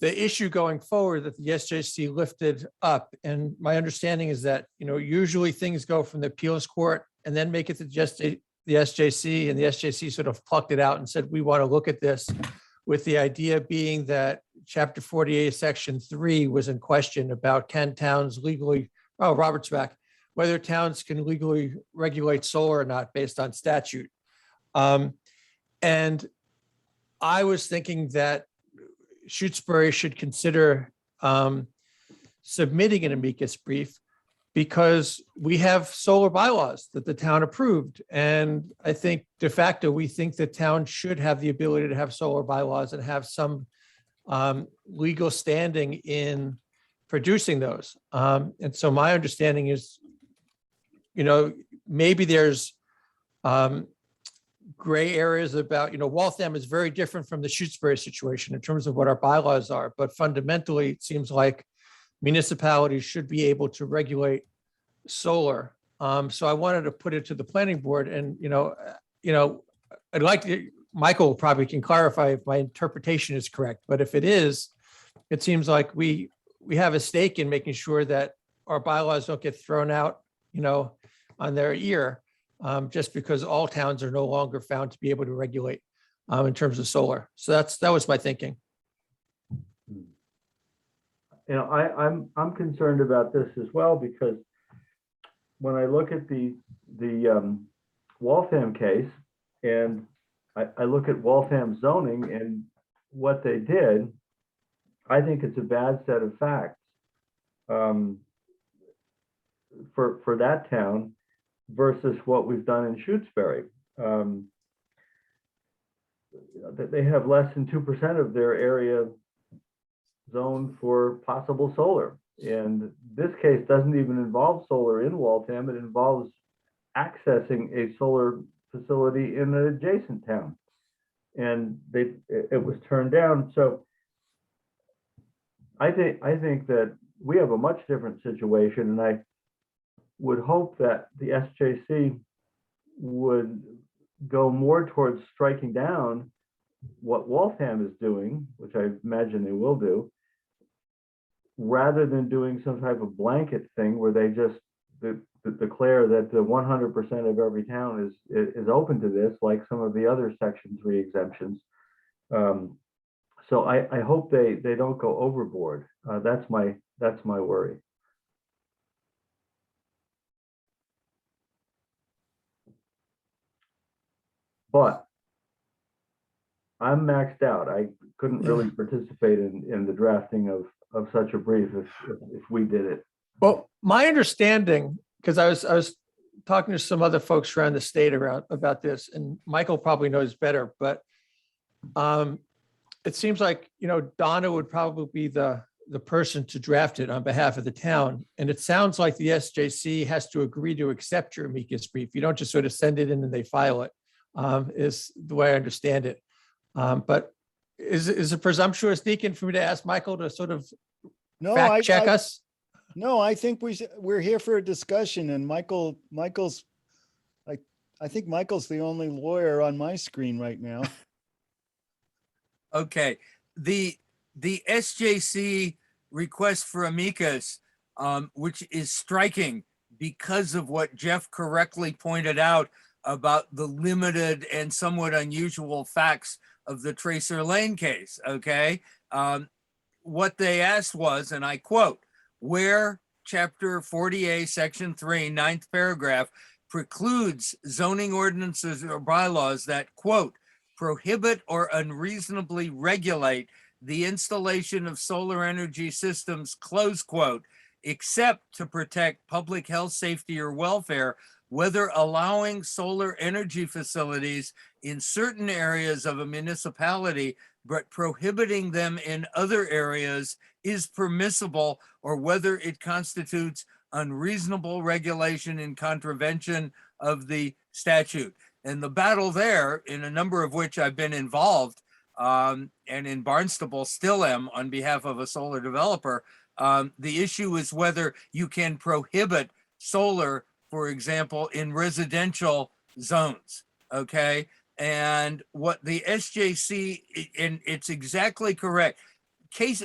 the issue going forward that the SJC lifted up, and my understanding is that, you know, usually things go from the appeals court and then make it to just the SJC, and the SJC sort of plucked it out and said, we want to look at this, with the idea being that Chapter 48, Section 3 was in question about can towns legally, oh, Robert's back, whether towns can legally regulate solar or not based on statute. And I was thinking that Shutesbury should consider submitting an amicus brief because we have solar bylaws that the town approved. And I think de facto, we think the town should have the ability to have solar bylaws and have some legal standing in producing those. And so my understanding is, you know, maybe there's gray areas about, you know, Waltham is very different from the Shutesbury situation in terms of what our bylaws are, but fundamentally, it seems like municipalities should be able to regulate solar. So I wanted to put it to the planning board, and, you know, I'd like to, Michael probably can clarify if my interpretation is correct, but if it is, it seems like we have a stake in making sure that our bylaws don't get thrown out, you know, on their ear, just because all towns are no longer found to be able to regulate in terms of solar. So that was my thinking. I'm concerned about this as well, because when I look at the Waltham case, and I look at Waltham zoning and what they did, I think it's a bad set of facts for that town versus what we've done in Shutesbury. They have less than 2% of their area zoned for possible solar. And this case doesn't even involve solar in Waltham. It involves accessing a solar facility in an adjacent town. And it was turned down. So I think that we have a much different situation, and I would hope that the SJC would go more towards striking down what Waltham is doing, which I imagine they will do, rather than doing some type of blanket thing where they just declare that the 100% of every town is open to this, like some of the other Section 3 exemptions. So I hope they don't go overboard. That's my worry. But I'm maxed out. I couldn't really participate in the drafting of such a brief if we did it. Well, my understanding, because I was talking to some other folks around the state about this, and Michael probably knows better, but it seems like, Donna would probably be the person to draft it on behalf of the town. And it sounds like the SJC has to agree to accept your amicus brief. You don't just sort of send it in and they file it, is the way I understand it. But is it presumptuous, Deacon, for me to ask Michael to sort of fact check us? No, I think we're here for a discussion, and I think Michael's the only lawyer on my screen right now. Okay, the SJC request for amicus, which is striking because of what Jeff correctly pointed out about the limited and somewhat unusual facts of the Tracer Lane case, okay? What they asked was, and I quote, where Chapter 40A, Section 3, 9th paragraph precludes zoning ordinances or bylaws that, quote, prohibit or unreasonably regulate the installation of solar energy systems, close quote, except to protect public health, safety, or welfare, whether allowing solar energy facilities in certain areas of a municipality, but prohibiting them in other areas is permissible, or whether it constitutes unreasonable regulation in contravention of the statute. And the battle there, in a number of which I've been involved, and in Barnstable still am on behalf of a solar developer, the issue is whether you can prohibit solar, for example, in residential zones, okay? And what the SJC, and it's exactly correct,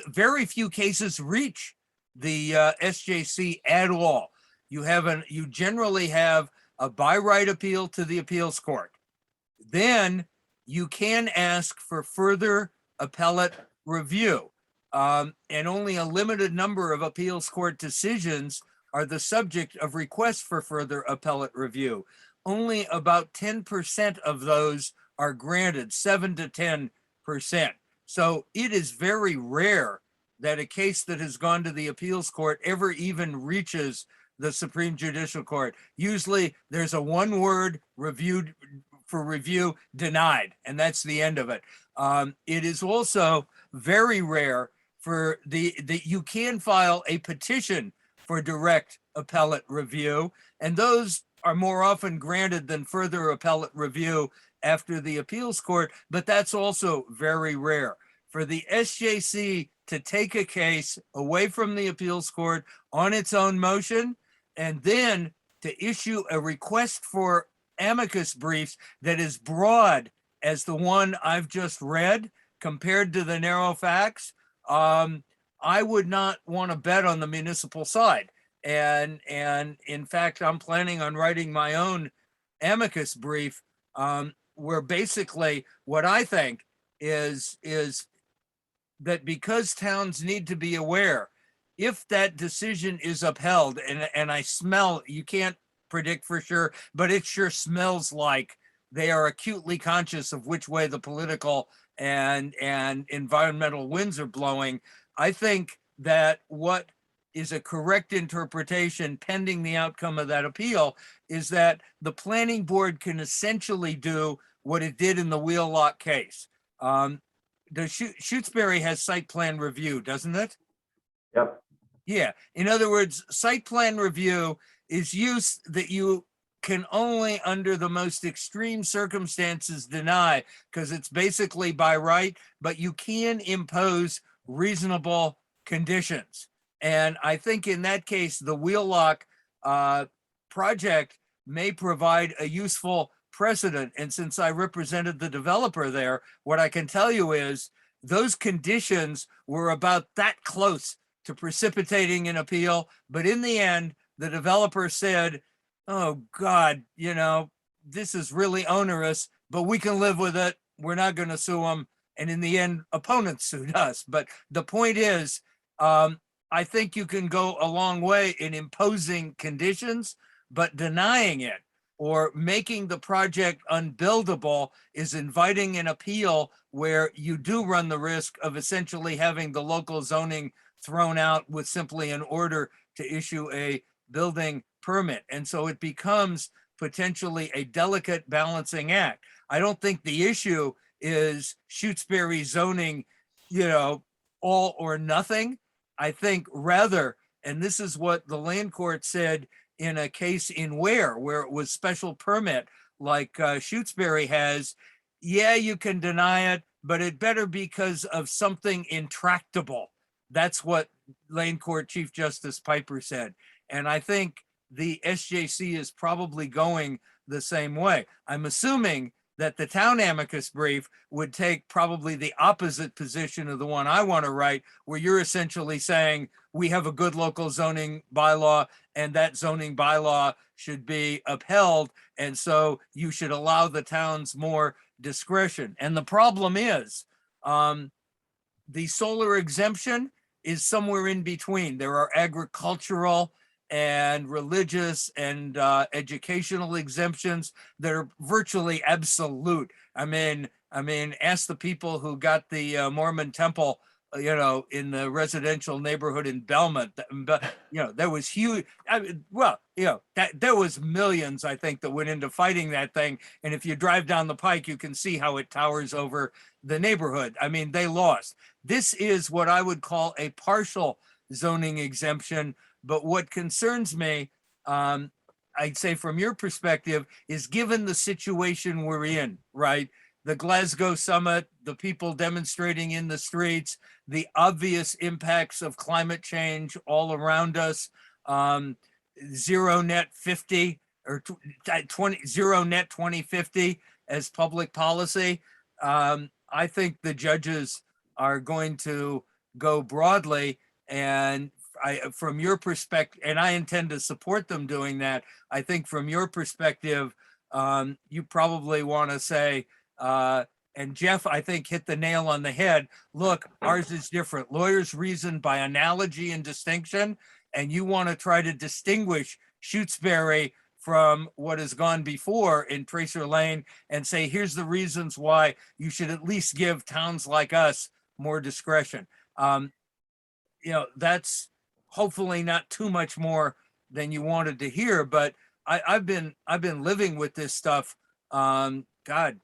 very few cases reach the SJC at all. You generally have a by right appeal to the appeals court. Then you can ask for further appellate review. And only a limited number of appeals court decisions are the subject of requests for further appellate review. Only about 10% of those are granted, 7 to 10%. So it is very rare that a case that has gone to the appeals court ever even reaches the Supreme Judicial Court. Usually there's a one-word reviewed for review, denied, and that's the end of it. It is also very rare for that you can file a petition for direct appellate review, and those are more often granted than further appellate review after the appeals court, but that's also very rare. For the SJC to take a case away from the appeals court on its own motion, and then to issue a request for amicus briefs that is broad as the one I've just read compared to the narrow facts, I would not want to bet on the municipal side. And in fact, I'm planning on writing my own amicus brief, where basically what I think is that because towns need to be aware if that decision is upheld, and I smell, you can't predict for sure, but it sure smells like they are acutely conscious of which way the political and environmental winds are blowing. I think that what is a correct interpretation pending the outcome of that appeal is that the planning board can essentially do what it did in the Wheelock case. The Shutesbury has site plan review, doesn't it? Yep. Yeah. In other words, site plan review is use that you can only under the most extreme circumstances deny, because it's basically by right, but you can impose reasonable conditions. And I think in that case, the Wheelock project may provide a useful precedent. And since I represented the developer there, what I can tell you is those conditions were about that close to precipitating an appeal. But in the end, the developer said, oh God, you know, this is really onerous, but we can live with it. We're not going to sue them. And in the end, opponents sued us. But the point is, I think you can go a long way in imposing conditions, but denying it or making the project unbuildable is inviting an appeal where you do run the risk of essentially having the local zoning thrown out with simply an order to issue a building permit. And so it becomes potentially a delicate balancing act. I don't think the issue is Shutesbury zoning, you know, all or nothing. I think rather, and this is what the land court said in a case in where it was special permit like Shutesbury has, yeah, you can deny it, but it better because of something intractable. That's what Lane Court Chief Justice Piper said. And I think the SJC is probably going the same way. I'm assuming that the town amicus brief would take probably the opposite position of the one I want to write, where you're essentially saying we have a good local zoning bylaw and that zoning bylaw should be upheld. And so you should allow the towns more discretion. And the problem is the solar exemption is somewhere in between. There are agricultural and religious and educational exemptions that are virtually absolute. I mean, ask the people who got the Mormon temple, you know, in the residential neighborhood in Belmont. But you know, there was huge. I mean, well, you know, that there was millions, I think, that went into fighting that thing. And if you drive down the pike, you can see how it towers over the neighborhood. I mean, they lost. This is what I would call a partial zoning exemption. But what concerns me, I'd say from your perspective, is given the situation we're in, right? The Glasgow summit, the people demonstrating in the streets, the obvious impacts of climate change all around us, zero net 50 or 20, zero net 2050 as public policy. I think the judges are going to go broadly, and from your perspective, and I intend to support them doing that. I think from your perspective, you probably want to say, and Jeff, I think, hit the nail on the head. Look, ours is different. Lawyers reason by analogy and distinction, and you want to try to distinguish Shutesbury from what has gone before in Tracer Lane and say, here's the reasons why you should at least give towns like us more discretion. You know, that's hopefully not too much more than you wanted to hear, but I've been living with this stuff. God,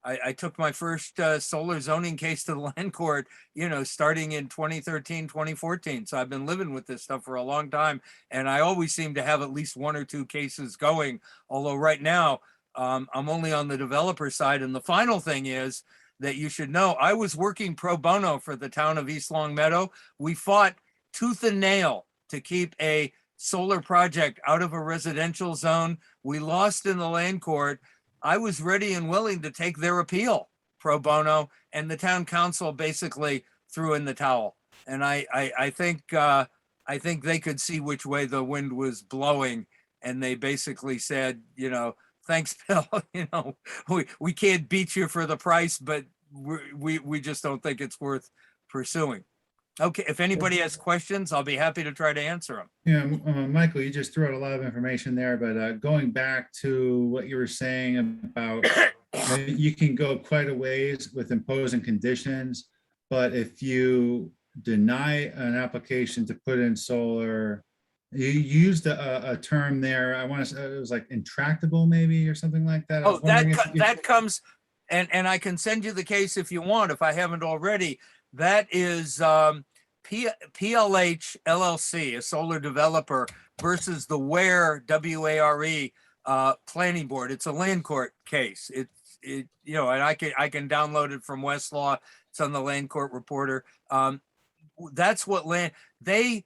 I took my first solar zoning case to the land court, you know, starting in 2013, 2014. So I've been living with this stuff for a long time. And I always seem to have at least one or two cases going. Although right now I'm only on the developer side. And the final thing is that you should know, I was working pro bono for the town of East Long Meadow. We fought tooth and nail to keep a solar project out of a residential zone. We lost in the land court. I was ready and willing to take their appeal pro bono, and the town council basically threw in the towel. And I think they could see which way the wind was blowing, and they basically said, you know, thanks, Bill. You know, we can't beat you for the price, but we just don't think it's worth pursuing. Okay, if anybody has questions, I'll be happy to try to answer them. Yeah, Michael, you just threw out a lot of information there, but going back to what you were saying about you can go quite a ways with imposing conditions, but if you deny an application to put in solar, you used a term there. I want to say it was like intractable, maybe, or something like that. I was Oh, that, wondering if that comes, and I can send you the case if you want, if I haven't already. That is PLH LLC, a solar developer, versus the WARE planning board. It's a land court case. It you know, and I can download it from Westlaw. It's on the land court reporter. That's what they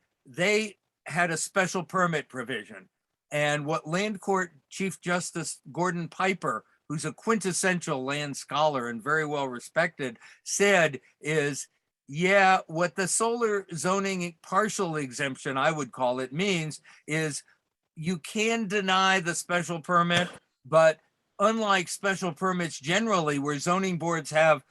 had a special permit provision, and what land court Chief Justice Gordon Piper, who's a quintessential land scholar and very well respected, said is, yeah, what the solar zoning partial exemption, I would call it, means is you can deny the special permit, but unlike special permits generally, where zoning boards have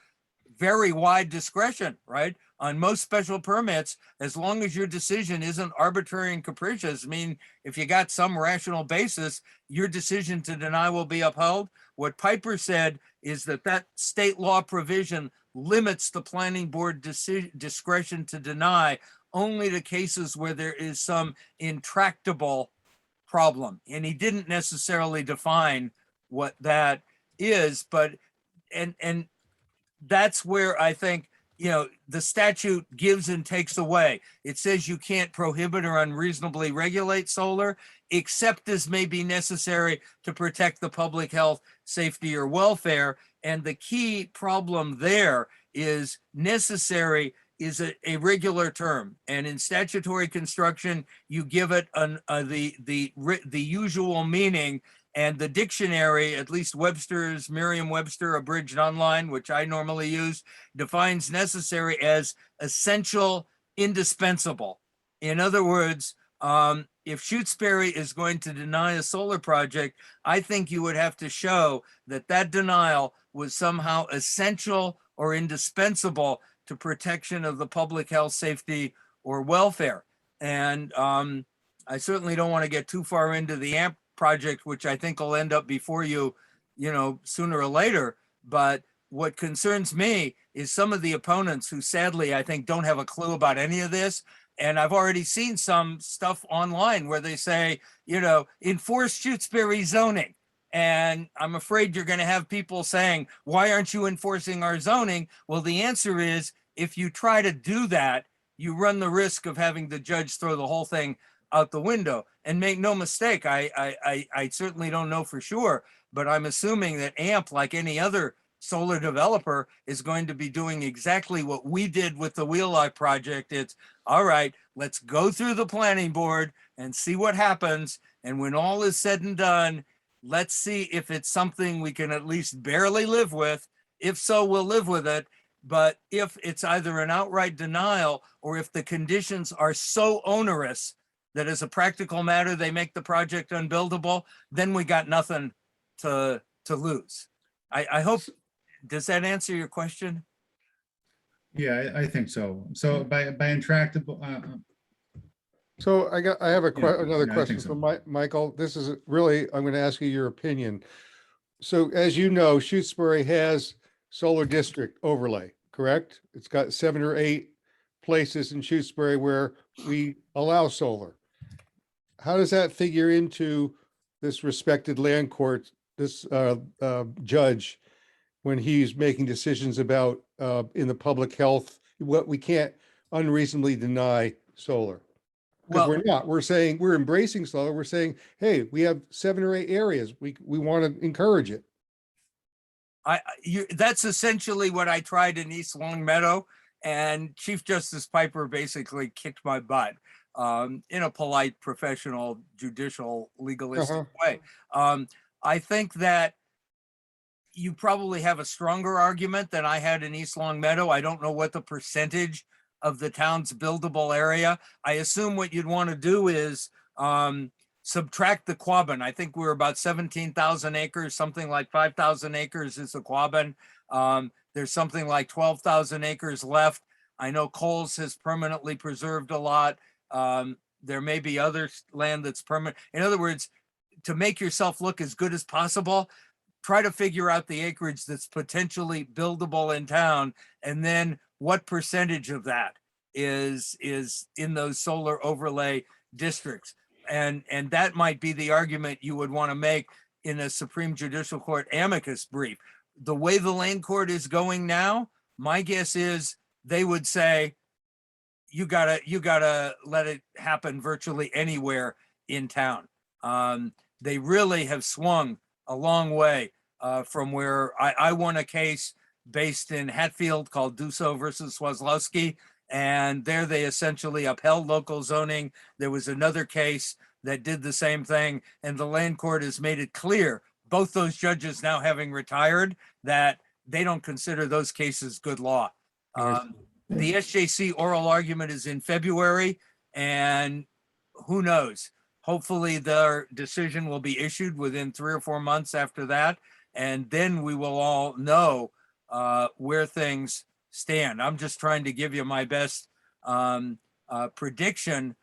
very wide discretion, right? On most special permits, as long as your decision isn't arbitrary and capricious, I mean, if you got some rational basis, your decision to deny will be upheld. What Piper said is that state law provision limits the planning board discretion to deny only to cases where there is some intractable problem. And he didn't necessarily define what that is, but, and that's where I think, you know, the statute gives and takes away. It says you can't prohibit or unreasonably regulate solar, except as may be necessary to protect the public health, safety, or welfare. And the key problem there is necessary is a regular term. And in statutory construction, you give it the usual meaning. And the dictionary, at least Webster's, Merriam-Webster abridged online, which I normally use, defines necessary as essential, indispensable. In other words, if Shutesbury is going to deny a solar project, I think you would have to show that that denial was somehow essential or indispensable to protection of the public health, safety, or welfare. And I certainly don't want to get too far into the AMP project, which I think will end up before you, you know, sooner or later. But what concerns me is some of the opponents who sadly, I think, don't have a clue about any of this. And I've already seen some stuff online where they say, you know, enforce Shutesbury zoning. And I'm afraid you're going to have people saying, why aren't you enforcing our zoning? Well, the answer is, if you try to do that, you run the risk of having the judge throw the whole thing out the window. And make no mistake, I certainly don't know for sure, but I'm assuming that AMP, like any other solar developer, is going to be doing exactly what we did with the Wheelock project. It's, all right, let's go through the planning board and see what happens. And when all is said and done, let's see if it's something we can at least barely live with. If so, we'll live with it. But if it's either an outright denial or if the conditions are so onerous that as a practical matter, they make the project unbuildable, then we got nothing to lose. I hope, does that answer your question? Yeah, I think so. So by intractable, So I have another yeah, I question think so. from Michael. This is really, I'm going to ask you your opinion. So as you know, Shutesbury has solar district overlay, correct? It's got 7 or 8 places in Shutesbury where we allow solar. How does that figure into this respected land court, this judge, when he's making decisions about in the public health, what we can't unreasonably deny solar? Because we're not, we're saying, we're embracing solar. We're saying, hey, we have 7 or 8 areas. We want to encourage it. That's essentially what I tried in East Long Meadow, and Chief Justice Piper basically kicked my butt in a polite, professional, judicial, legalistic way. I think that you probably have a stronger argument than I had in East Long Meadow. I don't know what the percentage of the town's buildable area. I assume what you'd want to do is subtract the Quabbin. I think we're about 17,000 acres, something like 5,000 acres is the Quabbin. There's something like 12,000 acres left I know Coles has permanently preserved a lot. There may be other land that's permanent. In other words, to make yourself look as good as possible, try to figure out the acreage that's potentially buildable in town, and then what percentage of that is in those solar overlay districts. And that might be the argument you would want to make in a Supreme Judicial Court amicus brief. The way the land court is going now, my guess is they would say, you gotta let it happen virtually anywhere in town. They really have swung a long way from where I won a case based in Hatfield called Duso versus Swazlowski, and there they essentially upheld local zoning. There was another case that did the same thing, and the land court has made it clear, both those judges now having retired, that they don't consider those cases good law. The SJC oral argument is in February, and who knows? Hopefully their decision will be issued within 3 or 4 months after that, and then we will all know where things stand. I'm just trying to give you my best prediction,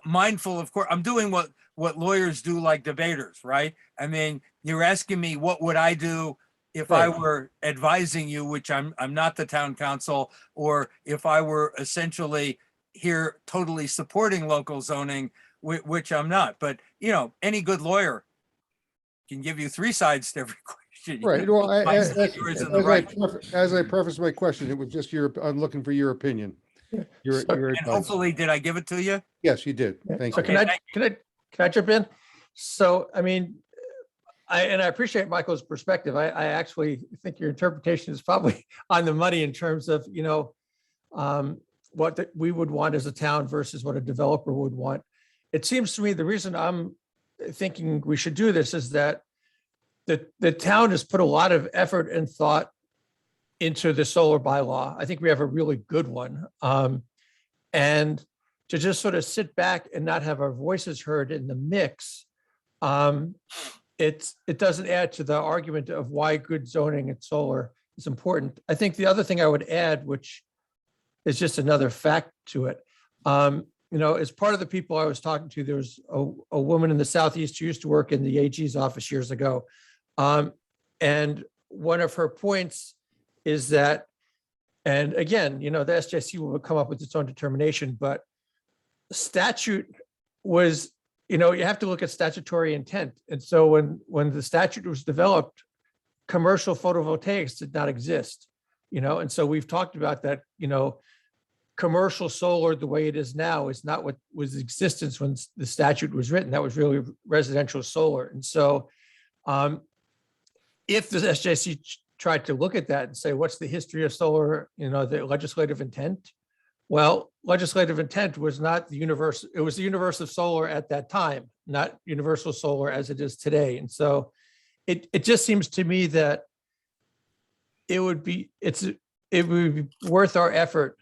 mindful, of course. I'm doing what lawyers do like debaters, right? I mean, you're asking me what would I do if I were advising you, which I'm not the town council, or if I were essentially here totally supporting local zoning, which I'm not. But, you know, any good lawyer can give you 3 sides to every question. Right. Well, as I Right. preface my question, it was just I'm looking for your opinion. Your And advice. hopefully, did I give it to you? Yes, you did. Thank So you. can I jump in? So, I mean, I appreciate Michael's perspective. I actually think your interpretation is probably on the money in terms of, you know, what we would want as a town versus what a developer would want. It seems to me the reason I'm thinking we should do this is that the town has put a lot of effort and thought into the solar bylaw. I think we have a really good one. And to just sort of sit back and not have our voices heard in the mix, it doesn't add to the argument of why good zoning and solar is important. I think the other thing I would add, which is just another fact to it, you know, as part of the people I was talking to, there was a woman in the Southeast who used to work in the AG's office years ago. And one of her points is that, and again, you know, the SJC will come up with its own determination, but statute was, you know, you have to look at statutory intent. And so when the statute was developed, commercial photovoltaics did not exist, you know, and so we've talked about that, you know, commercial solar the way it is now is not what was existence when the statute was written. That was really residential solar. And so if the SJC tried to look at that and say, what's the history of solar, you know, the legislative intent? Well, legislative intent was not the universe. It was the universe of solar at that time, not universal solar as it is today. And so it just seems to me that it would be worth our effort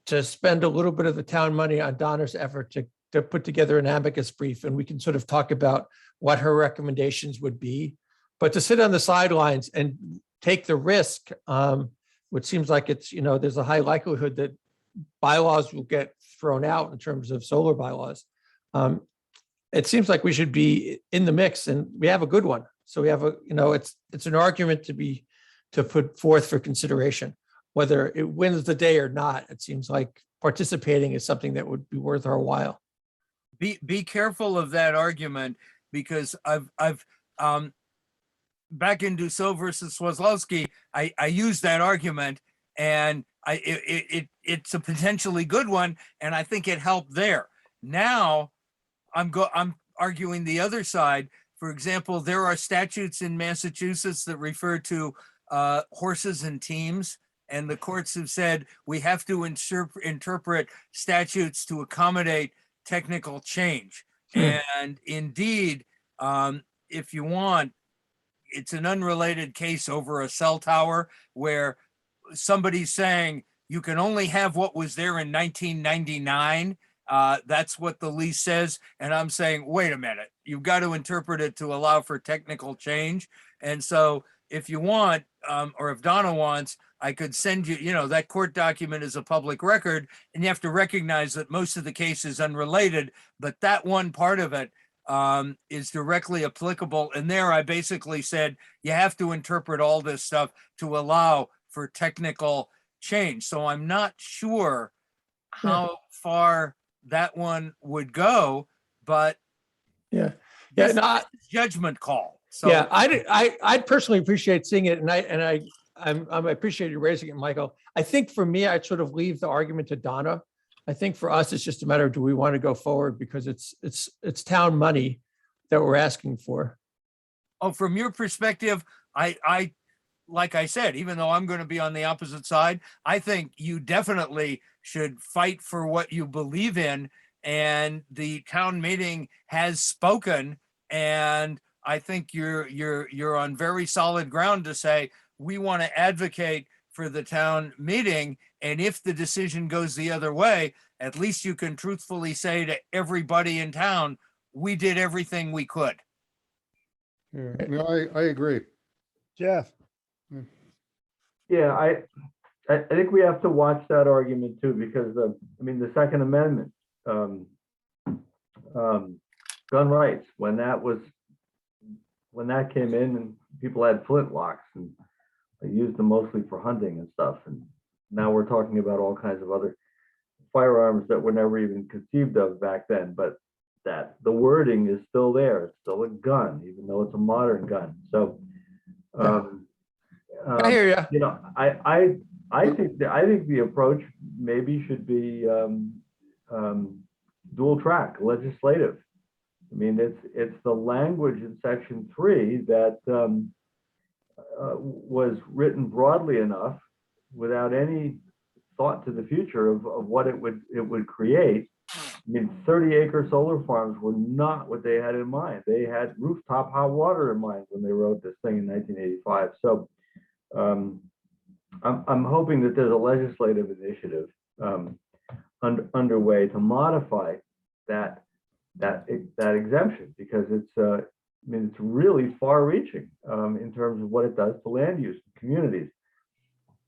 to spend a little bit of the town money on Donna's effort to put together an amicus brief, and we can sort of talk about what her recommendations would be. But to sit on the sidelines and take the risk, which seems like it's, you know, there's a high likelihood that bylaws will get thrown out in terms of solar bylaws. It seems like we should be in the mix, and we have a good one. So we have a, you know, it's an argument to put forth for consideration. Whether it wins the day or not, it seems like participating is something that would be worth our while. Be careful of that argument, because I've back in Dussault versus Swazlowski, I used that argument, and it's a potentially good one, and I think it helped there. Now I'm arguing the other side. For example, there are statutes in Massachusetts that refer to horses and teams, and the courts have said we have to interpret statutes to accommodate technical change. And indeed, if you want, it's an unrelated case over a cell tower where somebody's saying you can only have what was there in 1999. That's what the lease says. And I'm saying, wait a minute, you've got to interpret it to allow for technical change. And so if you want, or if Donna wants, I could send you, that court document is a public record, and you have to recognize that most of the case is unrelated, but that one part of it is directly applicable. And there I basically said, you have to interpret all this stuff to allow for technical change. So I'm not sure how far that one would go, but Yeah. this no, is a judgment call. So Yeah, I'd personally appreciate seeing it, and I appreciate you raising it, Michael. I think for me, I'd sort of leave the argument to Donna. I think for us, it's just a matter of, do we want to go forward, because it's town money that we're asking for. Oh, from your perspective, I like I said, even though I'm going to be on the opposite side, I think you definitely should fight for what you believe in, and the town meeting has spoken, and I think you're on very solid ground to say we want to advocate for the town meeting, and if the decision goes the other way, at least you can truthfully say to everybody in town, we did everything we could. Yeah, no, I agree. Jeff, Yeah, I think we have to watch that argument too, because I mean, the Second Amendment, gun rights, when that came in and people had flintlocks and they used them mostly for hunting and stuff. And now we're talking about all kinds of other firearms that were never even conceived of back then, but that the wording is still there. It's still a gun, even though it's a modern gun. So, I hear you. I think the approach maybe should be dual track, legislative. I mean, it's the language in Section 3 that was written broadly enough without any thought to the future of what it would create. I mean, 30-acre solar farms were not what they had in mind. They had rooftop hot water in mind when they wrote this thing in 1985. So I'm hoping that there's a legislative initiative underway to modify that exemption, because it's it's really far-reaching in terms of what it does to land use in communities.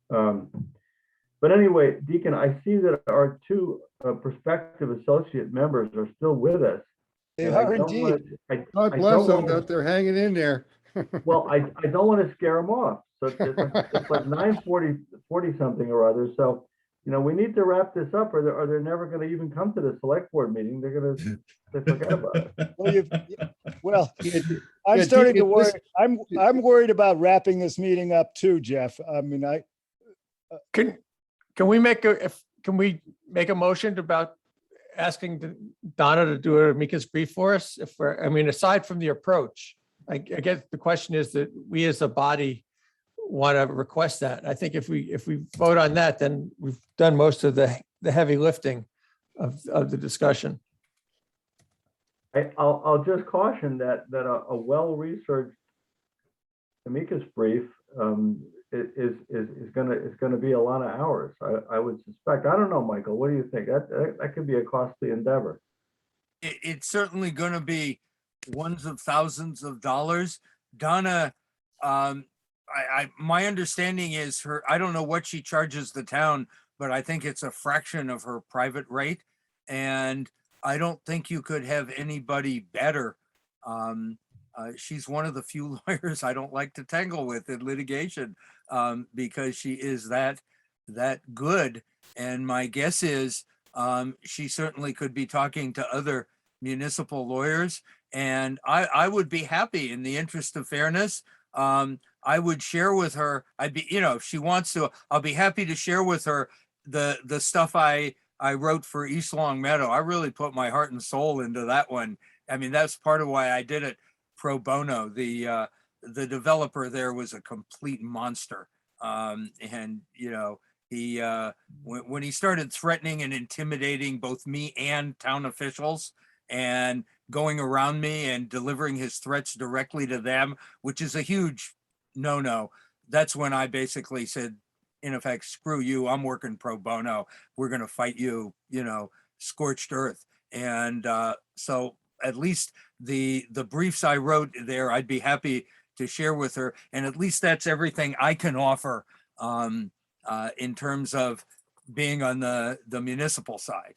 But anyway, Deacon, I see that our two prospective associate members are still with us. they And I are don't indeed. wanna- God I bless don't them wanna- that they're hanging in there. Well, I don't want to scare them off. So it's like 9:40 something or other. So, we need to wrap this up, or they're never going to even come to the select board meeting. They're going to forget about it. Well, Yeah, I'm starting to Deacon, worry. this- I'm worried about wrapping this meeting up too, Jeff. I mean, Can we make a motion about asking Donna to do an amicus brief for us? Aside from the approach, I guess the question is that we as a body want to request that. I think if we vote on that, then we've done most of the heavy lifting of the discussion. I'll just caution that a well-researched amicus brief is going to be a lot of hours. I would suspect. I don't know, Michael. What do you think? That could be a costly endeavor. It's certainly going to be ones of thousands of dollars. Donna, my understanding is I don't know what she charges the town, but I think it's a fraction of her private rate. And I don't think you could have anybody better. She's one of the few lawyers I don't like to tangle with in litigation, because she is that good. And my guess is she certainly could be talking to other municipal lawyers. And I would be happy, in the interest of fairness. I would share with her, if she wants to, I'll be happy to share with her the stuff I wrote for East Long Meadow. I really put my heart and soul into that one. I mean, that's part of why I did it pro bono. The developer there was a complete monster. And he when he started threatening and intimidating both me and town officials, and going around me and delivering his threats directly to them, which is a huge no-no. That's when I basically said, in effect, screw you, I'm working pro bono. We're going to fight you, scorched earth. And so at least the briefs I wrote there, I'd be happy to share with her. And at least that's everything I can offer in terms of being on the municipal side.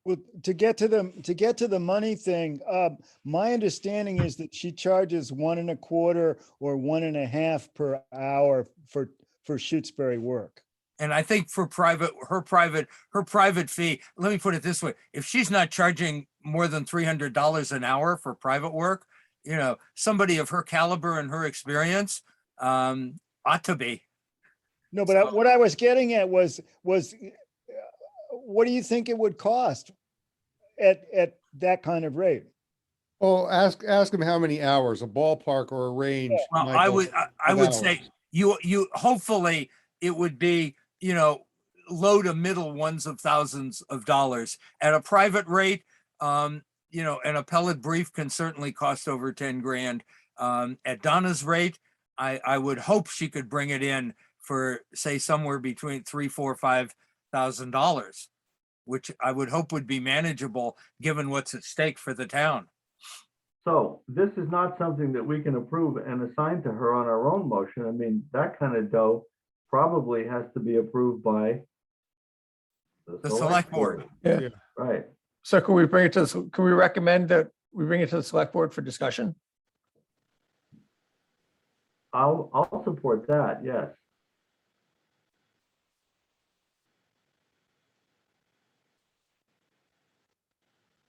Well, to get to the money thing, my understanding is that she charges 1.25 or 1.5 per hour for Shutesbury work. And I think for her private fee, let me put it this way, if she's not charging more than $300 an hour for private work, you know, somebody of her caliber and her experience ought to be. No, but what I was getting at was what do you think it would cost at that kind of rate? Oh, ask him how many hours, a ballpark or a range. Well, Michael, I of would hours. say you hopefully it would be, you know, low to middle ones of thousands of dollars at a private rate. You know, an appellate brief can certainly cost over 10 grand. At Donna's rate, I would hope she could bring it in for, say, somewhere between $3,000, $4,000, $5,000, which I would hope would be manageable given what's at stake for the town. So this is not something that we can approve and assign to her on our own motion. I mean, that kind of dough probably has to be approved by The select board. Yeah. Right. So can we can we recommend that we bring it to the select board for discussion? I'll support that, yes.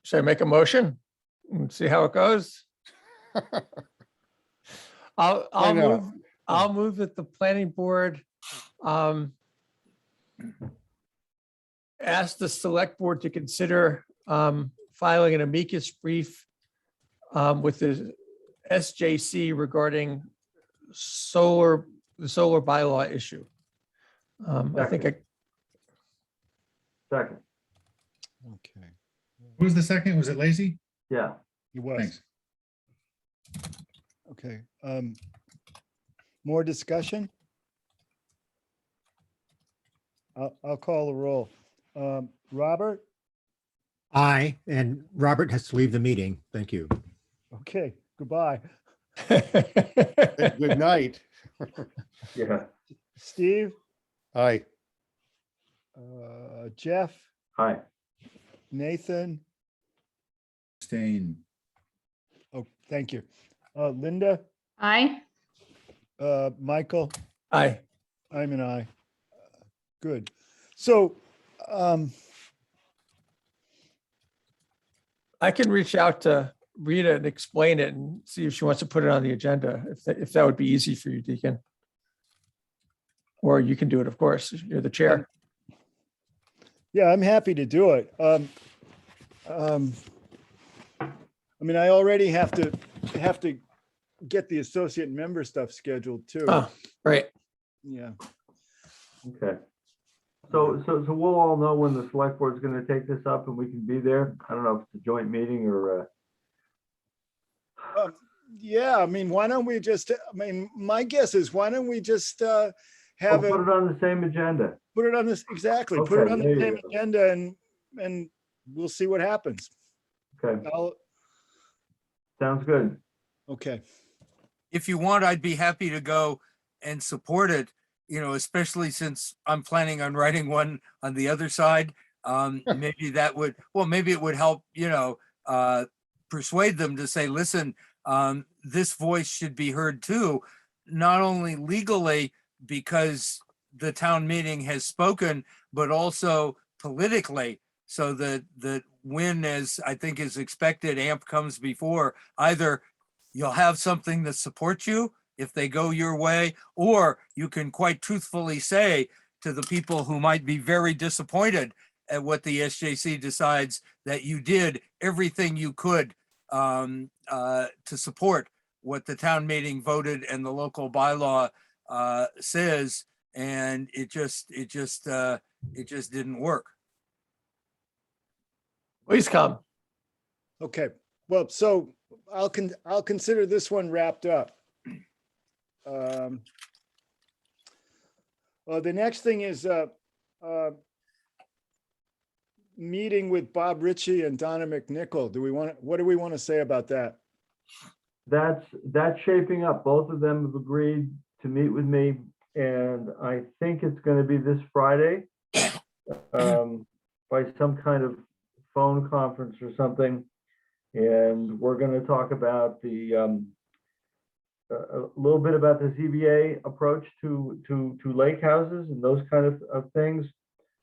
Should I make a motion and see how it goes? I'll not? move that the planning board ask the select board to consider filing an amicus brief with the SJC regarding the solar bylaw issue. I think Second, Okay. Who was the second? Was it Lacy? yeah. It was. Thanks. Okay. More discussion? I'll call the roll. Robert? Aye, and Robert has to leave the meeting. Thank you. Okay, goodbye. Good night. Yeah. Steve? Aye. Jeff? Hi. Nathan? Abstain. Oh, thank you. Linda? Aye. Michael? Aye. I'm an aye. Good. So, I can reach out to Rita and explain it and see if she wants to put it on the agenda, if that would be easy for you, Deacon. Or you can do it, of course. You're the chair. yeah, I'm happy to do it. I mean, I already have to get the associate member stuff scheduled too. Oh, right. Yeah. Okay. So we'll all know when the select board's gonna take this up and we can be there. I don't know if it's a joint meeting or Yeah, I mean, why don't we just, I mean, my guess is why don't we just have put it on the same agenda. put it on this, exactly, put it Okay, on there the you same go. agenda and we'll see what happens. Okay, I'll- sounds good. Okay. If you want, I'd be happy to go and support it, you know, especially since I'm planning on writing one on the other side. Maybe that would, well, maybe it would help, you know, persuade them to say, listen, this voice should be heard too, not only legally because the town meeting has spoken, but also politically, so that when, as I think is expected, AMP comes before, either you'll have something that supports you if they go your way, or you can quite truthfully say to the people who might be very disappointed at what the SJC decides that you did everything you could to support what the town meeting voted and the local bylaw says, and it just didn't work. Please come. Okay, well, so I'll consider this one wrapped up. The next thing is meeting with Bob Ritchie and Donna McNichol. What do we want to say about that? That's shaping up. Both of them have agreed to meet with me and I think it's going to be this Friday by some kind of phone conference or something. And we're going to talk about a little bit about the ZBA approach to lake houses and those kind of things.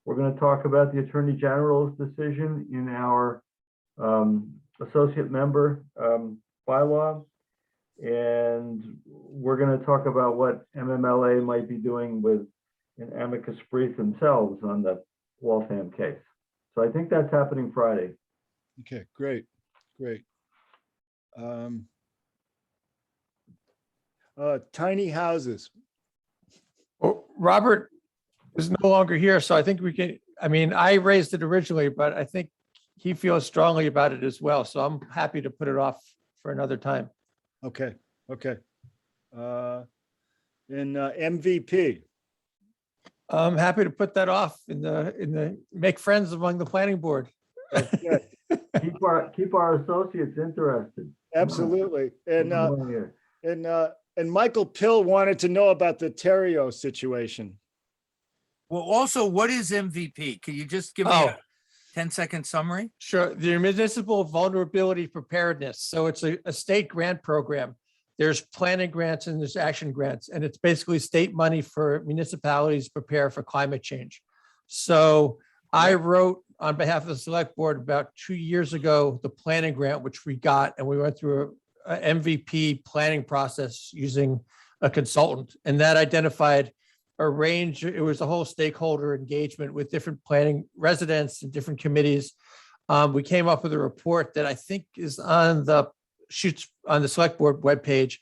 We're going to talk about the Attorney General's decision in our associate member bylaw. And we're going to talk about what MMLA might be doing with an amicus brief themselves on the Waltham case. So I think that's happening Friday. Okay, great. Tiny houses. Well, Robert is no longer here, so I think we can, I mean, I raised it originally, but I think he feels strongly about it as well. So I'm happy to put it off for another time. Okay. MVP. I'm happy to put that off in the make friends among the planning board. Okay. Keep our associates interested. Absolutely. Come on here. And Michael Pill wanted to know about the Terrio situation. Well, also, what is MVP? Can you just give me a 10-second summary? Sure. The Municipal Vulnerability Preparedness. So it's a state grant program. There's planning grants and there's action grants, and it's basically state money for municipalities to prepare for climate change. So I wrote on behalf of the select board about 2 years ago, the planning grant, which we got, and we went through a MVP planning process using a consultant, and that identified a range. It was a whole stakeholder engagement with different planning residents and different committees. We came up with a report that I think is on the select board webpage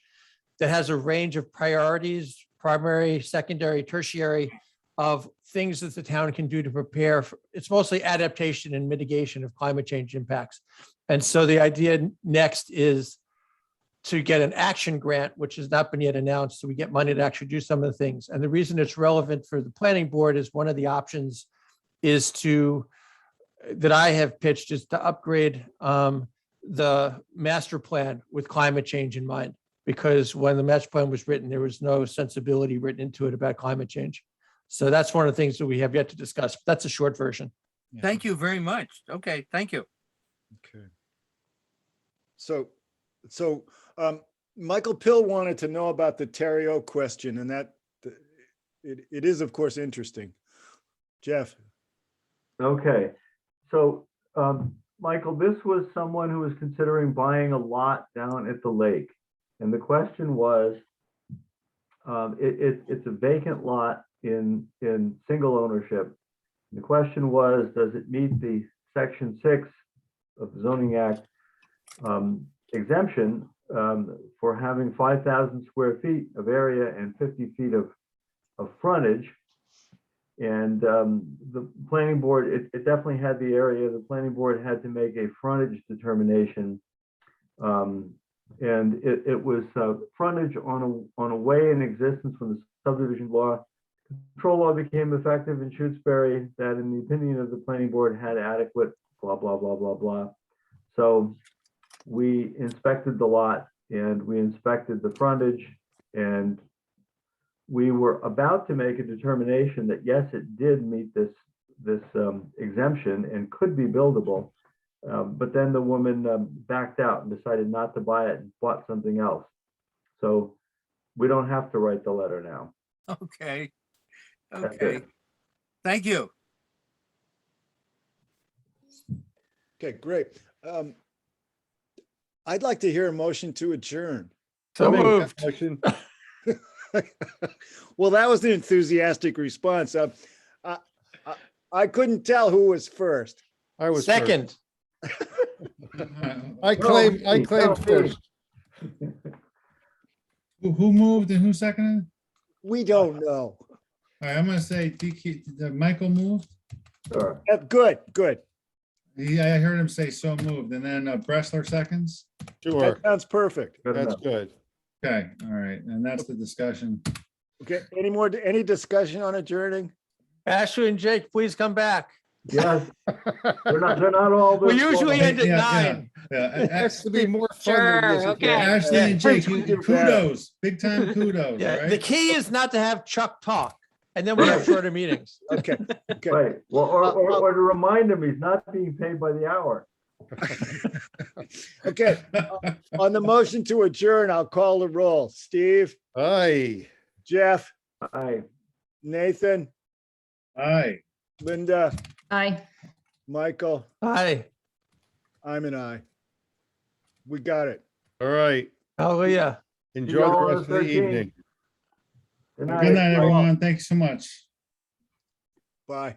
that has a range of priorities, primary, secondary, tertiary, of things that the town can do to prepare for. It's mostly adaptation and mitigation of climate change impacts. And so the idea next is to get an action grant, which has not been yet announced, so we get money to actually do some of the things. And the reason it's relevant for the planning board is one of the options is that I have pitched is to upgrade the master plan with climate change in mind, because when the master plan was written, there was no sensibility written into it about climate change. So that's one of the things that we have yet to discuss. That's a short version. Thank you very much. Okay, thank you. Okay. So Michael Pill wanted to know about the Terrio question, and that it is, of course, interesting. Jeff. Okay. So, Michael, this was someone who was considering buying a lot down at the lake. And the question was, it's a vacant lot in single ownership. And the question was, does it meet the Section 6 of the Zoning Act exemption for having 5,000 square feet of area and 50 feet of frontage? And the planning board, it definitely had the area. The planning board had to make a frontage determination. And it was frontage on a way in existence when the subdivision control law became effective in Shutesbury, that in the opinion of the planning board had adequate blah, blah, blah, blah, blah. So we inspected the lot and we inspected the frontage, and we were about to make a determination that yes, it did meet this exemption and could be buildable. But then the woman backed out and decided not to buy it and bought something else. So we don't have to write the letter now. Okay. That's Okay. it. Thank you. Okay, great. I'd like to hear a motion to adjourn. So moved. Motion. Well, that was the enthusiastic response. I couldn't tell who was first. I was Second. I claimed first. Who moved and who seconded? We don't know. All right, I'm gonna say Michael moved. Sure. Good. Yeah, I heard him say so moved, and then Bressler seconds. Sure, That sounds perfect. Good that's enough. good. Okay, all right, and that's the discussion. Okay, any discussion on adjourning? Ashley and Jake, please come back. Yes, they're not all. We usually end at Yeah, 9. Yeah, Has to be more fun than Sure, this. okay. Ashley and Yeah. Jake, kudos, big time kudos, Yeah, the right? key is not to have Chuck talk, and then we have shorter meetings. Okay, okay. Right, well, or to remind him he's not being paid by the hour. Okay, on the motion to adjourn, I'll call the roll. Steve, Aye. Jeff, Aye. Nathan, Aye. Linda, Aye. Michael, Hi, I'm an I. We got it. All right. hallelujah. Enjoy the y'all on rest of the 13th. evening. Good Good night, everyone. Thanks so much. Bye.